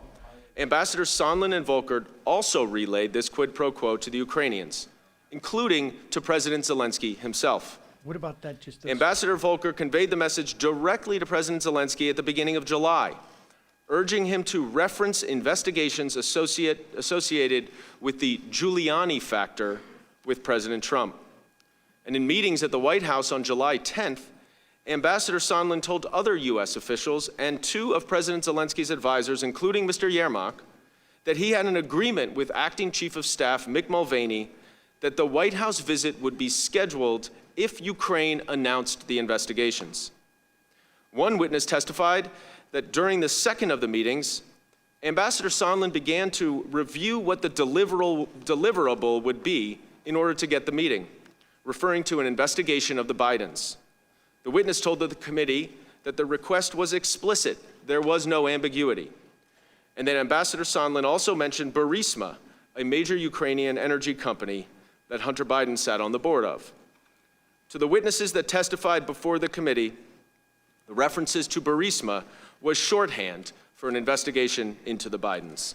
Ambassadors Sondland and Volker also relayed this quid pro quo to the Ukrainians, including to President Zelensky himself. What about that? Ambassador Volker conveyed the message directly to President Zelensky at the beginning of July, urging him to reference investigations associated with the Giuliani factor with President Trump. And in meetings at the White House on July 10th, Ambassador Sondland told other U.S. officials and two of President Zelensky's advisors, including Mr. Yermak, that he had an agreement with Acting Chief of Staff Mick Mulvaney that the White House visit would be scheduled if Ukraine announced the investigations. One witness testified that during the second of the meetings, Ambassador Sondland began to review what the deliverable would be in order to get the meeting, referring to an investigation of the Bidens. The witness told the committee that the request was explicit, there was no ambiguity, and that Ambassador Sondland also mentioned Burisma, a major Ukrainian energy company that Hunter Biden sat on the board of. To the witnesses that testified before the committee, the references to Burisma was shorthand for an investigation into the Bidens.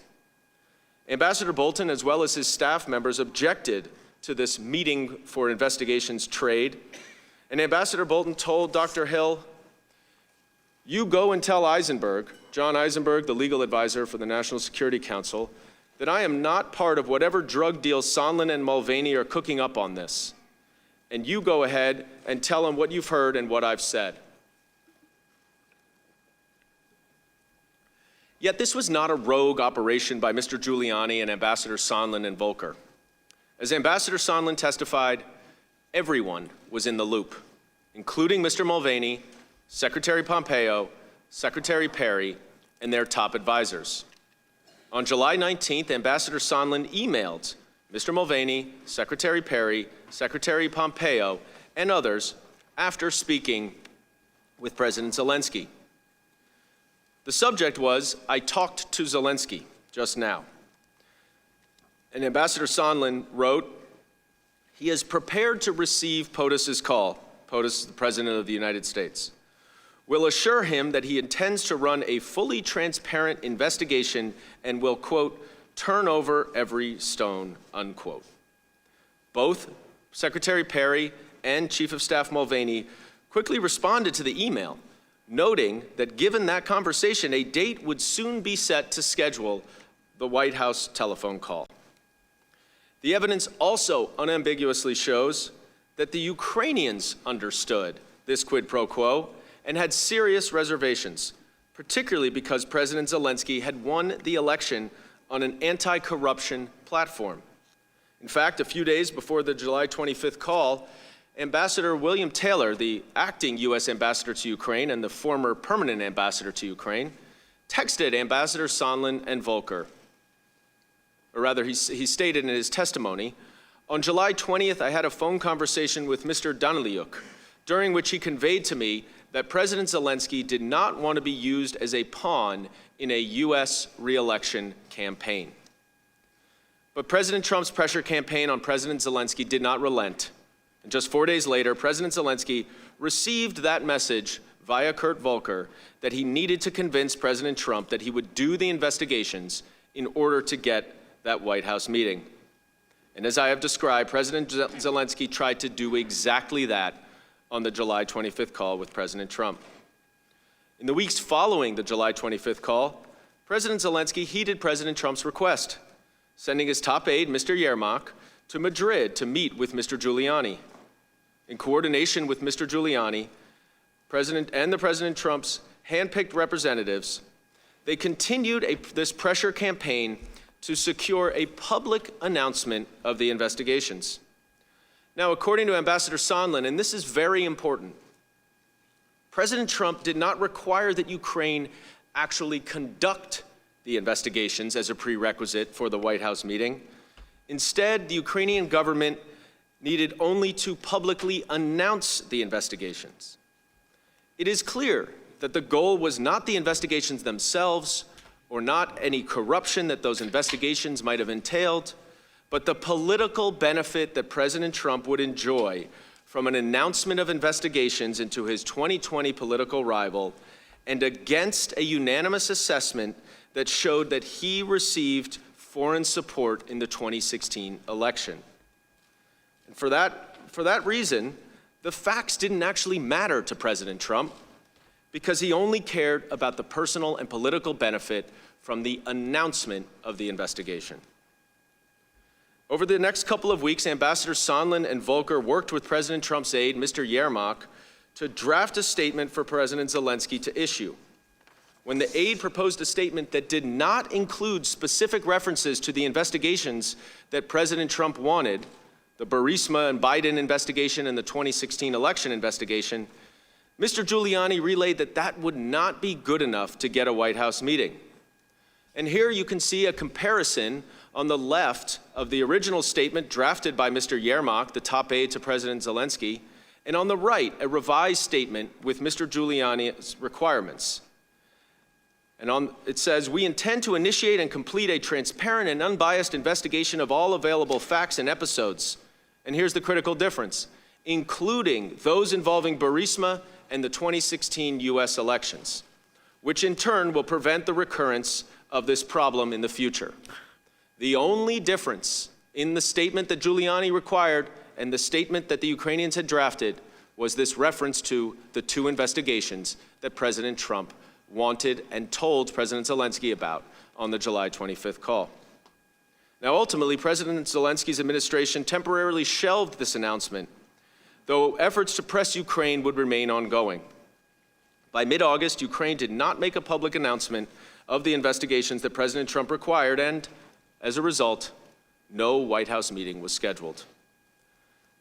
Ambassador Bolton, as well as his staff members, objected to this meeting for investigations trade, and Ambassador Bolton told Dr. Hill, "You go and tell Eisenberg," John Eisenberg, the legal advisor for the National Security Council, that I am not part of whatever drug deal Sondland and Mulvaney are cooking up on this. And you go ahead and tell them what you've heard and what I've said. Yet this was not a rogue operation by Mr. Giuliani and Ambassador Sondland and Volker. As Ambassador Sondland testified, everyone was in the loop, including Mr. Mulvaney, Secretary Pompeo, Secretary Perry, and their top advisors. On July 19th, Ambassador Sondland emailed Mr. Mulvaney, Secretary Perry, Secretary Pompeo, and others after speaking with President Zelensky. The subject was, "I talked to Zelensky just now." And Ambassador Sondland wrote, "He is prepared to receive POTUS's call," POTUS, the President of the United States, "will assure him that he intends to run a fully transparent investigation and will, quote, turn over every stone," unquote. Both Secretary Perry and Chief of Staff Mulvaney quickly responded to the email, noting that given that conversation, a date would soon be set to schedule the White House telephone call. The evidence also unambiguously shows that the Ukrainians understood this quid pro quo and had serious reservations, particularly because President Zelensky had won the election on an anti-corruption platform. In fact, a few days before the July 25th call, Ambassador William Taylor, the acting U.S. ambassador to Ukraine and the former permanent ambassador to Ukraine, texted Ambassador Sondland and Volker. Or rather, he stated in his testimony, "On July 20th, I had a phone conversation with Mr. Danylyuk, during which he conveyed to me that President Zelensky did not want to be used as a pawn in a U.S. re-election campaign." But President Trump's pressure campaign on President Zelensky did not relent. And just 4 days later, President Zelensky received that message via Kurt Volker that he needed to convince President Trump that he would do the investigations in order to get that White House meeting. And as I have described, President Zelensky tried to do exactly that on the July 25th call with President Trump. In the weeks following the July 25th call, President Zelensky heeded President Trump's request, sending his top aide, Mr. Yermak, to Madrid to meet with Mr. Giuliani. In coordination with Mr. Giuliani, President Trump's handpicked representatives, they continued this pressure campaign to secure a public announcement of the investigations. Now, according to Ambassador Sondland, and this is very important, President Trump did not require that Ukraine actually conduct the investigations as a prerequisite for the White House meeting. Instead, the Ukrainian government needed only to publicly announce the investigations. It is clear that the goal was not the investigations themselves or not any corruption that those investigations might have entailed, but the political benefit that President Trump would enjoy from an announcement of investigations into his 2020 political rival and against a unanimous assessment that showed that he received foreign support in the 2016 election. And for that reason, the facts didn't actually matter to President Trump because he only cared about the personal and political benefit from the announcement of the investigation. Over the next couple of weeks, Ambassadors Sondland and Volker worked with President Trump's aide, Mr. Yermak, to draft a statement for President Zelensky to issue. When the aide proposed a statement that did not include specific references to the investigations that President Trump wanted, the Burisma and Biden investigation and the 2016 election investigation, Mr. Giuliani relayed that that would not be good enough to get a White House meeting. And here you can see a comparison on the left of the original statement drafted by Mr. Yermak, the top aide to President Zelensky, and on the right, a revised statement with Mr. Giuliani's requirements. And it says, "We intend to initiate and complete a transparent and unbiased investigation of all available facts and episodes." And here's the critical difference, including those involving Burisma and the 2016 U.S. elections, which in turn will prevent the recurrence of this problem in the future. The only difference in the statement that Giuliani required and the statement that the Ukrainians had drafted was this reference to the two investigations that President Trump wanted and told President Zelensky about on the July 25th call. Now, ultimately, President Zelensky's administration temporarily shelved this announcement, though efforts to press Ukraine would remain ongoing. By mid-August, Ukraine did not make a public announcement of the investigations that President Trump required, and as a result, no White House meeting was scheduled.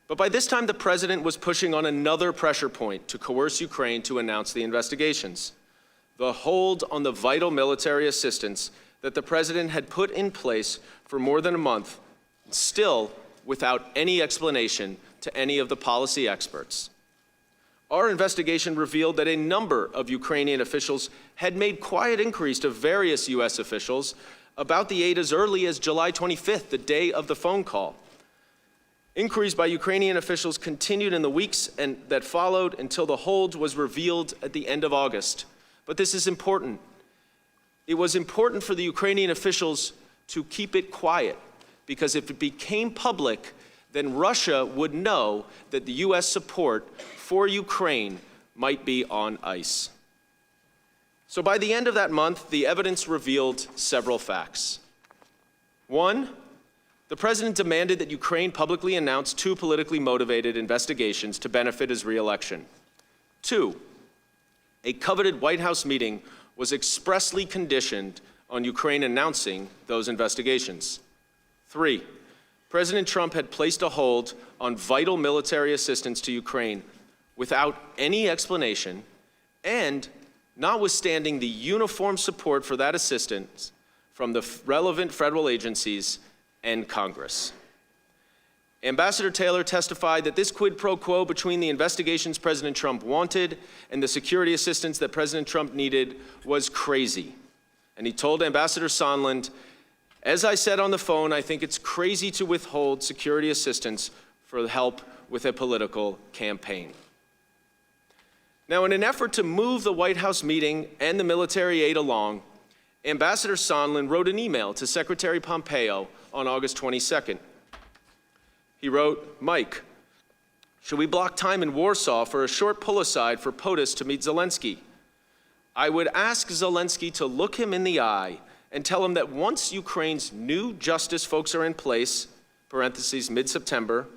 But by this time, the president was pushing on another pressure point to coerce Ukraine to announce the investigations: the hold on the vital military assistance that the president had put in place for more than a month, still without any explanation to any of the policy experts. Our investigation revealed that a number of Ukrainian officials had made quiet inquiries to various U.S. officials about the aid as early as July 25th, the day of the phone call. Inquiries by Ukrainian officials continued in the weeks that followed until the hold was revealed at the end of August. But this is important. It was important for the Ukrainian officials to keep it quiet, because if it became public, then Russia would know that the U.S. support for Ukraine might be on ice. So by the end of that month, the evidence revealed several facts. One, the president demanded that Ukraine publicly announce 2 politically motivated investigations to benefit his re-election. 2, a coveted White House meeting was expressly conditioned on Ukraine announcing those investigations. 3, President Trump had placed a hold on vital military assistance to Ukraine without any explanation, and notwithstanding the uniform support for that assistance from the relevant federal agencies and Congress. Ambassador Taylor testified that this quid pro quo between the investigations President Trump wanted and the security assistance that President Trump needed was crazy. And he told Ambassador Sondland, "As I said on the phone, I think it's crazy to withhold security assistance for help with a political campaign." Now, in an effort to move the White House meeting and the military aid along, Ambassador Sondland wrote an email to Secretary Pompeo on August 22nd. He wrote, "Mike, should we block time in Warsaw for a short pull-aside for POTUS to meet Zelensky? I would ask Zelensky to look him in the eye and tell him that once Ukraine's new justice folks are in place, parentheses, mid-September,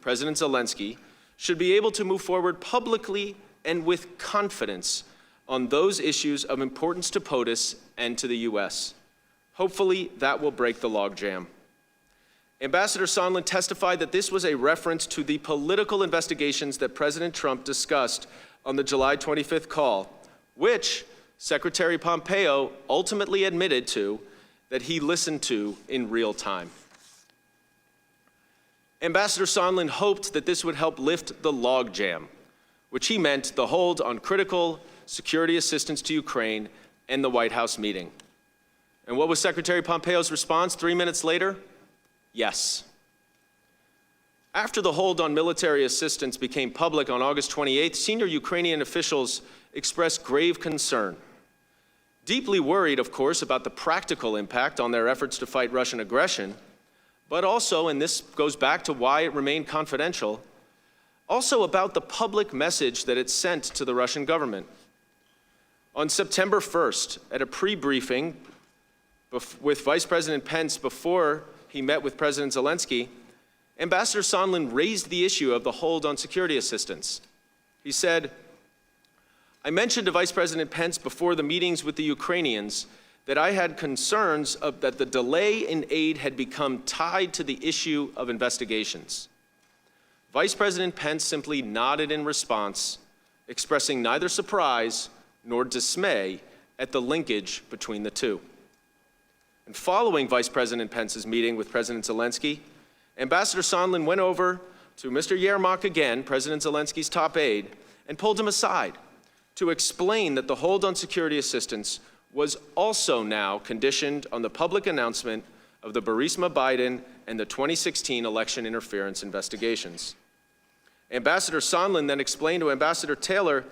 President Zelensky, should be able to move forward publicly and with confidence on those issues of importance to POTUS and to the U.S. Hopefully, that will break the logjam." Ambassador Sondland testified that this was a reference to the political investigations that President Trump discussed on the July 25th call, which Secretary Pompeo ultimately admitted to that he listened to in real time. Ambassador Sondland hoped that this would help lift the logjam, which he meant the hold on critical security assistance to Ukraine and the White House meeting. And what was Secretary Pompeo's response 3 minutes later? Yes. After the hold on military assistance became public on August 28th, senior Ukrainian officials expressed grave concern. Deeply worried, of course, about the practical impact on their efforts to fight Russian aggression, but also, and this goes back to why it remained confidential, also about the public message that it sent to the Russian government. On September 1st, at a pre-briefing with Vice President Pence before he met with President Zelensky, Ambassador Sondland raised the issue of the hold on security assistance. He said, "I mentioned to Vice President Pence before the meetings with the Ukrainians that I had concerns that the delay in aid had become tied to the issue of investigations. Vice President Pence simply nodded in response, expressing neither surprise nor dismay at the linkage between the two." And following Vice President Pence's meeting with President Zelensky, Ambassador Sondland went over to Mr. Yermak again, President Zelensky's top aide, and pulled him aside to explain that the hold on security assistance was also now conditioned on the public announcement of the Burisma Biden and the 2016 election interference investigations. Ambassador Sondland then explained to Ambassador Taylor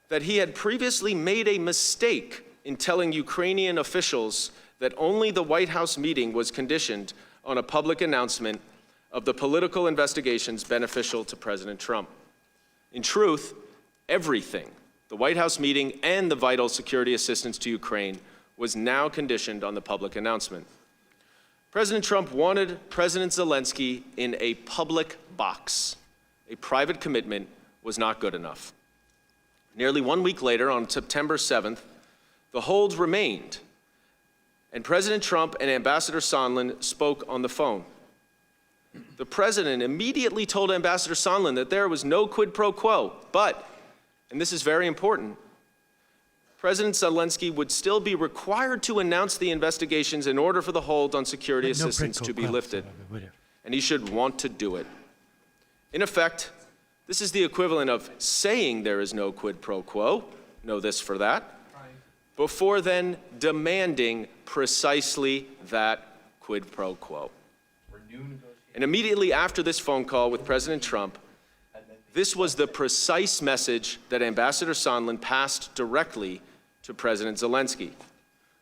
that he had previously made a mistake in telling Ukrainian officials that only the White House meeting was conditioned on a public announcement of the political investigations beneficial to President Trump. In truth, everything, the White House meeting and the vital security assistance to Ukraine, was now conditioned on the public announcement. President Trump wanted President Zelensky in a public box. A private commitment was not good enough. Nearly 1 week later, on September 7th, the hold remained, and President Trump and Ambassador Sondland spoke on the phone. The president immediately told Ambassador Sondland that there was no quid pro quo, but, and this is very important, President Zelensky would still be required to announce the investigations in order for the hold on security assistance to be lifted, and he should want to do it. In effect, this is the equivalent of saying there is no quid pro quo, know this for that, before then demanding precisely that quid pro quo. And immediately after this phone call with President Trump, this was the precise message that Ambassador Sondland passed directly to President Zelensky.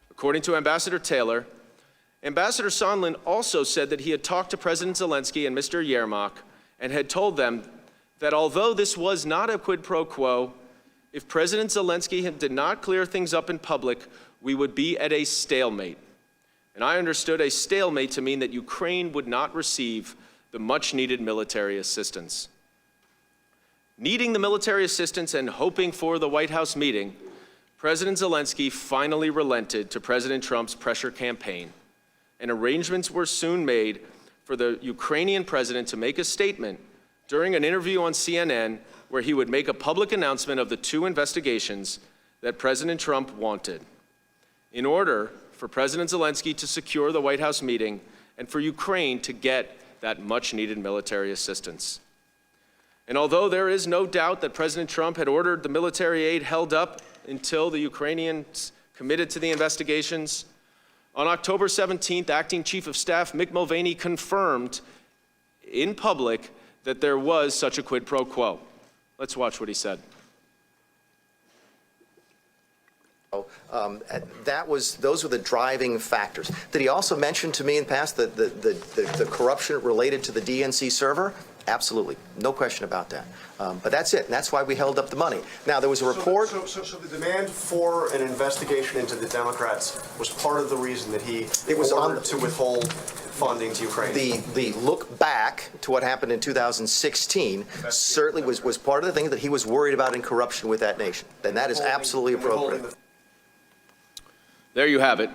According to Ambassador Taylor, Ambassador Sondland also said that he had talked to President Zelensky and Mr. Yermak and had told them that although this was not a quid pro quo, if President Zelensky did not clear things up in public, we would be at a stalemate. And I understood a stalemate to mean that Ukraine would not receive the much-needed military assistance. Needing the military assistance and hoping for the White House meeting, President Zelensky finally relented to President Trump's pressure campaign, and arrangements were soon made for the Ukrainian president to make a statement during an interview on CNN where he would make a public announcement of the two investigations that President Trump wanted, in order for President Zelensky to secure the White House meeting and for Ukraine to get that much-needed military assistance. And although there is no doubt that President Trump had ordered the military aid held up until the Ukrainians committed to the investigations, on October 17th, Acting Chief of Staff Mick Mulvaney confirmed in public that there was such a quid pro quo. Let's watch what he said. Those were the driving factors. Did he also mention to me in the past the corruption related to the DNC server? Absolutely, no question about that. But that's it, and that's why we held up the money. Now, there was a report. So the demand for an investigation into the Democrats was part of the reason that he ordered to withhold funding to Ukraine. The look back to what happened in 2016 certainly was part of the thing that he was worried about in corruption with that nation. And that is absolutely appropriate. There you have it.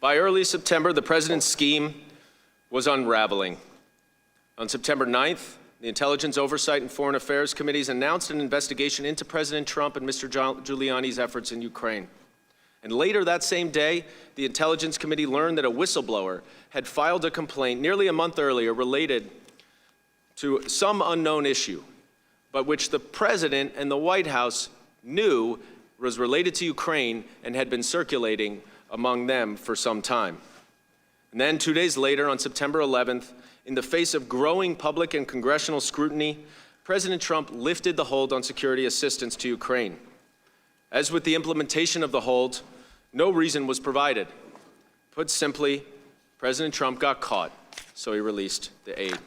By early September, the president's scheme was unraveling. On September 9th, the Intelligence Oversight and Foreign Affairs Committees announced an investigation into President Trump and Mr. Giuliani's efforts in Ukraine. And later that same day, the Intelligence Committee learned that a whistleblower had filed a complaint nearly a month earlier related to some unknown issue, but which the president and the White House knew was related to Ukraine and had been circulating among them for some time. And then 2 days later, on September 11th, in the face of growing public and congressional scrutiny, President Trump lifted the hold on security assistance to Ukraine. As with the implementation of the hold, no reason was provided. Put simply, President Trump got caught, so he released the aid.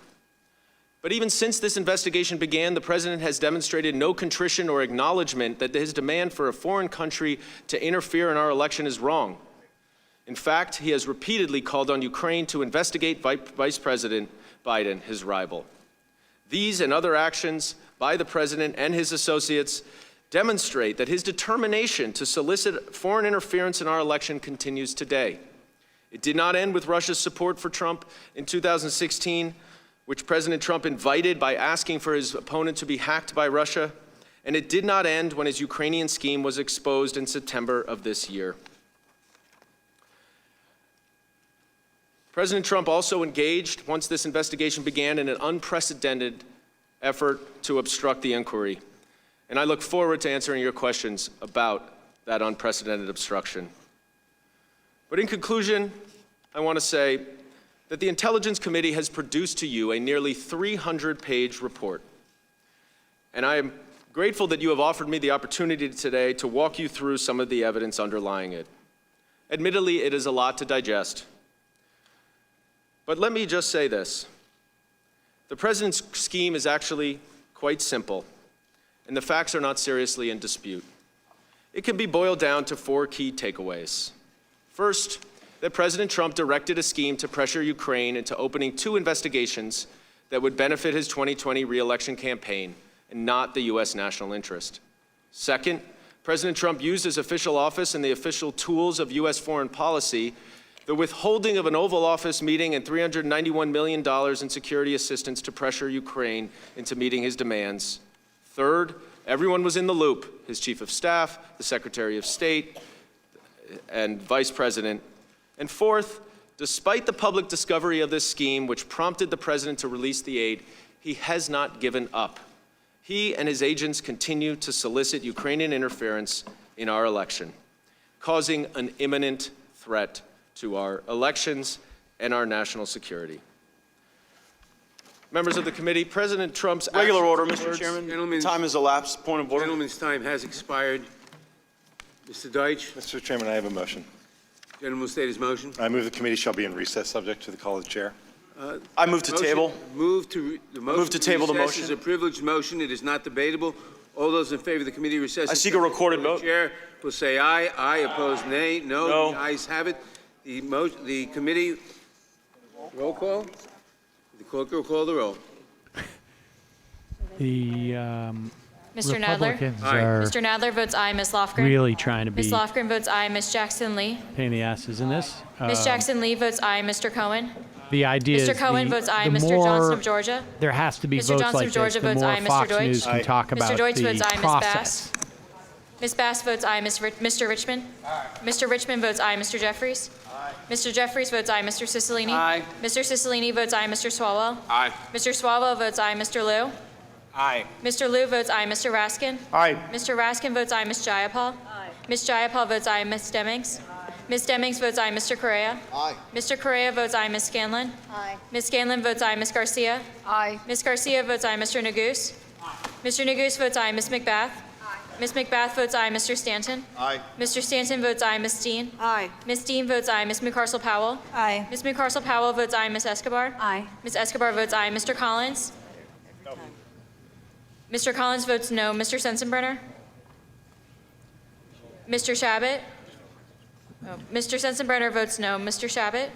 But even since this investigation began, the president has demonstrated no contrition or acknowledgement that his demand for a foreign country to interfere in our election is wrong. In fact, he has repeatedly called on Ukraine to investigate Vice President Biden, his rival. These and other actions by the president and his associates demonstrate that his determination to solicit foreign interference in our election continues today. It did not end with Russia's support for Trump in 2016, which President Trump invited by asking for his opponent to be hacked by Russia, and it did not end when his Ukrainian scheme was exposed in September of this year. President Trump also engaged, once this investigation began, in an unprecedented effort to obstruct the inquiry. And I look forward to answering your questions about that unprecedented obstruction. But in conclusion, I want to say that the Intelligence Committee has produced to you a nearly 300-page report. And I am grateful that you have offered me the opportunity today to walk you through some of the evidence underlying it. Admittedly, it is a lot to digest. But let me just say this. The president's scheme is actually quite simple, and the facts are not seriously in dispute. It can be boiled down to 4 key takeaways. First, that President Trump directed a scheme to pressure Ukraine into opening 2 investigations that would benefit his 2020 re-election campaign and not the U.S. national interest. Second, President Trump used his official office and the official tools of U.S. foreign policy, the withholding of an Oval Office meeting and $391 million in security assistance to pressure Ukraine into meeting his demands. Third, everyone was in the loop, his chief of staff, the Secretary of State, and Vice President. And fourth, despite the public discovery of this scheme, which prompted the president to release the aid, he has not given up. He and his agents continue to solicit Ukrainian interference in our election, causing an imminent threat to our elections and our national security. Members of the committee, President Trump's Regular order, actions- Mr. Chairman. Gentlemen's- Time has elapsed. Point of order. Gentleman's time has expired. Mr. Deitch, Mr. Chairman, I have a motion. gentleman will state his motion. I move the committee shall be in recess, subject to the call of the chair. I move to table. Move to the motion. Move to table the recess motion. is a privileged motion. It is not debatable. All those in favor of the committee recess. I seek a recorded vote. The chair will say aye. Aye. Opposed, nay. No. No. The ayes have it. The committee. Roll call. The clerk will call the roll. The Mr. Nadler? Republicans Aye. are Mr. Nadler votes aye. Ms. Lofgren? really trying to be Ms. Lofgren votes aye. Ms. Jackson Lee? pain in the asses in this. Ms. Jackson Lee votes aye. Mr. Cohen? The idea is Mr. Cohen the, votes aye. the Mr. more Johnson of Georgia? there has to be Mr. votes Johnson like of Georgia this, the votes more aye. Mr. Fox Deutsch? News can talk about Mr. Deutsch the votes aye. Ms. process. Bass? Ms. Bass votes aye. Mr. Richmond? Mr. Richmond votes aye. Mr. Jeffries? Mr. Jeffries votes aye. Mr. Cicilline? Aye. Mr. Cicilline votes aye. Mr. Swalwell? Aye. Mr. Swalwell votes aye. Mr. Liu? Aye. Mr. Liu votes aye. Mr. Raskin? Aye. Mr. Raskin votes aye. Ms. Jayapal? Ms. Jayapal votes aye. Ms. Demings? Ms. Demings votes aye. Mr. Correa? Aye. Mr. Correa votes aye. Ms. Scanlon? Aye. Ms. Scanlon votes aye. Ms. Garcia? Aye. Ms. Garcia votes aye. Mr. Neguse? Mr. Neguse votes aye. Ms. McBath? Ms. McBath votes aye. Mr. Stanton? Aye. Mr. Stanton votes aye. Ms. Dean? Aye. Ms. Dean votes aye. Ms. McCarcel Powell? Aye. Ms. McCarcel Powell votes aye. Ms. Escobar? Aye. Ms. Escobar votes aye. Mr. Collins? Mr. Collins votes no. Mr. Sensenbrenner? Mr. Shabbat? Oh, Mr. Sensenbrenner votes no. Mr. Shabbat?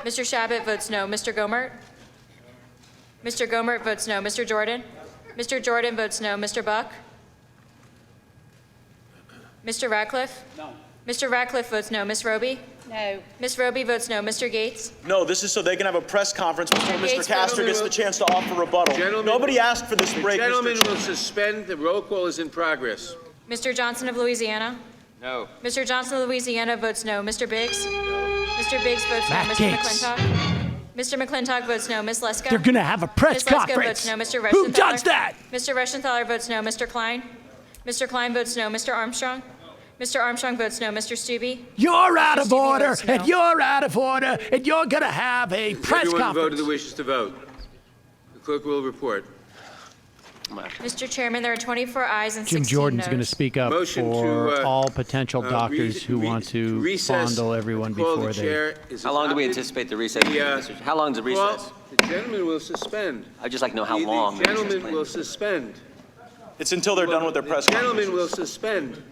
Mr. Shabbat votes no. Mr. Gomert? Mr. Gomert votes no. Mr. Jordan? Mr. Jordan votes no. Mr. Buck? Mr. Ratcliffe? No. Mr. Ratcliffe votes no. Ms. Roby? No. Ms. Roby votes no. Mr. Gates? No, this is so they can have a press conference before Mr. Gates, Castro gets the chance to offer rebuttal. Gentlemen- Nobody asked for this The break, gentleman Mr. will suspend. The roll call is in progress. Mr. Johnson of Louisiana? No. Mr. Johnson of Louisiana votes no. Mr. Biggs? Mr. Biggs votes no. Matt Mr. Gaetz. McClintock? Mr. McClintock votes no. Ms. Leska? They're going to have a press Ms. Leska conference. votes no. Mr. Who Reschenthaler? does that? Mr. Reschenthaler votes no. Mr. Klein? Mr. Klein votes no. Mr. Armstrong? Mr. Armstrong votes no. Mr. Stubbe? You're out of Stevie order, votes no. and you're out of order, and you're going to have a press Everyone conference. voted the wishes to vote. The clerk will report. Mr. Chairman, there are 24 ayes and 16 Jim noes. Jordan's going to speak up Motion for to, all potential doctors who want to recess, fondle everyone call before the they. chair is How long do we adopted. anticipate the recess? How long is the recess? Well, the gentleman will suspend. I'd just like to know how The long. gentleman will suspend. It's until they're done with their press The conference. gentleman will suspend.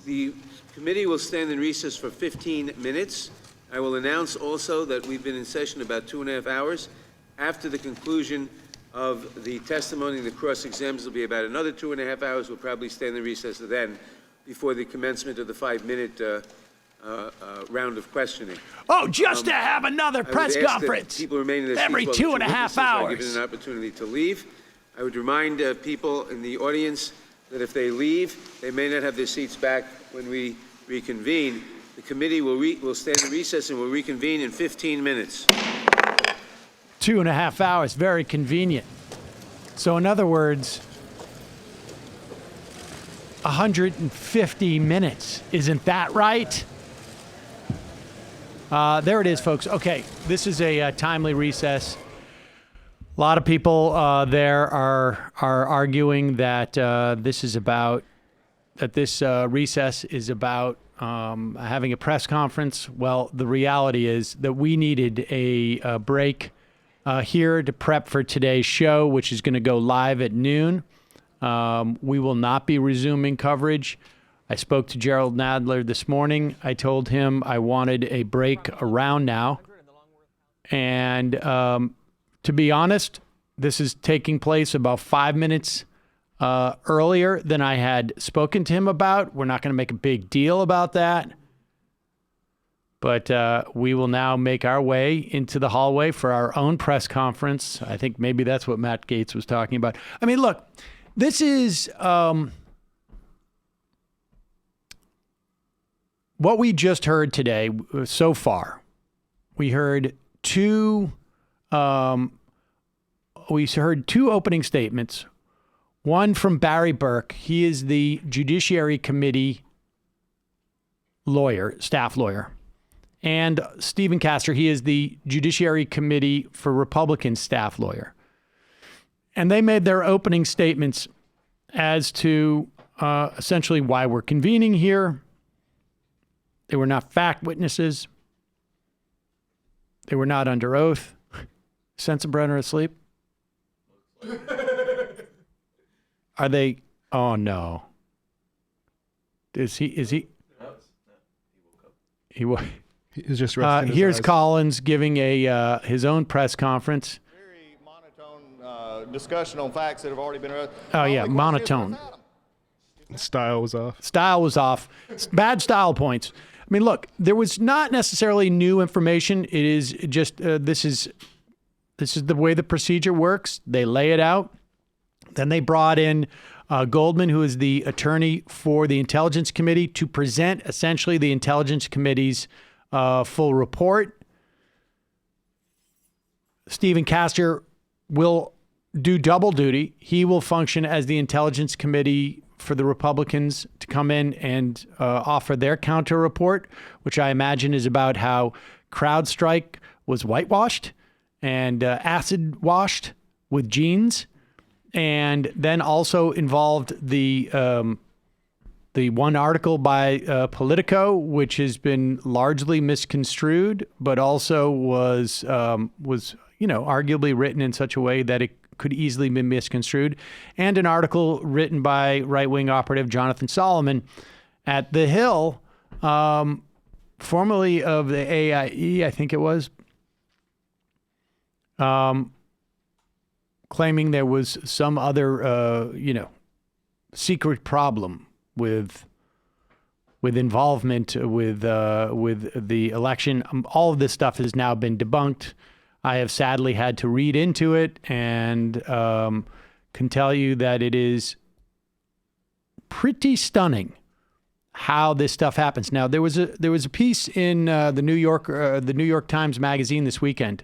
The committee will stand in recess for 15 minutes. I will announce also that we've been in session about 2.5 hours. After the conclusion of the testimony and the cross-exams, will be about another 2.5 hours. We'll probably stand in recess then before the commencement of the 5-minute round of questioning. Oh, just to have another I would press ask that conference people remain in their every seats while the 2.5 witnesses are hours. given an opportunity to leave. I would remind people in the audience that if they leave, they may not have their seats back when we reconvene. The committee will stand in recess and will reconvene in 15 minutes. 2.5 hours, very convenient. So in other words, 150 minutes. Isn't that right? There it is, folks. Okay, this is a timely recess. A lot of people there are arguing that this recess is about having a press conference. Well, the reality is that we needed a break here to prep for today's show, which is going to go live at noon. We will not be resuming coverage. I spoke to Gerald Nadler this morning. I told him I wanted a break around now. And to be honest, this is taking place about 5 minutes earlier than I had spoken to him about. We're not going to make a big deal about that. But we will now make our way into the hallway for our own press conference. I think maybe that's what Matt Gaetz was talking about. I mean, look, this is what we just heard today so far. We heard two opening statements. One from Barry Burke. He is the Judiciary Committee lawyer, staff lawyer. And Stephen Castor, he is the Judiciary Committee for Republican staff lawyer. And they made their opening statements as to essentially why we're convening here. They were not fact witnesses. They were not under oath. Sensenbrenner asleep? Are they? Oh, no. Is he? He woke up. He's just resting his here's eyes. Collins giving his own press conference. Discussion on facts that have already been. Oh, yeah, monotone. Style was off. Style was off. Bad style points. I mean, look, there was not necessarily new information. It is just this is the way the procedure works. They lay it out. Then they brought in Goldman, who is the attorney for the Intelligence Committee, to present essentially the Intelligence Committee's full report. Stephen Castor will do double duty. He will function as the Intelligence Committee for the Republicans to come in and offer their counter report, which I imagine is about how CrowdStrike was whitewashed and acid washed with genes, and then also involved the one article by Politico, which has been largely misconstrued, but also was arguably written in such a way that it could easily be misconstrued, and an article written by right-wing operative Jonathan Solomon at The Hill, formerly of the AIE, I think it was, claiming there was some other, secret problem with involvement with the election. All of this stuff has now been debunked. I have sadly had to read into it and can tell you that it is pretty stunning how this stuff happens. Now, there was a piece in the New York Times Magazine this weekend,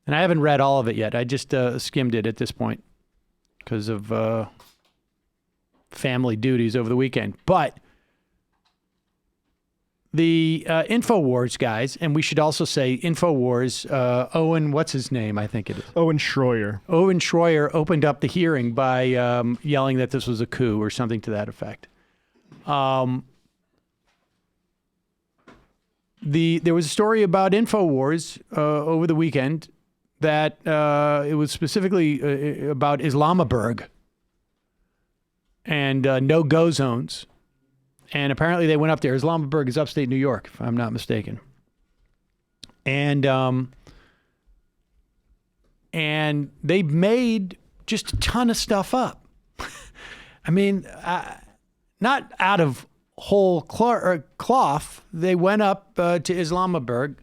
and I haven't read all of it yet. I just skimmed it at this point because of family duties over the weekend. But the InfoWars guys, and we should also say InfoWars, Owen, what's his name? I think it is. Owen Schroyer. Owen Schroyer opened up the hearing by yelling that this was a coup or something to that effect. There was a story about InfoWars over the weekend that it was specifically about Islamabad and no-go zones. And apparently they went up there. Islamabad is upstate New York, if I'm not mistaken. And they made just a ton of stuff up. I mean, not out of whole cloth. They went up to Islamabad,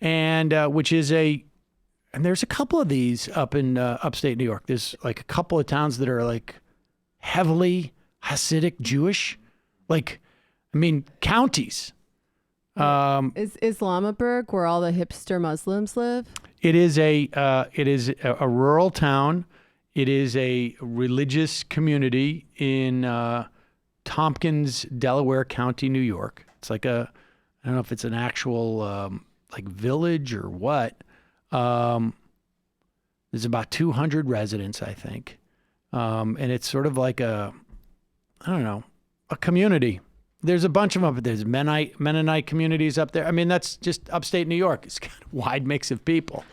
and which is and there's a couple of these up in upstate New York. There's like a couple of towns that are like heavily Hasidic Jewish, counties. Is Islamabad where all the hipster Muslims live? It is a rural town. It is a religious community in Tompkins, Delaware County, New York. It's like I don't know if it's an actual village or what. There's about 200 residents, I think. And it's sort of like a community. There's a bunch of them up there. There's Mennonite communities up there. I mean, that's just upstate New York. It's got a wide mix of people.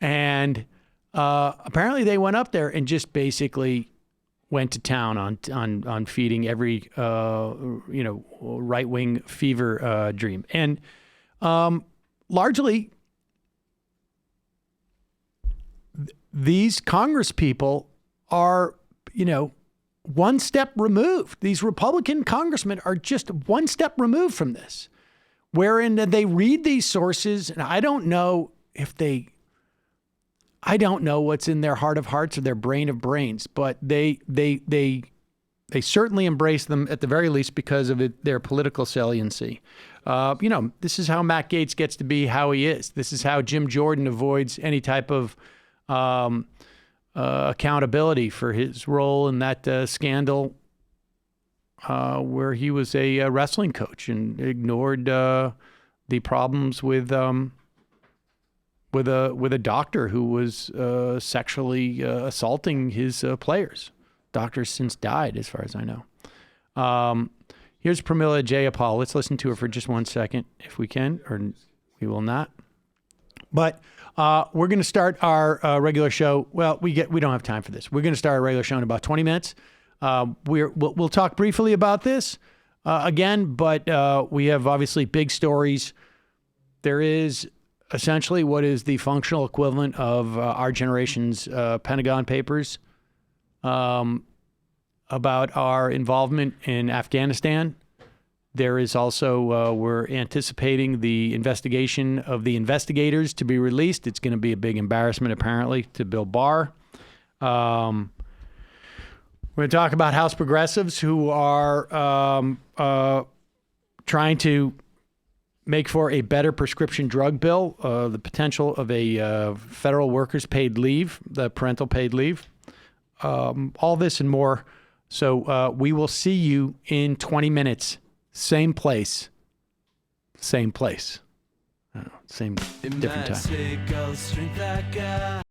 And apparently they went up there and just basically went to town on feeding every right-wing fever dream. And largely, these Congress people are, one step removed. These Republican congressmen are just one step removed from this, wherein they read these sources, and I don't know what's in their heart of hearts or their brain of brains, but they certainly embrace them at the very least because of their political saliency. This is how Matt Gaetz gets to be how he is. This is how Jim Jordan avoids any type of accountability for his role in that scandal where he was a wrestling coach and ignored the problems with a doctor who was sexually assaulting his players. Doctor's since died, as far as I know. Here's Pramila Jayapal. Let's listen to her for just 1 second, if we can, or we will not. But we're going to start our regular show. Well, we don't have time for this. We're going to start our regular show in about 20 minutes. We'll talk briefly about this again, but we have obviously big stories. There is essentially what is the functional equivalent of our generation's Pentagon Papers about our involvement in Afghanistan. There is also, we're anticipating the investigation of the investigators to be released. It's going to be a big embarrassment, apparently, to Bill Barr. We're going to talk about House progressives who are trying to make for a better prescription drug bill, the potential of a federal workers' paid leave, the parental paid leave, all this and more. So we will see you in 20 minutes. Same place, same different time.